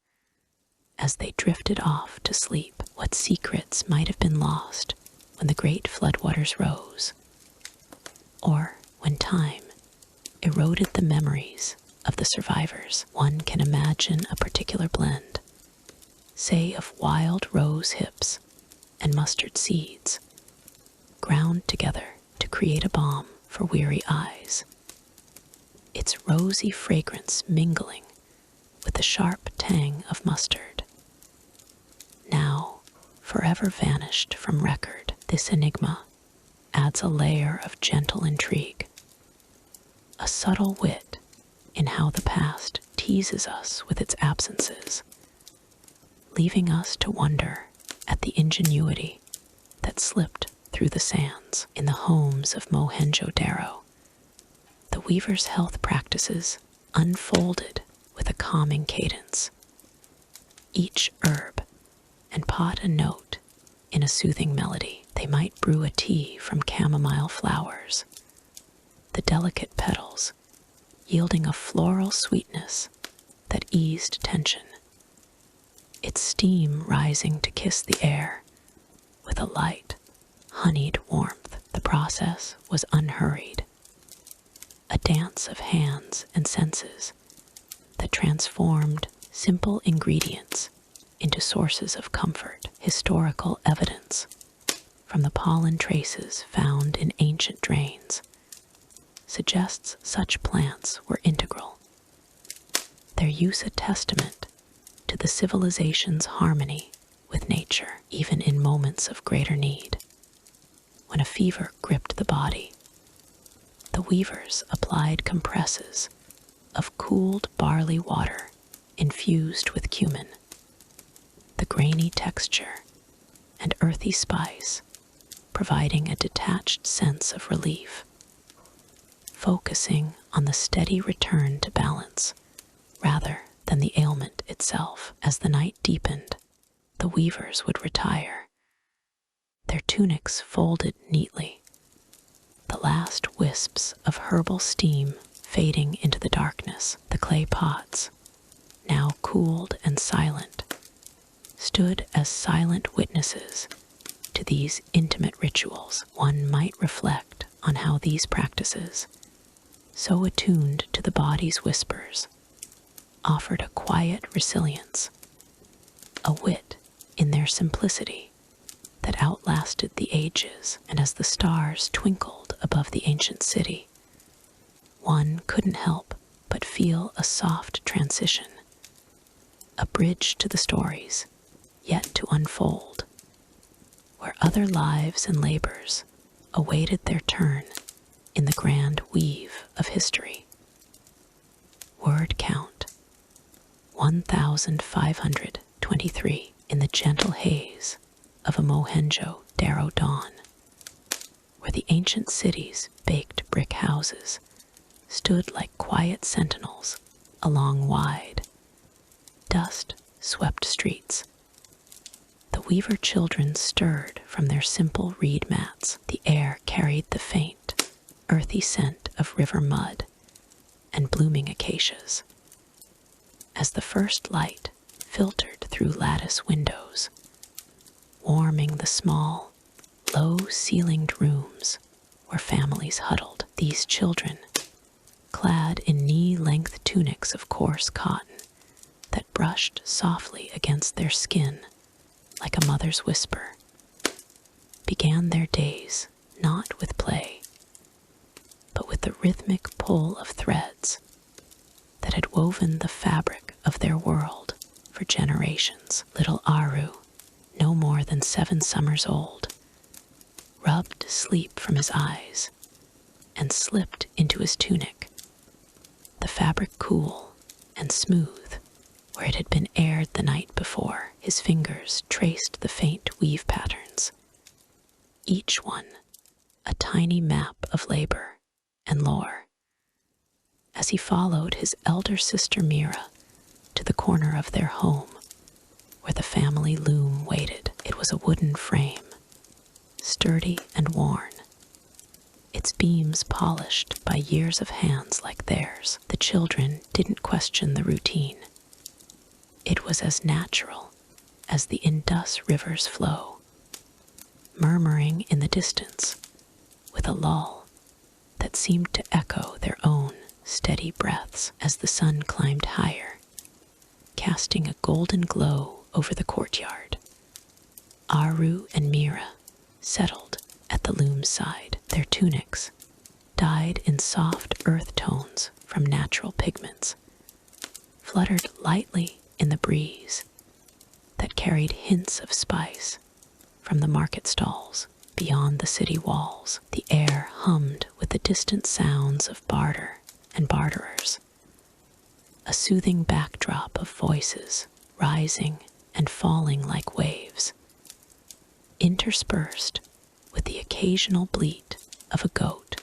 as they drifted off to sleep. What secrets might have been lost when the great floodwaters rose, or when time eroded the memories of the survivors. One can imagine a particular blend, say of wild rose hips and mustard seeds, ground together to create a balm for weary eyes, its rosy fragrance mingling with the sharp tang of mustard. Now, forever vanished from record, this enigma adds a layer of gentle intrigue, a subtle wit in how the past teases us with its absences, leaving us to wonder at the ingenuity that slipped through the sands. In the homes of Mohenjo-Daro, the weaver's health practices unfolded with a calming cadence, each herb and pot a note in a soothing melody. They might brew a tea from chamomile flowers, the delicate petals yielding a floral sweetness that eased tension, its steam rising to kiss the air with a light, honeyed warmth. The process was unhurried, a dance of hands and senses that transformed simple ingredients into sources of comfort. Historical evidence from the pollen traces found in ancient drains suggests such plants were integral, their use a testament to the civilization's harmony with nature, even in moments of greater need. When a fever gripped the body, the weavers applied compresses of cooled barley water infused with cumin, the grainy texture and earthy spice providing a detached sense of relief, focusing on the steady return to balance rather than the ailment itself. As the night deepened, the weavers would retire, their tunics folded neatly, the last wisps of herbal steam fading into the darkness. The clay pots, now cooled and silent, stood as silent witnesses to these intimate rituals. One might reflect on how these practices, so attuned to the body's whispers, offered a quiet resilience, a wit in their simplicity that outlasted the ages. And as the stars twinkled above the ancient city, one couldn't help but feel a soft transition, a bridge to the stories yet to unfold, where other lives and labors awaited their turn in the grand weave of history. Word count 1,523 in the gentle haze of a Mohenjo-Daro dawn, where the ancient city's baked brick houses stood like quiet sentinels along wide, dust-swept streets. The weaver children stirred from their simple reed mats. The air carried the faint, earthy scent of river mud and blooming acacias. As the first light filtered through lattice windows, warming the small, low-ceilinged rooms where families huddled, these children, clad in knee-length tunics of coarse cotton that brushed softly against their skin like a mother's whisper, began their days not with play, but with the rhythmic pull of threads that had woven the fabric of their world for generations. Little Aru, no more than 7 summers old, rubbed sleep from his eyes and slipped into his tunic, the fabric cool and smooth where it had been aired the night before. His fingers traced the faint weave patterns, each one a tiny map of labor and lore. As he followed his elder sister Mira to the corner of their home where the family loom waited, it was a wooden frame, sturdy and worn, its beams polished by years of hands like theirs. The children didn't question the routine. It was as natural as the Indus river's flow, murmuring in the distance with a lull that seemed to echo their own steady breaths. As the sun climbed higher, casting a golden glow over the courtyard, Aru and Mira settled at the loom's side, their tunics dyed in soft earth tones from natural pigments, fluttered lightly in the breeze that carried hints of spice from the market stalls beyond the city walls. The air hummed with the distant sounds of barter and barterers, a soothing backdrop of voices rising and falling like waves, interspersed with the occasional bleat of a goat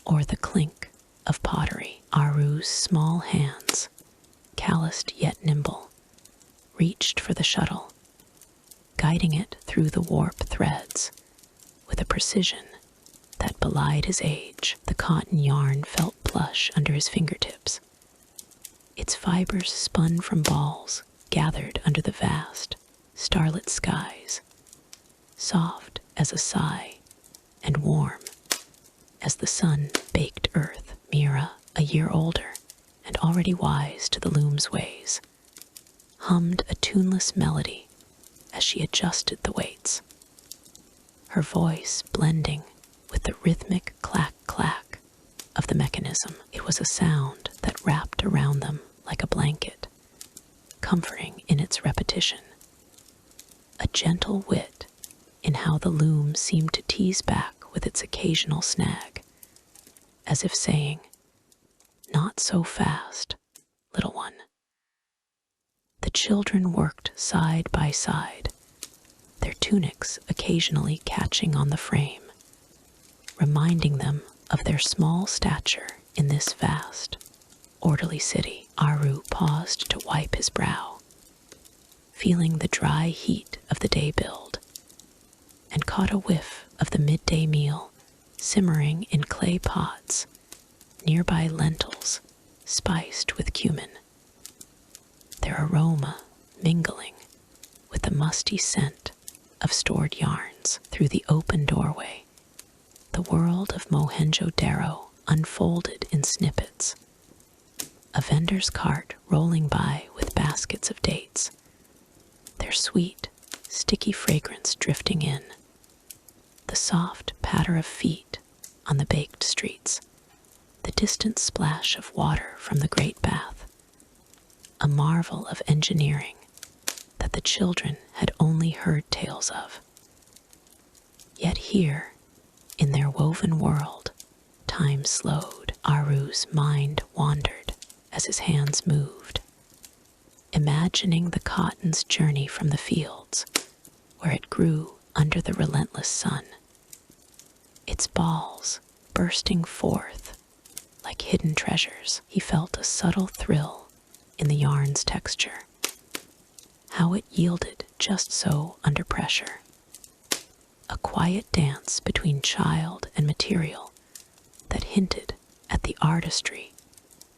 or the clink of pottery. Aru's small hands, calloused yet nimble, reached for the shuttle, guiding it through the warp threads with a precision that belied his age. The cotton yarn felt plush under his fingertips. Its fibers spun from balls gathered under the vast, starlit skies, soft as a sigh and warm as the sun-baked earth. Mira, a year older and already wise to the loom's ways, hummed a tuneless melody as she adjusted the weights, her voice blending with the rhythmic clack-clack of the mechanism. It was a sound that wrapped around them like a blanket, comforting in its repetition, a gentle wit in how the loom seemed to tease back with its occasional snag, as if saying, "Not so fast, little one." The children worked side by side, their tunics occasionally catching on the frame, reminding them of their small stature in this vast, orderly city. Aru paused to wipe his brow, feeling the dry heat of the day build, and caught a whiff of the midday meal simmering in clay pots, nearby lentils spiced with cumin, their aroma mingling with the musty scent of stored yarns. Through the open doorway, the world of Mohenjo-Daro unfolded in snippets. A vendor's cart rolling by with baskets of dates, their sweet, sticky fragrance drifting in, the soft patter of feet on the baked streets, the distant splash of water from the great bath, a marvel of engineering that the children had only heard tales of. Yet here, in their woven world, time slowed. Aru's mind wandered as his hands moved, imagining the cotton's journey from the fields, where it grew under the relentless sun, its balls bursting forth like hidden treasures. He felt a subtle thrill in the yarn's texture, how it yielded just so under pressure, a quiet dance between child and material that hinted at the artistry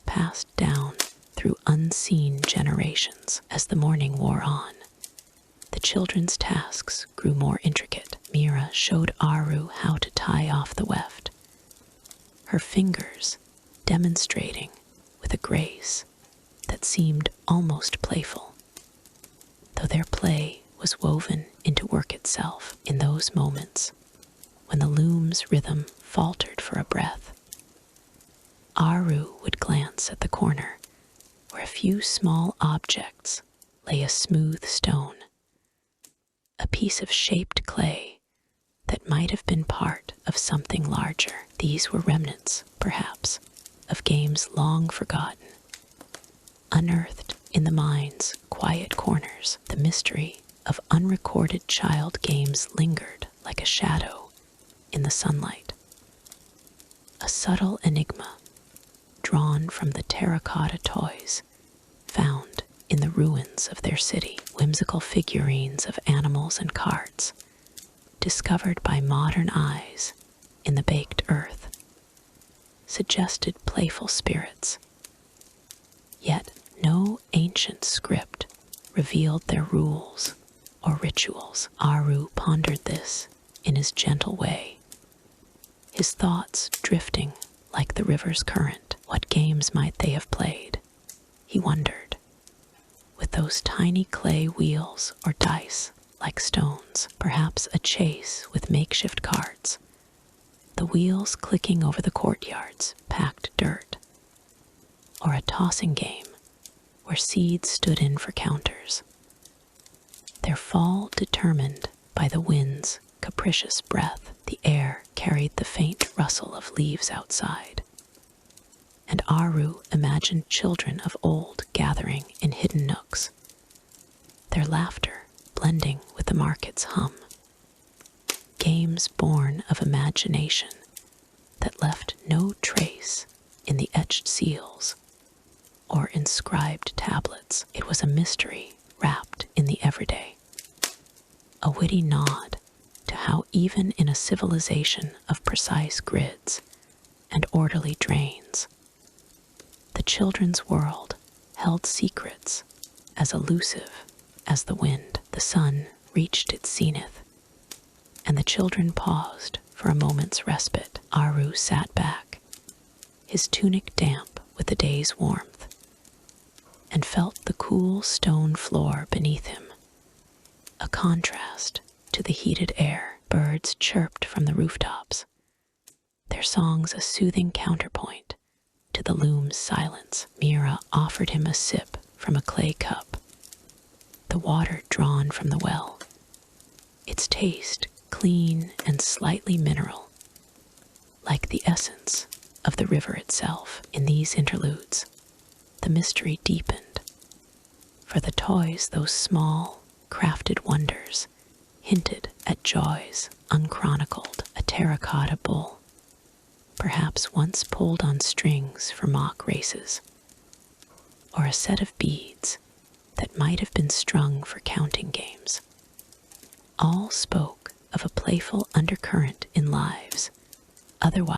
passed down through unseen generations. As the morning wore on, the children's tasks grew more intricate. Mira showed Aru how to tie off the weft, her fingers demonstrating with a grace that seemed almost playful, though their play was woven into work itself. In those moments, when the loom's rhythm faltered for a breath, Aru would glance at the corner where a few small objects lay: a smooth stone, a piece of shaped clay that might have been part of something larger. These were remnants, perhaps, of games long forgotten, unearthed in the mind's quiet corners. The mystery of unrecorded child games lingered like a shadow in the sunlight, a subtle enigma drawn from the terracotta toys found in the ruins of their city. Whimsical figurines of animals and carts, discovered by modern eyes in the baked earth, suggested playful spirits. Yet no ancient script revealed their rules or rituals. Aru pondered this in his gentle way, his thoughts drifting like the river's current. What games might they have played, he wondered, with those tiny clay wheels or dice like stones? Perhaps a chase with makeshift carts, the wheels clicking over the courtyard's packed dirt, or a tossing game where seeds stood in for counters, their fall determined by the wind's capricious breath. The air carried the faint rustle of leaves outside, and Aru imagined children of old gathering in hidden nooks, their laughter blending with the market's hum. Games born of imagination that left no trace in the etched seals or inscribed tablets. It was a mystery wrapped in the everyday, a witty nod to how even in a civilization of precise grids and orderly drains, the children's world held secrets as elusive as the wind. The sun reached its zenith, and the children paused for a moment's respite. Aru sat back, his tunic damp with the day's warmth, and felt the cool stone floor beneath him, a contrast to the heated air. Birds chirped from the rooftops, their songs a soothing counterpoint to the loom's silence. Mira offered him a sip from a clay cup, the water drawn from the well, its taste clean and slightly mineral, like the essence of the river itself. In these interludes, the mystery deepened, for the toys, those small, crafted wonders, hinted at joys unchronicled. A terracotta bull, perhaps once pulled on strings for mock races, or a set of beads that might have been strung for counting games, all spoke of a playful undercurrent in lives otherwise